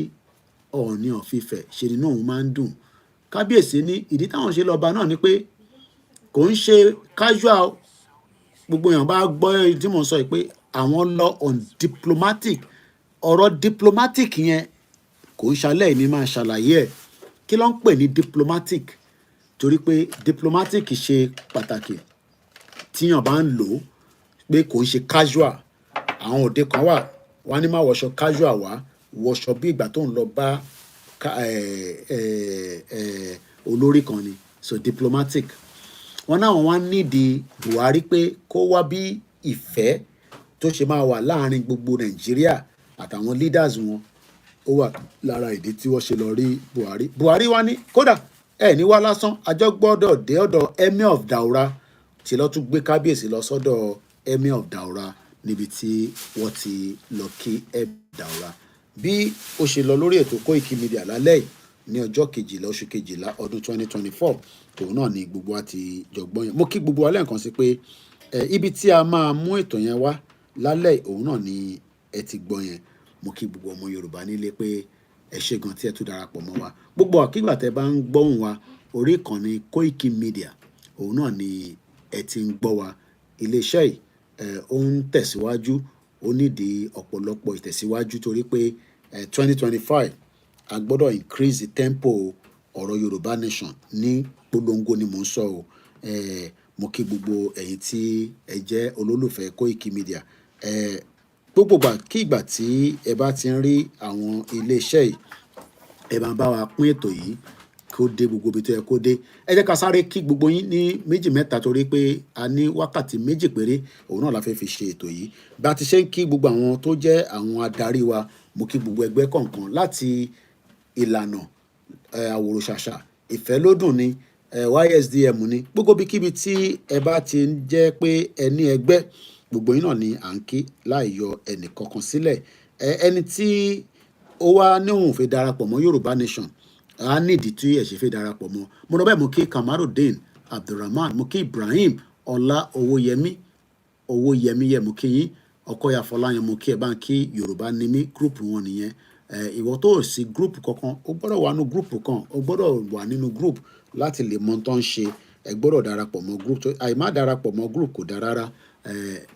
Speaker 3: Ọọ̀ni of Ifẹ̀ ṣe ni náà òun máa ń dùn kábíyèsí ní ìdí táwọn ṣe lọ́ba náà ni pé kò ń ṣe casual gbogbo èèyàn bá gbọ́ tí mò ń sọ yìí pé àwọn lọ on diplomatic ọ̀rọ̀ diplomatic yẹn kò ń ṣalẹ̀ ní máa ṣàlàyé ẹ̀ kí ló ń pè ní diplomatic torí pé diplomatic ṣe pàtàkì tíyàn bá ń lò ó pé kò ń ṣe casual àwọn òde kan wà wọ́n ní má wọṣọ casual wá wọṣọ bí ìgbà tó ń lọ bá olórí kan ni so diplomatic wọn náà wọ́n nídìí Buhari pé kó wá bí ìfẹ́ tó ṣe máa wà láàrin gbogbo Nàìjíríà àtàwọn leaders wọn ó wà lára ìdí tí wọ́n ṣe lọ rí Buhari wá ní kódà ní wá lásán àjọ gbọ́dọ̀ dé ọ̀dọ̀ Emir of Daura tí lọ tún gbé kábíyèsí lọ sọ́dọ̀ Emir of Daura níbi tí wọ́n ti lọ kí Emir Daura bí ó ṣe lọ lórí ètò Koikimedia lálẹ́ yìí ní ọjọ́ 12 oṣù 12 ọdún 2024 tòun náà ni gbogbo wa ti jọgbọ́n yẹn mo kí gbogbo wa lẹ́ẹ̀kan sí pé ibi tí a máa mú ètò yẹn wá lálẹ́ òun náà ni ẹ ti gbọ́ yẹn mo kí gbogbo ọmọ Yorùbá nílé pé ẹ ṣé gan tí ẹ tún darapọ̀ mọ́ wa gbogbo àkígbà tẹ bá ń gbóhùn wa orí ìkànnì Koikimedia òun náà ni ẹ ti ń gbọ́ wa iléeṣẹ́ yìí ó ń tẹ̀síwájú ó nídìí ọ̀pọ̀lọpọ̀ ìtẹ̀síwájú torí pé 2025 a gbọ́dọ̀ increase the tempo ọ̀rọ̀ Yorùbá nation ní polongo ni mò ń sọ o mo kí gbogbo ẹ̀yin tí ẹ jẹ́ olólùfẹ́ Koikimedia gbogbo ìgbà tí ẹ bá ti ń rí àwọn iléeṣẹ́ yìí ẹ máa bá wa pín ètò yìí kó dé gbogbo ibi tó yẹ kó dé ẹ jẹ́ ká sáré kí gbogbo yín ní méjì mẹ́ta torí pé a ní wákàtí méjì péré òun náà la fẹ́ fi ṣe ètò yìí bá a ti ṣe ń kí gbogbo àwọn tó jẹ́ àwọn adarí wa mo kí gbogbo ẹgbẹ́ kọ̀ọ̀kan láti ìlànà àwòrò-ṣàṣà ìfẹ́lódùn ni YSDM ni gbogbo ibikíbi tí ẹ bá ti ń jẹ́ pé ẹ ní ẹgbẹ́ gbogbo yín náà ni à ń kí láì yọ ẹnì kankan sílẹ̀ ẹni tí ó wá ní òun fẹ́ darapọ̀ mọ́ Yorùbá nation a nídìí tí ẹ̀ ṣe fẹ́ darapọ̀ mọ́. Mo lọ bẹ́ẹ̀ mo kí Kamarudeen Abdulrahman, mo kí Ibrahim Ọlá Owóyẹmí yẹ mo kí yín, Ọkọ̀yà Fọláyan mo kí ẹ bá ń kí Yorùbá ní mí, group wọn nìyẹn. Ìwọ tó sí group kankan, o gbọ́dọ̀ wà nínú group kan, o gbọ́dọ̀ wà nínú group láti lè mọ tó ń ṣe. Ẹ gbọ́dọ̀ darapọ̀ mọ́ group, àìmá darapọ̀ mọ́ group kò dára rárá.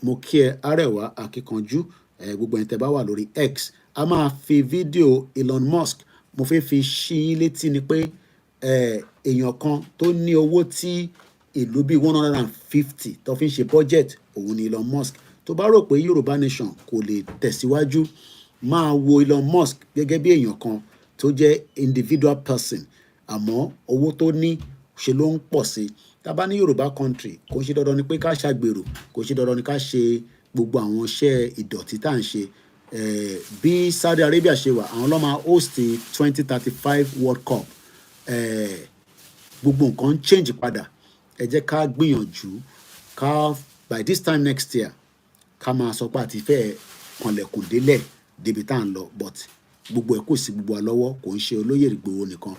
Speaker 3: Mo kí ẹ Arẹwà Akíkanjú, gbogbo ẹni tẹ́ bá wà lórí X. A máa fi fídíò Elon Musk, mo fẹ́ fi ṣí yín létí ni pé èèyàn kan tó ní owó tí ìlú bíi 150 tó fi ń ṣe budget, òun ni Elon Musk. Tó bá rò pé Yorùbá nation kò lè tẹ̀síwájú, máa wo Elon Musk gẹ́gẹ́ bí èèyàn kan tó jẹ́ individual person, àmọ́ owó tó ní ṣe ló ń pọ̀ sí. Tá bá ní Yorùbá country, kò ṣe dandan ni pé ká ṣàgbèrò, kò ṣe dandan ni ká ṣe gbogbo àwọn iṣẹ́ ìdọ̀tí tá à ń ṣe. Bí Saudi Arabia ṣe wà, àwọn ló máa host 2035 World Cup. Gbogbo nǹkan ń change padà. Ẹ jẹ́ ká gbìyànjú ká by this time next year ká máa sọ pé àti fẹ́ kanlẹ̀kùn délẹ̀ débi tá à ń lọ, but gbogbo ẹ̀ kò sí gbogbo wa lọ́wọ́, kò ń ṣe olóyè Ìgbòho nìkan.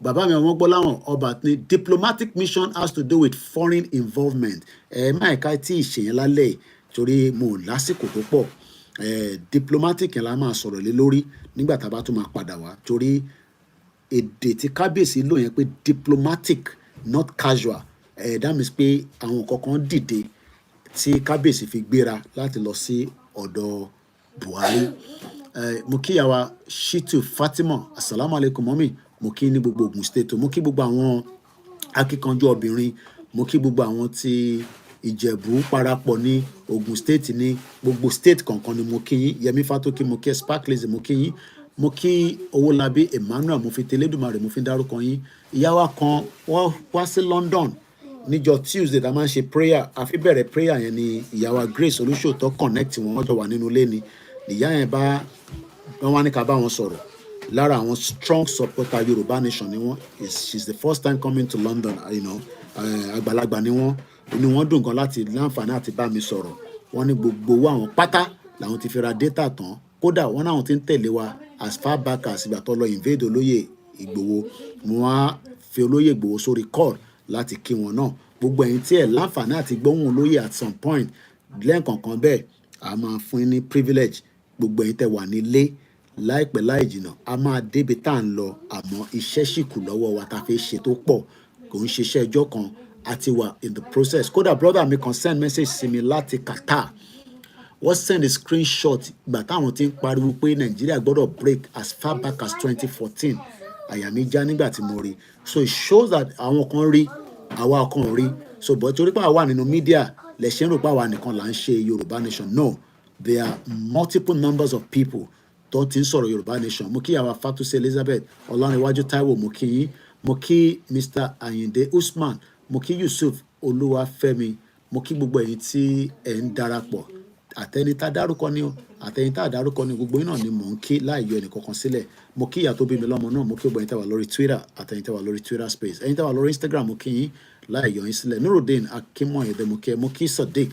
Speaker 3: Bàbá mi ọmọ gbọ́ láwọn ọba ní diplomatic mission has to do with foreign involvement. Máìka tí ìṣèyẹn lálẹ́ torí mo lásìkò tó pọ̀. Diplomatic yẹn la máa sọ̀rọ̀ lé lórí nígbà tá a bá tún máa padà wá, torí èdè tí kábíyèsí lò yẹn pé diplomatic not casual. That means pé àwọn kankan dìde tí kábíyèsí fi gbéra láti lọ sí ọ̀dọ̀ Buhari. Mo kí yàwá Shitu Fatima, assalamu alaikum mọ́mì, mo kí ní gbogbo Ogun State, mo kí gbogbo àwọn akíkanjú obìnrin, mo kí gbogbo àwọn tí Ìjẹ̀bú parapọ̀ ní Ogun State ní gbogbo state kankan ni mo kí yín. Yẹmí Fátókí mo kí ẹ, Sparkles mo kí yín, mo kí Owólabí Emmanuel, mo fi tẹlẹ́dùmarè mo fi dárúkọ yín. Ìyá wa kan wọ́n wá sí London níjọ́ Tuesday tá a máa ń ṣe prayer, àfi bẹ̀rẹ̀ prayer yẹn ni ìyá wa Grace Olúṣòótọ́ connect wọn, wọ́n jọ wà nínú ilé ni. Ìyá yẹn bá wọ́n wá ní ká bá wọn sọ̀rọ̀. Lára àwọn strong supporter Yorùbá nation ni wọ́n. She's the first time coming to London, you know. Àgbàlagbà ni wọ́n. Inú wọn dùn gan láti láǹfààní àti bá mi sọ̀rọ̀. Wọ́n ní gbogbo owó àwọn pátá làwọn ti fi ra data tán. Kódà wọ́n náà ti ń tẹ̀lé wa as far back as ìgbà tó lọ invade olóyè Ìgbòho. Wọ́n á fi olóyè Ìgbòho sórí call láti kí wọn náà. Gbogbo ẹ̀yin tí ẹ̀ láǹfààní àti gbóhùn olóyè at some point lẹ́ẹ̀kọ̀ọ̀kan bẹ́ẹ̀, a máa fún yín ní privilege. Gbogbo ẹ̀yin tẹ́ wà nílé láìpẹ́ láì jìnnà, a máa débi tá à ń lọ, àmọ́ iṣẹ́ ṣì kù lọ́wọ́ wa tá a fẹ́ ṣe tó pọ̀. Kò ń ṣiṣẹ́ ẹjọ́ kan, àti wà in the process. Kódà brother mi kan send message sí mi láti Qatar. Wọ́n send a screenshot ìgbà táwọn ti ń pariwo pé Nàìjíríà gbọ́dọ̀ break as far back as 2014. Àyà mi já nígbà tí mo rí. So it shows that àwọn kan rí, àwa kan rí. So but torí pé àwa wà nínú media, lẹ ṣe ń rò pé àwa nìkan là ń ṣe Yorùbá nation. No, there are multiple numbers of people tó ti ń sọ̀rọ̀ Yorùbá nation. Mo kí àwa Fatuse Elizabeth Ọlọ́runwájú Táíwò, mo kí yín. Mo kí Mr. Ayinde Usman, mo kí Yusuf Olúwafẹ́mi, mo kí gbogbo ẹ̀yin tí ẹ̀ ń darapọ̀. Àtẹni tá dárúkọ ni o, àtẹni tá dárúkọ ni, gbogbo yín náà ni mò ń kí láì yọ ẹnì kankan sílẹ̀. Mo kí ìyá tó bí mi lọ́mọ náà, mo kí gbogbo ẹ̀yin tẹ́ wà lórí Twitter, àtẹ̀yin tẹ́ wà lórí Twitter space. Ẹ̀yin tẹ́ wà lórí Instagram, mo kí yín láì yọ yín sílẹ̀. Nurudeen Akínmọ̀yẹ̀dẹ̀, mo kí ẹ, mo kí Sadiq,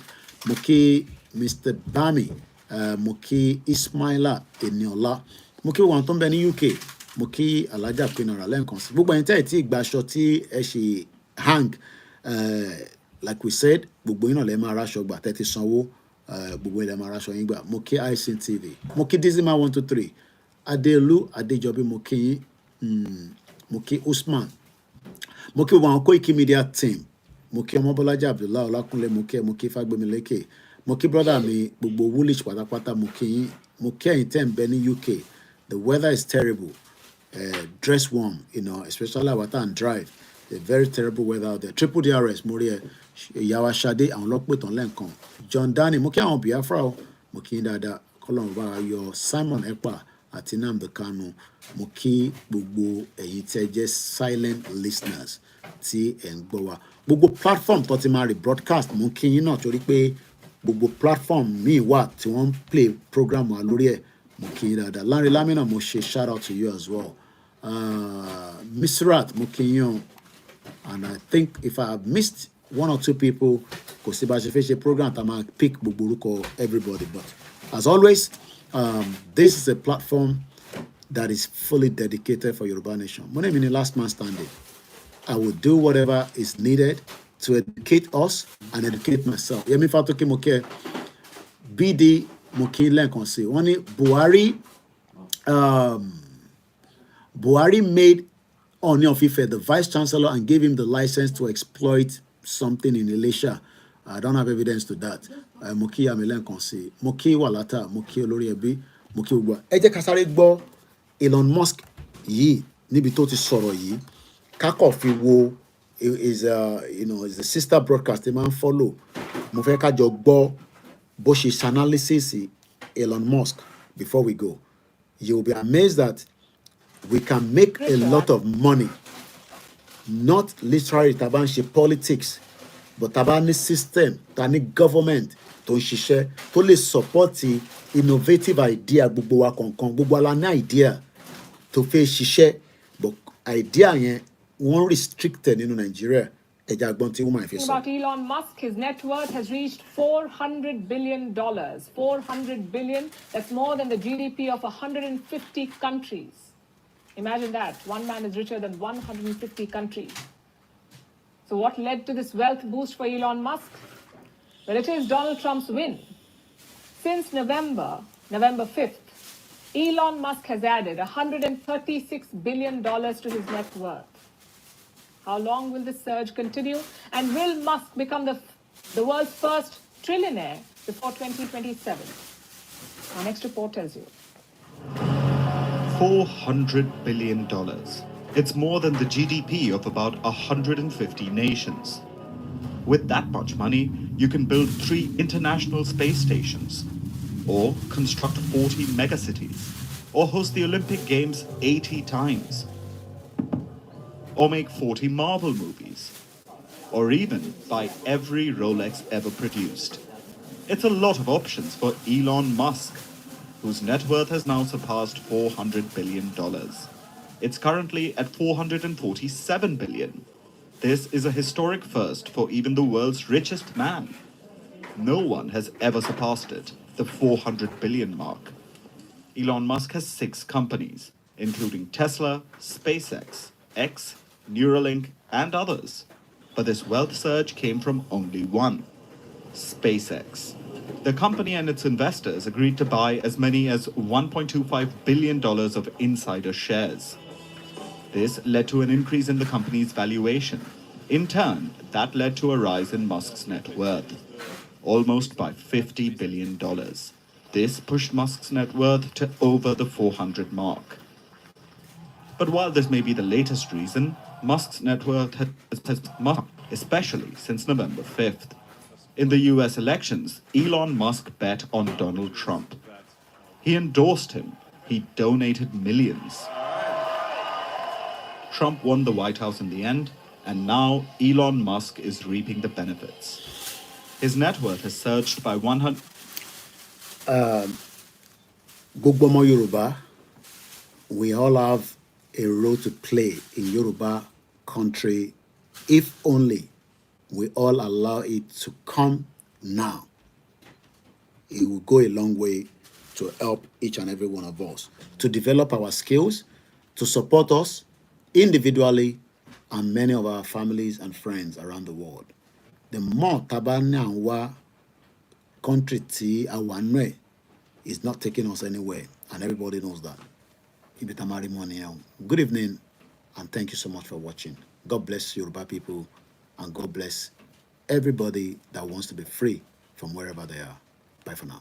Speaker 3: mo kí Mr. Bami, mo kí Ismaila Eniola, mo kí gbogbo àwọn tó ń bẹ ní UK, mo kí Alhaja Pinara lẹ́ǹkan sí. Gbogbo ẹ̀yin tẹ́ ẹ̀ tí ì gbaṣọ tí ẹ ṣe hang, like we said, gbogbo yín náà lè máa ráṣọ gbà tẹ́ ti sanwó, gbogbo yín lè máa ráṣọ yín gbà. Mo kí ICN TV, mo kí Dizima 123, Adelu Adejobi, mo kí yín, mo kí Usman, mo kí gbogbo àwọn Koikimedia team, mo kí Ọmọbọ́lájà Abdullahi Ọlákúnlé, mo kí ẹ, mo kí Fagbemilékè, mo kí brother mi gbogbo Woolwich pátápátá, mo kí yín, mo kí ẹ̀yin tẹ́ ń bẹ ní UK. The weather is terrible. Dress warm, you know, especially our time drive. A very terrible weather out there. Triple DRS, mo rí ẹ, ìyàwó Ṣadé, àwọn ọlọ́pẹ̀ tán lẹ́ǹkan. John Dani, mo kí àwọn Biafra o, mo kí yín dáadáa. Kọ́lọ́run bá yọ Simon Ekpa àti Nnamdi Kanu. Mo kí gbogbo ẹ̀yin tí ẹ jẹ́ silent listeners tí ẹ̀ ń gbọ́ wa. Gbogbo platform tó ti máa rí broadcast, mo kí yín náà torí pé gbogbo platform míì wà tí wọ́n ń play program wa lórí ẹ̀. Mo kí yín dáadáa. Lanre Lamina, mo ṣe shout out to you as well. Misrat, mo kí yín o. And I think if I have missed one or two people, kò sí bá ṣe fẹ́ ṣe program tá máa pick gbogbo orúkọ everybody. But as always, this is a platform that is fully dedicated for Yoruba Nation. My name is the last man standing. I will do whatever is needed to educate us and educate myself. Yemi Fatoki Moke, BD Moki Lenkonsi. Oni Buhari made Ooni of Ife the vice chancellor and gave him the license to exploit something in Elisha. I don't have evidence to that. Moki Amelen Konsi, Moki Walata, Moki Olori Ebi, Moki Ugwa. Ẹ jẹ́ ká sáré gbọ́ Elon Musk yìí níbi tó ti sọ̀rọ̀ yìí. Kákọ̀ fi wo is is the sister broadcast they man follow. Mo fẹ́ ká jọ gbọ́ bó ṣe analysis Elon Musk before we go. You will be amazed that we can make a lot of money, not literally tabanshi politics, but tabani system, tani government, tó ń ṣiṣẹ́, tó lè support the innovative idea gbogbo wa kankan, gbogbo ala ní idea tó fẹ́ ṣiṣẹ́, but idea yẹn wọ́n restricted in Nigeria.
Speaker 13: About Elon Musk, his net worth has reached $400 billion. 400 billion, that's more than the GDP of 150 countries. Imagine that. One man is richer than 150 countries. So what led to this wealth boost for Elon Musk? Well, it is Donald Trump's win. Since November 5th, Elon Musk has added $136 billion to his net worth. How long will this surge continue? And will Musk become the world's first trillionaire before 2027? Our next report tells you.
Speaker 14: $400 billion. It's more than the GDP of about 150 nations. With that much money, you can build 3 international space stations, or construct 40 megacities, or host the Olympic Games 80 times, or make 40 Marvel movies, or even buy every Rolex ever produced. It's a lot of options for Elon Musk, whose net worth has now surpassed $400 billion. It's currently at $447 billion. This is a historic first for even the world's richest man. No one has ever surpassed it, the 400 billion mark. Elon Musk has 6 companies, including Tesla, SpaceX, X, Neuralink, and others. But this wealth surge came from only one, SpaceX. The company and its investors agreed to buy as many as $1.25 billion of insider shares. This led to an increase in the company's valuation. In turn, that led to a rise in Musk's net worth, almost by $50 billion. This pushed Musk's net worth to over the 400 mark. But while this may be the latest reason, Musk's net worth has marked, especially since November 5th. In the US elections, Elon Musk bet on Donald Trump. He endorsed him. He donated millions. Trump won the White House in the end, and now Elon Musk is reaping the benefits. His net worth has surged by 100...
Speaker 3: Gogbomo Yoruba, we all have a role to play in Yoruba country if only we all allow it to come now. It will go a long way to help each and every one of us to develop our skills, to support us individually and many of our families and friends around the world. The more Tabana and Wa country T Awanwe is not taking us anywhere, and everybody knows that. Good evening, and thank you so much for watching. God bless Yoruba people, and God bless everybody that wants to be free from wherever they are. Bye for now.